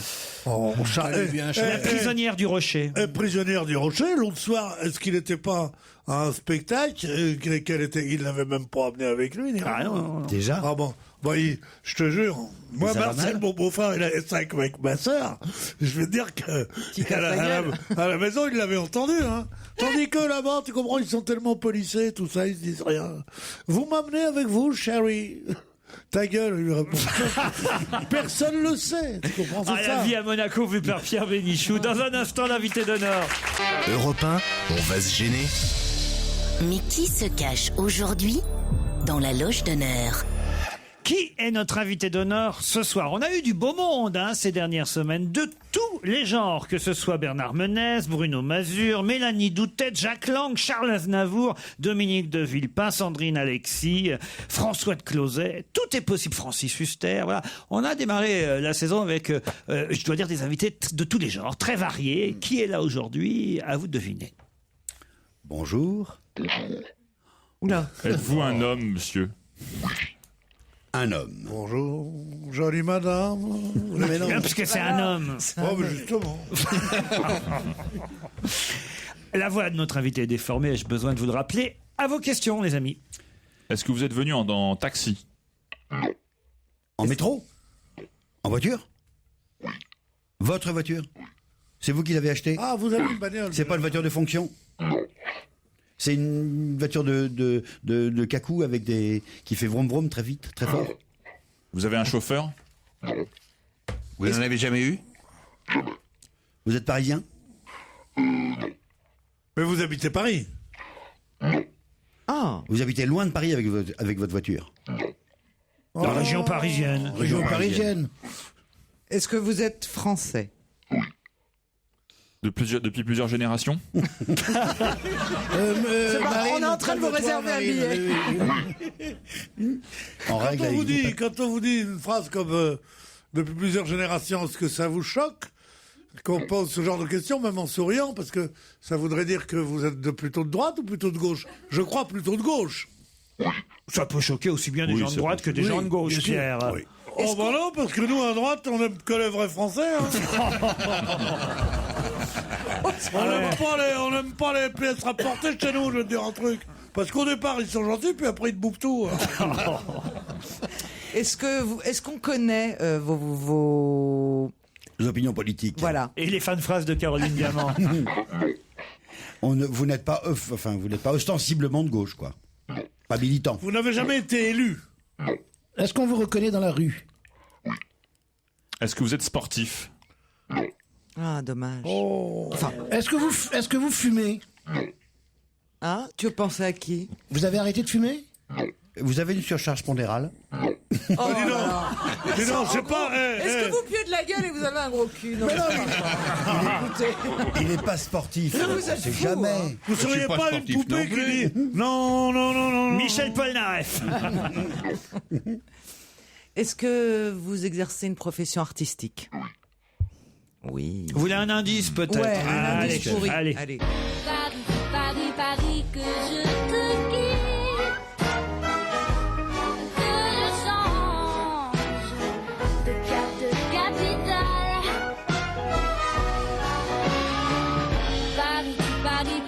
Oh, La prisonnière du Rocher. Prisonnière du Rocher, l'autre soir, est-ce qu'il n'était pas à un spectacle il l'avait même pas amené avec lui. Ah non. Déjà. Ah bon. Je te jure, moi, Marcel, mon beau-frère, il avait 5 avec ma sœur. Je vais te dire que à la maison, il l'avait entendu. Hein. Tandis que là-bas, tu comprends, ils sont tellement policés, tout ça, ils se disent rien. Vous m'amenez avec vous, chérie? Ta gueule, il lui répond. Personne le sait. Tu comprends, c'est ça. La vie à Monaco vue par Pierre Bénichou. Dans un instant, l'invité d'honneur. Europe 1, on va se gêner. Mais qui se cache aujourd'hui dans la loge d'honneur? Qui est notre invité d'honneur ce soir? On a eu du beau monde ces dernières semaines, de tous les genres, que ce soit Bernard Menez, Bruno Mazur, Mélanie Doutet, Jacques Lang, Charles Aznavour, Dominique de Villepin, Sandrine Alexis, François de Closet, tout est possible, Francis Huster. Voilà. On a démarré la saison avec, je dois dire, des invités de tous les genres, très variés. Qui est là aujourd'hui? À vous de deviner. Bonjour. Oula. Êtes-vous un homme, monsieur? Un homme. Bonjour, jolie madame. Mais non, parce que c'est un homme. Oh, mais justement. La voix de notre invité est déformée, ai-je besoin de vous le rappeler? À vos questions, les amis. Est-ce que vous êtes venu en taxi? En métro? En voiture? Votre voiture? C'est vous qui l'avez achetée? Ah, vous avez une bagnole. C'est pas une voiture de fonction? C'est une voiture de cacou avec qui fait vroom vroom très vite, très fort. Vous avez un chauffeur? Vous n'en avez jamais eu? Vous êtes parisien? Mais vous habitez Paris? Ah. Vous habitez loin de Paris avec votre voiture? La région parisienne. Région parisienne. Est-ce que vous êtes français? Depuis plusieurs générations? On est en train de vous réserver un billet. Quand on vous dit une phrase comme depuis plusieurs générations, est-ce que ça vous choque qu'on pose ce genre de questions, même en souriant, parce que ça voudrait dire que vous êtes plutôt de droite ou plutôt de gauche? Je crois plutôt de gauche. Ça peut choquer aussi bien des gens de droite que des gens de gauche, Pierre. Oui. Oh bah non, parce que nous, à droite, on n'aime que les vrais Français. Hein. On n'aime pas les pièces rapportées chez nous, je veux te dire un truc. Parce qu'au départ, ils sont gentils, puis après, ils te bouffent tout. Est-ce qu'on connaît vos opinions politiques? Voilà. Et les fins de phrases de Caroline Diamant. Vous n'êtes pas ostensiblement de gauche, quoi. Pas militant. Vous n'avez jamais été élu. Est-ce qu'on vous reconnaît dans la rue? Est-ce que vous êtes sportif? Ah, dommage. Enfin, est-ce que vous fumez? Ah, tu pensais à qui? Vous avez arrêté de fumer? Vous avez une surcharge pondérale? Dis non, c'est pas... Est-ce que vous puez de la gueule et vous avez un gros cul? Non, Il n'est pas sportif. Vous êtes c'est fou, jamais. hein. Vous ne seriez pas une poupée qui dit non. Michel Polnareff. Est-ce que vous exercez une profession artistique? Oui. Vous voulez un indice, peut-être? Ouais, un indice pourri. Allez. Paris, que je te quitte, que je change de cap de capitale.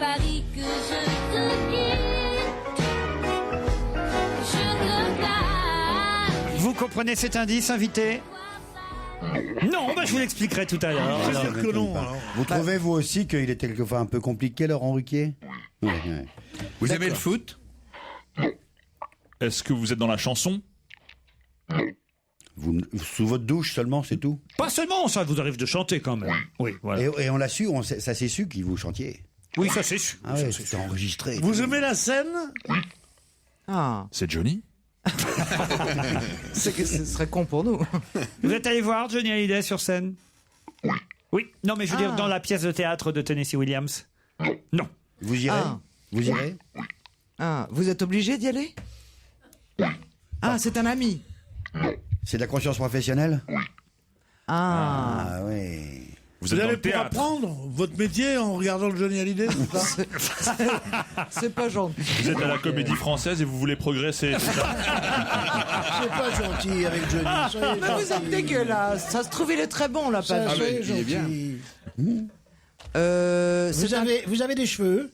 Paris, que je te quitte, je te garde. Vous comprenez cet indice, invité? Non, je vous l'expliquerai tout à l'heure. C'est sûr que non. Vous trouvez, vous aussi, qu'il est quelquefois un peu compliqué, Laurent Ruquier? Ouais. Vous aimez le foot? Est-ce que vous êtes dans la chanson? Sous votre douche seulement, c'est tout? Pas seulement, ça vous arrive de chanter quand même. Oui, voilà. Et on l'a su, ça s'est su que vous chantiez. Oui, ça c'est su. Ah ouais, c'était enregistré. Vous aimez la scène? Ah. C'est Johnny? C'est que ce serait con pour nous. Vous êtes allé voir Johnny Hallyday sur scène? Oui. Non, mais je veux dire, dans la pièce de théâtre de Tennessee Williams? Non. Vous irez? Vous irez? Ah, vous êtes obligé d'y aller? Ah, c'est un ami. C'est de la conscience professionnelle? Ah, oui. Vous allez pour apprendre votre métier en regardant le Johnny Hallyday, c'est ça? C'est pas gentil. Vous êtes à la Comédie Française et vous voulez progresser, c'est ça? C'est pas gentil avec Johnny. soyez Mais vous êtes gentil. dégueulasse. Ça se trouve, il est très bon, là, Ça, pas soyez gentil. Vous avez des cheveux?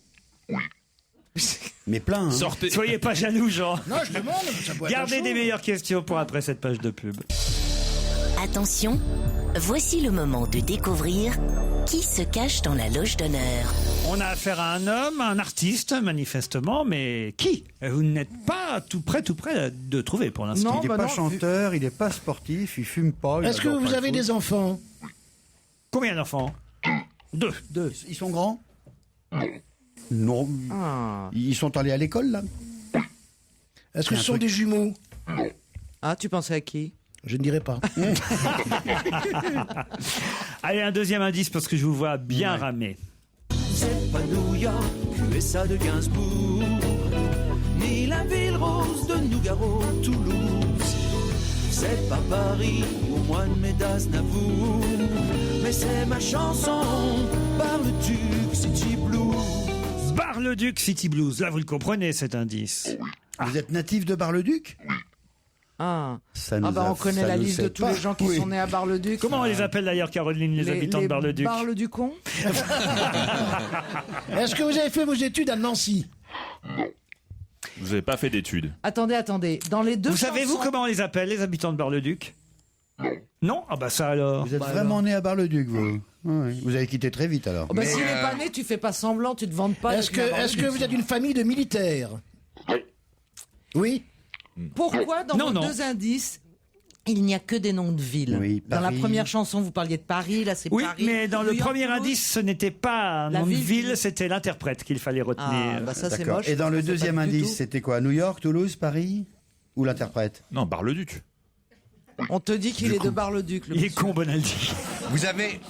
Mais plein. Hein. Sortez. Soyez pas jaloux, Jean. Non, je demande. Ça peut être un Gardez show. des meilleures questions pour après cette page de pub. Attention, voici le moment de découvrir qui se cache dans la loge d'honneur. On a affaire à un homme, un artiste, manifestement, mais qui? Vous n'êtes pas tout près de trouver pour l'instant. Il n'est pas chanteur, il n'est pas sportif, il fume pas. Est-ce que vous avez des enfants? Combien d'enfants? Deux. Ils sont grands? Non. Ils sont allés à l'école, là? Est-ce que ce sont des jumeaux? Ah, tu pensais à qui? Je ne dirai pas. Allez, un deuxième indice parce que je vous vois bien ramer. C'est pas New York, USA de Gainsbourg, ni la ville rose de Nougaro, Toulouse. C'est pas Paris au mois de mai d'Aznavour, mais c'est ma chanson, Bar-le-Duc City Blues. Bar-le-Duc City Blues. Là, vous le comprenez, cet indice. Vous êtes natif de Bar-le-Duc? Ah, Ça nous on connaît la liste de tous les gens qui sont nés à Bar-le-Duc. Comment on les appelle d'ailleurs, Caroline, les habitants de Bar-le-Duc? Bar-le-Ducon. Est-ce que vous avez fait vos études à Nancy? Vous n'avez pas fait d'études. Attendez. Dans les deux Vous savez, vous, comment on les appelle, les habitants de Bar-le-Duc? Non. Ah bah ça alors. Vous êtes vraiment né à Bar-le-Duc, vous? Oui. Vous avez quitté très vite, alors. Oh bah, s'il n'est pas né, tu fais pas semblant, tu te vantes pas. Est-ce que vous êtes une famille de militaires? Oui. Pourquoi, dans vos deux indices, il n'y a que des noms de villes? Oui, dans la Paris. première chanson, vous parliez de Paris, là c'est Oui, Paris. mais dans le New York, premier Toulouse. indice, ce n'était pas un La nom de ville. ville, c'était l'interprète qu'il fallait retenir. Ah, bah ça c'est D'accord. moche. Et dans le ça, c'est deuxième pas du indice, tout. c'était quoi? New York, Toulouse, Paris? Ou l'interprète? Non, Bar-le-Duc. On te dit qu'il est de Bar-le-Duc. Il est con, Bonaldi. Vous avez,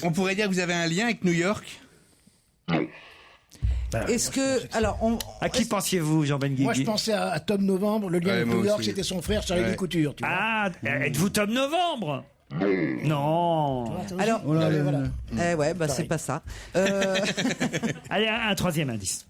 on pourrait dire que vous avez un lien avec New York? Est-ce que. Alors, À qui pensiez-vous, Jean Benguigui? Moi, je pensais à Tom Novembre. Le lien Ouais, avec moi New York, aussi. c'était son frère Charlie Ouais. Couture. Tu vois. Ah, êtes-vous Tom Novembre? Non. Alors, Oh là là, voilà. ouais, bah c'est pas ça. Allez, un troisième indice.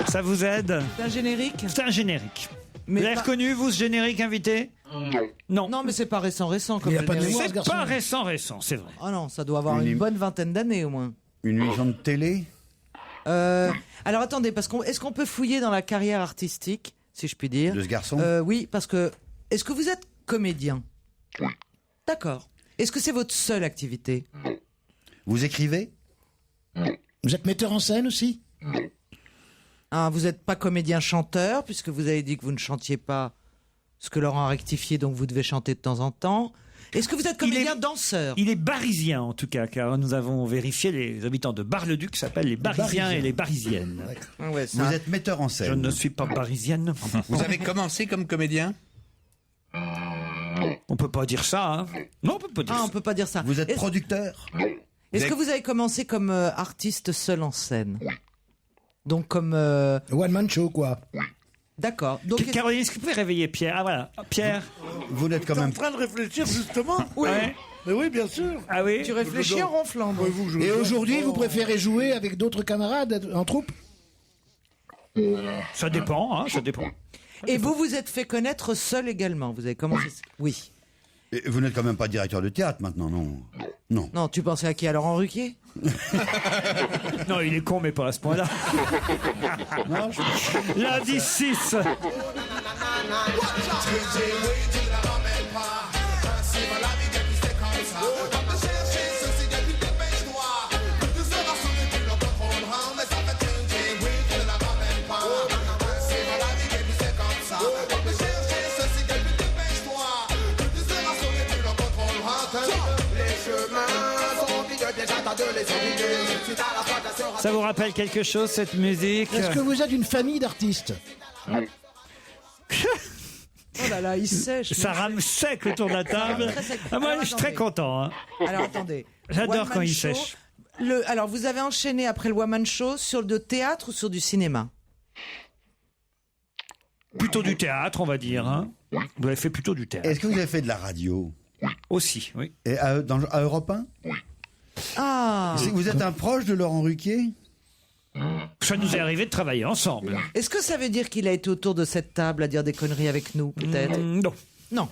Ça vous aide? C'est un générique. C'est un générique. Mais vous l'avez pas- reconnu, vous, ce générique, invité? Non. Non, mais c'est pas récent comme Il y a pas de générique. mémoire, ce C'est garçon. pas récent, c'est vrai. Ah non, ça doit avoir une bonne vingtaine d'années au moins. Une émission de télé? Alors attendez, parce qu'on est-ce qu'on peut fouiller dans la carrière artistique, si je puis dire, De ce garçon? Oui, parce que est-ce que vous êtes comédien? D'accord. Est-ce que c'est votre seule activité? Vous écrivez? Vous êtes metteur en scène aussi? Ah, vous n'êtes pas comédien-chanteur, puisque vous avez dit que vous ne chantiez pas, ce que Laurent a rectifié, donc vous devez chanter de temps en temps. Est-ce que vous êtes comédien-danseur? Il est barisien, en tout cas, car nous avons vérifié, les habitants de Bar-le-Duc s'appellent les Barisiens et les Barisiennes. Ouais, Vous êtes metteur en Je scène? ne suis pas parisienne. Vous avez commencé comme comédien? On peut pas dire ça, hein. Non, on peut pas dire Ah, on ça. peut pas dire ça. Vous êtes Est-ce producteur? est-ce que vous avez commencé comme artiste seul en scène? Donc comme... One man show, quoi. D'accord. Donc, Caroline, est-ce que vous pouvez réveiller Pierre? Ah voilà, Pierre. Vous n'êtes quand T'es en même... train de réfléchir, justement? Oui. Ouais. Mais oui, bien sûr. Ah oui. tu réfléchis en ronflant. donc. Et aujourd'hui, vous préférez jouer avec d'autres camarades en troupe? Ça dépend, hein, ça dépend. Et vous vous êtes fait connaître seul également. Vous avez commencé... Oui. Et vous n'êtes quand même pas directeur de théâtre maintenant, non? Non. Non, tu pensais à qui? À Laurent Ruquier? Non, il est con, mais pas à ce point-là. Lundi 6. Ça vous rappelle quelque chose, cette musique? Est-ce que vous êtes une famille d'artistes? Oh là là, il sèche. Ça rame sec autour de la table. Ah, moi, Alors, je suis très content. Hein. Alors attendez. J'adore One quand Man il Show. sèche. Alors vous avez enchaîné après le One Man Show sur le théâtre ou sur du cinéma? Plutôt du théâtre, on va dire. Hein. Vous avez fait plutôt du théâtre. Est-ce que vous avez fait de la radio? Aussi, oui. Et à Europe 1? Ah. Vous êtes un proche de Laurent Ruquier? Ça nous est arrivé de travailler ensemble. Est-ce que ça veut dire qu'il a été autour de cette table à dire des conneries avec nous, peut-être? Non. Non.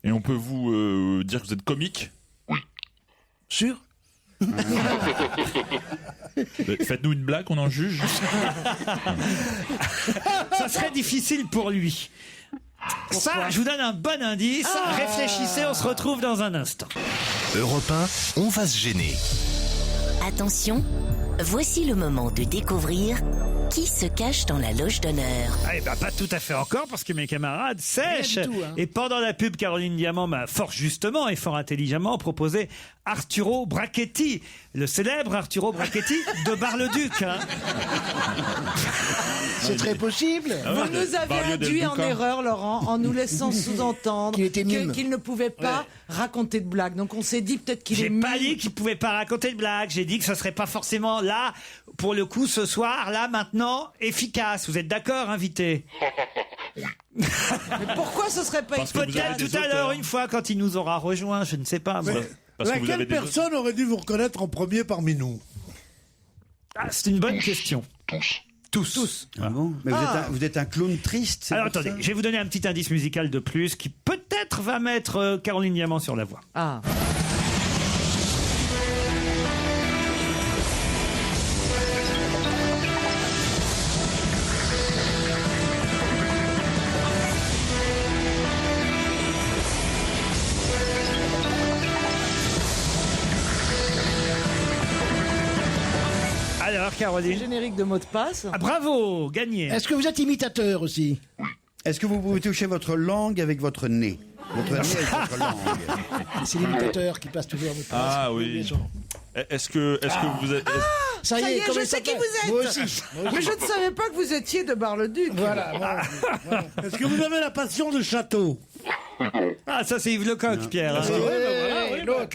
Et on peut vous dire que vous êtes comique? Sûr? Faites-nous une blague, on en juge. Ça serait difficile pour lui. Ça, je vous donne un bon indice. Réfléchissez, on se retrouve dans un instant. Europe 1, on va se gêner. Attention, voici le moment de découvrir qui se cache dans la loge d'honneur. Eh ben, pas tout à fait encore, parce que mes camarades sèchent. Rien du tout, hein. Et pendant la pub, Caroline Diamant m'a fort justement et fort intelligemment proposé Arturo Brachetti, le célèbre Arturo Brachetti de Bar-le-Duc. Hein. C'est très possible. Vous nous avez induit en erreur, Laurent, en nous laissant sous-entendre qu'il ne pouvait pas raconter de blagues. Donc on s'est dit peut-être qu'il est J'ai pas dit qu'il pouvait pas raconter de blagues. J'ai dit que ce serait pas forcément là, pour le coup, ce soir, là, maintenant, efficace. Vous êtes d'accord, invité? Mais pourquoi ce serait pas Peut-être tout à l'heure, une fois, quand il nous aura rejoint, je ne sais pas. moi. Laquelle personne aurait dû vous reconnaître en premier parmi nous? Ah, c'est une bonne question. Tous. Ah bon? Mais vous êtes un clown triste, c'est Alors pour attendez, ça? je vais vous donner un petit indice musical de plus qui peut-être va mettre Caroline Diamant sur la voie. Ah. Alors Caroline. Générique de mot de passe. Ah, bravo, gagné. Est-ce que vous êtes imitateur aussi? Est-ce que vous pouvez toucher votre langue avec votre nez? Votre nez avec votre langue. C'est l'imitateur qui passe toujours. Ah oui. Est-ce que vous êtes... Ça y est, je comment sais qui s'appelle? vous êtes. Moi aussi. Mais je ne savais pas que vous étiez de Bar-le-Duc. Voilà. Est-ce que vous avez la passion de château? Ah, ça c'est Yves Lecoq, Pierre.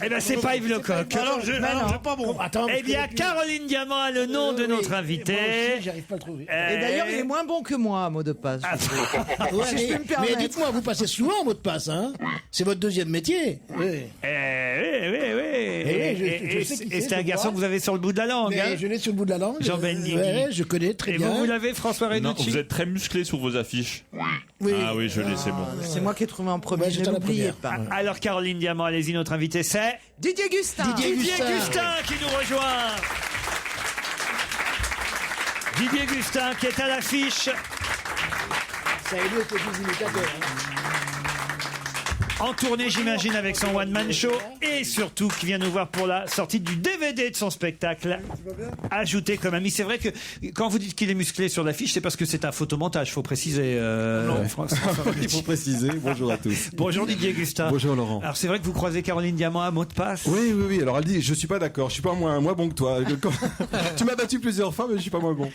Eh ben c'est pas Yves Lecoq. Alors, j'ai pas bon. Eh bien, Caroline Diamant a le nom de notre invité. J'arrive pas à le trouver. Et d'ailleurs, il est moins bon que moi, à mot de passe. Ouais, si je peux me mais permettre. dites-moi, vous passez souvent en mot de passe, hein? C'est votre deuxième métier. Oui. Oui. je sais qui Et c'est un garçon que vous avez sur le bout de la langue. Mais hein. je l'ai sur le bout de la langue. Jean Benguigui. Ouais, je connais très Et bien. vous l'avez, François Non, Renucci? vous êtes très musclé sur vos affiches. Oui. Ah oui, je l'ai, c'est bon. C'est moi qui ai trouvé en premier, Ouais, ne j'étais à la l'oubliez première. pas. Alors Caroline Diamant, allez-y, notre invité c'est Didier Gustin. Didier Gustin qui nous rejoint. Didier Gustin qui est à l'affiche Ça aide que vous imitateurs. en tournée, j'imagine, avec son one-man show et surtout qui vient nous voir pour la sortie du DVD de son spectacle Ajouté comme ami. C'est vrai que quand vous dites qu'il est musclé sur l'affiche, c'est parce que c'est un photomontage, faut préciser. Il faut préciser. Bonjour à tous. Bonjour Didier Gustin. Bonjour Laurent. Alors c'est vrai que vous croisez Caroline Diamant à mot de passe. Oui. Alors elle dit, je suis pas d'accord. Je suis pas moins bon que toi. Tu m'as battu plusieurs fois, mais je suis pas moins bon.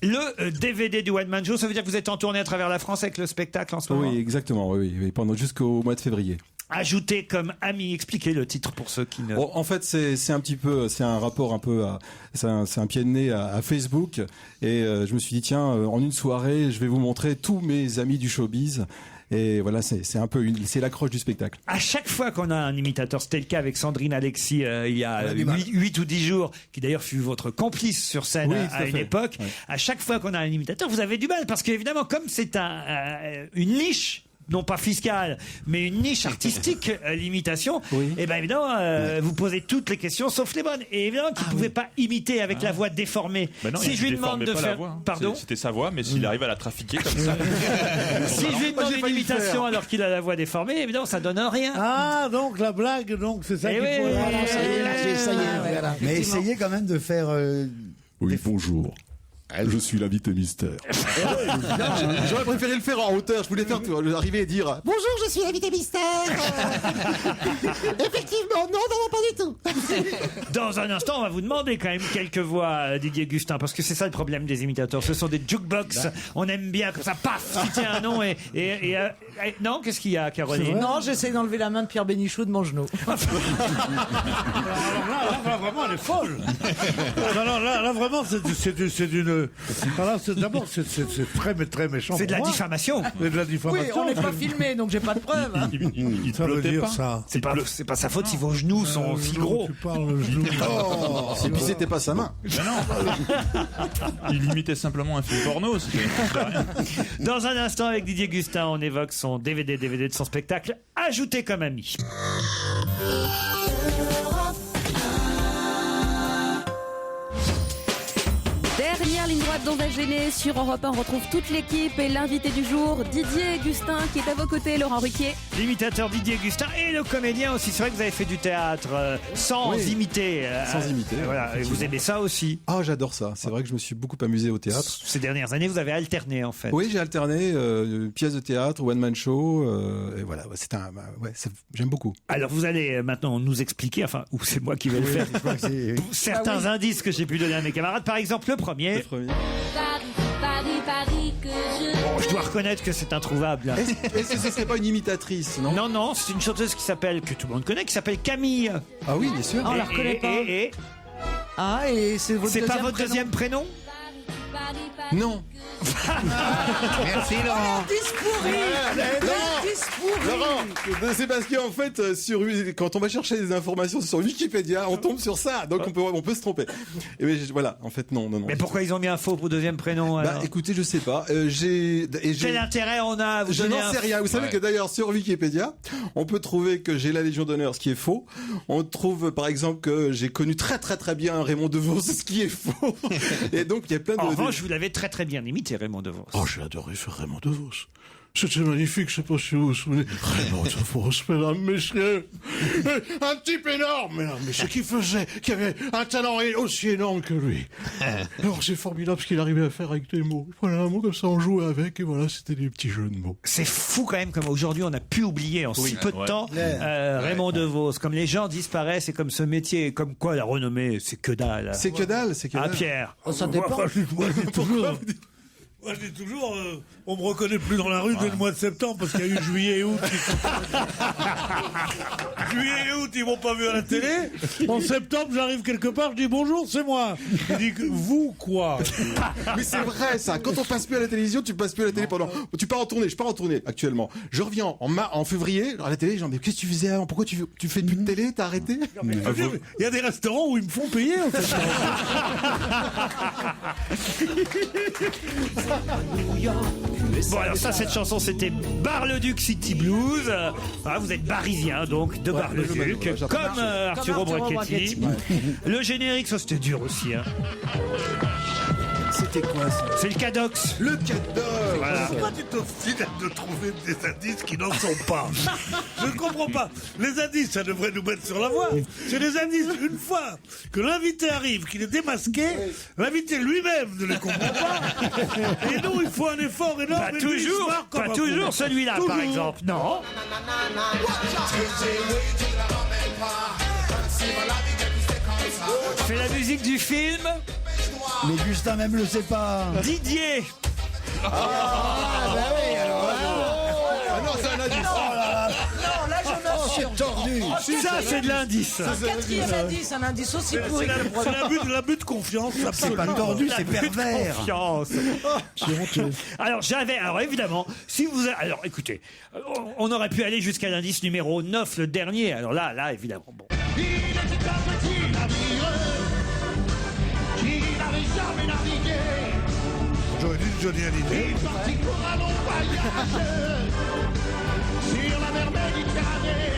Le DVD du One Man Show, ça veut dire que vous êtes en tournée à travers la France avec le spectacle en ce moment. Oui, exactement. Oui. Pendant jusqu'au mois de février. Ajouté comme ami, expliquez le titre pour ceux qui ne... Bon, en fait, c'est un petit peu, c'est un rapport un peu à, c'est un pied de nez à Facebook. Et je me suis dit, tiens, en une soirée, je vais vous montrer tous mes amis du showbiz. Et voilà, c'est un peu c'est l'accroche du spectacle. À chaque fois qu'on a un imitateur, c'était le cas avec Sandrine Alexis il y a 8 ou 10 jours, qui d'ailleurs fut votre complice sur scène à une époque. Ouais. À chaque fois qu'on a un imitateur, vous avez du mal parce qu'évidemment, comme c'est une niche, non pas fiscale, mais une niche artistique, l'imitation, et ben évidemment, vous posez toutes les questions sauf les bonnes. Et évidemment qu'il ne pouvait pas imiter avec la voix déformée. Ben non, si je lui demande de faire... Pardon ? C'était sa voix, mais s'il arrive à la trafiquer comme ça... Si je lui demande une imitation alors qu'il a la voix déformée, évidemment, ça donne rien. Ah, donc la blague, donc c'est ça qu'il faut... Voilà, ça y est, voilà. Mais essayez quand même de faire... Oui, bonjour. Je suis l'invité mystère. J'aurais préféré le faire en hauteur. Je voulais faire arriver et dire Bonjour, je suis l'invité mystère. Effectivement, non, pas du tout. Dans un instant, on va vous demander quand même quelques voix, Didier Gustin, parce que c'est ça le problème des imitateurs. Ce sont des jukebox. On aime bien comme ça, paf, qui tient un nom et non, qu'est-ce qu'il y a, Caroline? Non, j'essaie d'enlever la main de Pierre Bénichou de mon genou. Alors là, vraiment, elle est folle. Non, là, vraiment, c'est d'une. D'abord, c'est très méchant. C'est de la diffamation. C'est de la diffamation. Oui, on n'est pas filmé, donc j'ai pas de preuve. Hein. Il Ça veut dire pas. ça. C'est pas sa faute si vos genoux sont si gros. Tu parles le genou. Et puis c'était pas sa main. Il imitait simplement un film porno. C'était rien. Dans un instant, avec Didier Gustin, on évoque son DVD de son spectacle Ajouté comme ami. Dernière ligne droite d'On va gêner sur Europe 1. On retrouve toute l'équipe et l'invité du jour, Didier Gustin, qui est à vos côtés, Laurent Ruquier. L'imitateur Didier Gustin et le comédien aussi. C'est vrai que vous avez fait du théâtre sans imiter. Sans imiter. Voilà. Et vous aimez ça aussi? Ah, j'adore ça. C'est vrai que je me suis beaucoup amusé au théâtre. Ces dernières années, vous avez alterné en fait. Oui, j'ai alterné pièce de théâtre, one man show, et voilà. J'aime beaucoup. Alors vous allez maintenant nous expliquer, enfin, ou c'est moi qui vais le faire, certains indices que j'ai pu donner à mes camarades. Par exemple, le premier. Paris, que je... Bon, je dois reconnaître que c'est introuvable. Est-ce que ce serait pas une imitatrice, non? Non, c'est une chanteuse que tout le monde connaît, qui s'appelle Camille. Ah oui, bien sûr. On la reconnaît pas. Ah, et c'est pas votre deuxième prénom? Non. Merci Laurent. Laurent, c'est parce qu'en fait, quand on va chercher des informations sur Wikipédia, on tombe sur ça, donc on peut se tromper. Et mais voilà, en fait non. Mais pourquoi ils ont mis un faux pour deuxième prénom alors? Bah écoutez, je sais pas. Quel intérêt on a à vous Je donner n'en sais rien. Vous savez que d'ailleurs sur Wikipédia, on peut trouver que j'ai la Légion d'honneur, ce qui est faux. On trouve par exemple que j'ai connu très bien Raymond DeVos, ce qui est faux. Et donc il y a plein de. En revanche, vous l'avez très bien imité, Raymond DeVos. Oh, j'ai adoré faire Raymond DeVos. C'était magnifique, je sais pas si vous vous souvenez. Raymond DeVos, mesdames, messieurs. Un type énorme, mesdames, messieurs, qui avait un talent aussi énorme que lui. Alors, c'est formidable ce qu'il arrivait à faire avec des mots. Il prenait un mot comme ça, on jouait avec, et voilà, c'était des petits jeux de mots. C'est fou quand même, comme aujourd'hui, on a pu oublier en si peu de temps Raymond DeVos. Comme les gens disparaissent, et comme ce métier, comme quoi la renommée, c'est que dalle. C'est que dalle. Ah, Pierre. Ça dépend. Moi, je dis toujours, on me reconnaît plus dans la rue dès le mois de septembre parce qu'il y a eu juillet et août. Juillet et août, ils m'ont pas vu à la télé. En septembre, j'arrive quelque part, je dis bonjour, c'est moi. Il dit vous quoi? Mais c'est vrai ça. Quand on passe plus à la télévision, tu passes plus à la télé pendant. Tu pars en tournée. Je pars en tournée actuellement. Je reviens en février à la télé. Genre mais qu'est-ce que tu faisais avant? Pourquoi tu fais plus de télé? T'as arrêté? Il y a des restaurants où ils me font payer en fait. Bon alors ça, cette chanson c'était Bar-le-Duc City Blues. Voilà, vous êtes barisien donc de Bar-le-Duc, comme Arturo Brachetti. Le générique, ça c'était dur aussi. Hein. C'était quoi ça? C'est le Cadox. Le Cadox. Voilà. Pourquoi tu t'obstines de trouver des indices qui n'en sont pas? Je ne comprends pas. Les indices, ça devrait nous mettre sur la voie. C'est des indices. Une fois que l'invité arrive, qu'il est démasqué, l'invité lui-même ne les comprend pas. Et nous, il faut un effort énorme. Pas toujours celui-là, par exemple. Non. C'est la musique du film. Mais Gustin même le sait pas. Didier. Ah, bah oui, alors. non, c'est un indice. Non, là, je me suis tordu. Ça, c'est de l'indice. Un quatrième indice, un indice aussi pourri que le C'est premier. l'abus de confiance. C'est pas tordu, c'est pervers. Confiance. Alors évidemment, si vous, alors écoutez, on aurait pu aller jusqu'à l'indice numéro 9, le dernier. Alors là, évidemment, bon. Il était un petit navire qui n'avait jamais navigué. J'aurais dit Johnny Hallyday. Il partit pour un long voyage sur la mer Méditerranée.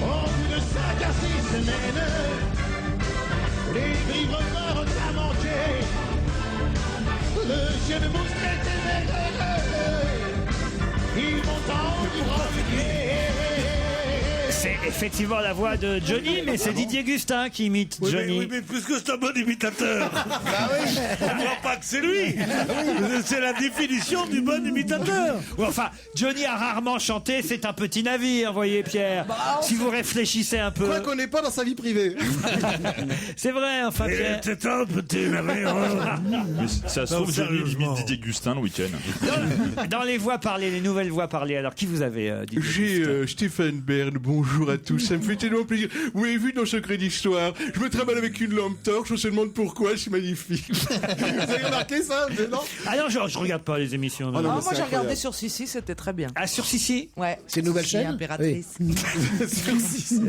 Au bout de 5 à 6 semaines, les vivres meurent à manger. Le jeune mousse était maigre. Ils m'ont tendu profiter. C'est effectivement la voix de Johnny, mais c'est Didier Gustin qui imite Johnny. Oui, mais puisque c'est un bon imitateur. On ne voit pas que c'est lui. C'est la définition du bon imitateur. Oui, enfin, Johnny a rarement chanté, c'est un petit navire, voyez Pierre. Si vous réfléchissez un peu. Quoi qu'on n'est pas dans sa vie privée. C'est vrai, enfin Pierre. C'est un petit navire. Mais ça se trouve, Johnny limite Didier Gustin le week-end. Dans les voix parlées, les nouvelles voix parlées, alors qui vous avez Didier J'ai Stéphane Bern, bonjour à tous, ça me fait tellement plaisir. Vous avez vu dans Secret d'Histoire, je me travaille avec une lampe torche, on se demande pourquoi, c'est magnifique. Vous avez remarqué ça, non? Ah non, je regarde pas les émissions. Non, moi j'ai regardé sur Sissi, c'était très bien. Ah, sur Sissi? Ouais. C'est une nouvelle Sissi, chaîne impératrice.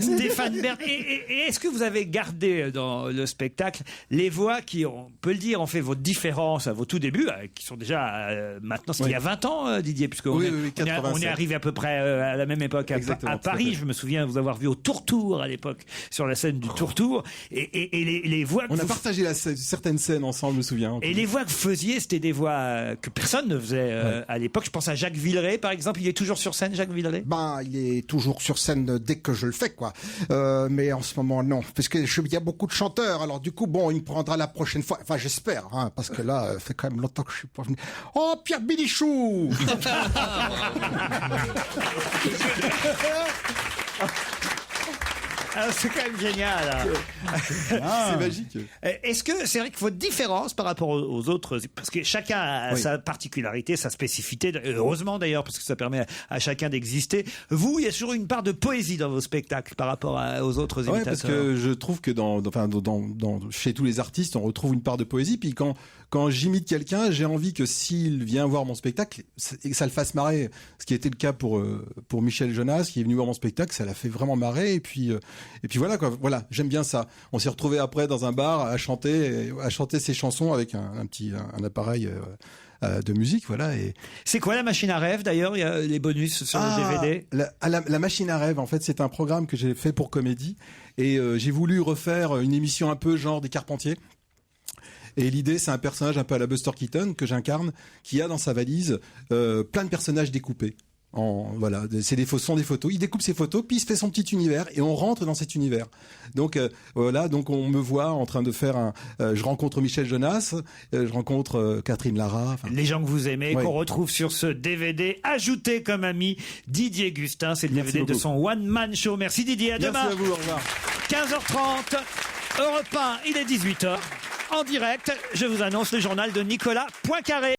Stéphane Bern. Et est-ce que vous avez gardé dans le spectacle les voix qui, on peut le dire, ont fait votre différence à vos tout débuts, qui sont déjà maintenant, c'était il y a 20 ans, Didier, puisque on est arrivé à peu près à la même époque à Paris. Je me souviens vous avoir vu au Tour-Tour à l'époque, sur la scène du Tour-Tour. Et les voix que on a partagé certaines scènes ensemble, je me souviens. Et les voix que vous faisiez, c'était des voix que personne ne faisait à l'époque. Je pense à Jacques Villeray, par exemple. Il est toujours sur scène, Jacques Villeray? Ben, il est toujours sur scène dès que je le fais, quoi. Mais en ce moment, non. Parce que il y a beaucoup de chanteurs. Alors, du coup, bon, il me prendra la prochaine fois. Enfin, j'espère, hein, parce que là, ça fait quand même longtemps que je suis pas venu. Oh, Pierre Bénichou! Ah, c'est quand même génial. C'est magique. Est-ce que c'est vrai qu'il faut une différence par rapport aux autres, parce que chacun a sa particularité, sa spécificité, heureusement d'ailleurs, parce que ça permet à chacun d'exister. Vous, il y a toujours une part de poésie dans vos spectacles par rapport aux autres imitateurs. Parce que je trouve que chez tous les artistes, on retrouve une part de poésie. Puis quand j'imite quelqu'un, j'ai envie que s'il vient voir mon spectacle, que ça le fasse marrer. Ce qui était le cas pour Michel Jonas, qui est venu voir mon spectacle, ça l'a fait vraiment marrer. Et puis voilà, quoi. Voilà, j'aime bien ça. On s'est retrouvé après dans un bar à chanter ses chansons avec un appareil de musique, voilà. Et c'est quoi la machine à rêve d'ailleurs? Il y a les bonus sur le DVD. La machine à rêve, en fait, c'est un programme que j'ai fait pour Comédie, et j'ai voulu refaire une émission un peu genre des Carpentiers. Et l'idée, c'est un personnage un peu à la Buster Keaton que j'incarne, qui a dans sa valise plein de personnages découpés. Voilà, sont des photos. Il découpe ses photos, puis il se fait son petit univers, et on rentre dans cet univers. Donc voilà, donc on me voit en train de faire je rencontre Michel Jonas, je rencontre Catherine Lara. Les gens que vous aimez, qu'on retrouve sur ce DVD. Ajouté comme ami Didier Gustin, c'est le DVD de son One Man Show. Merci Didier, à demain. Merci à vous, au revoir. 15h30, Europe 1, il est 18h. En direct, je vous annonce le journal de Nicolas Poincaré.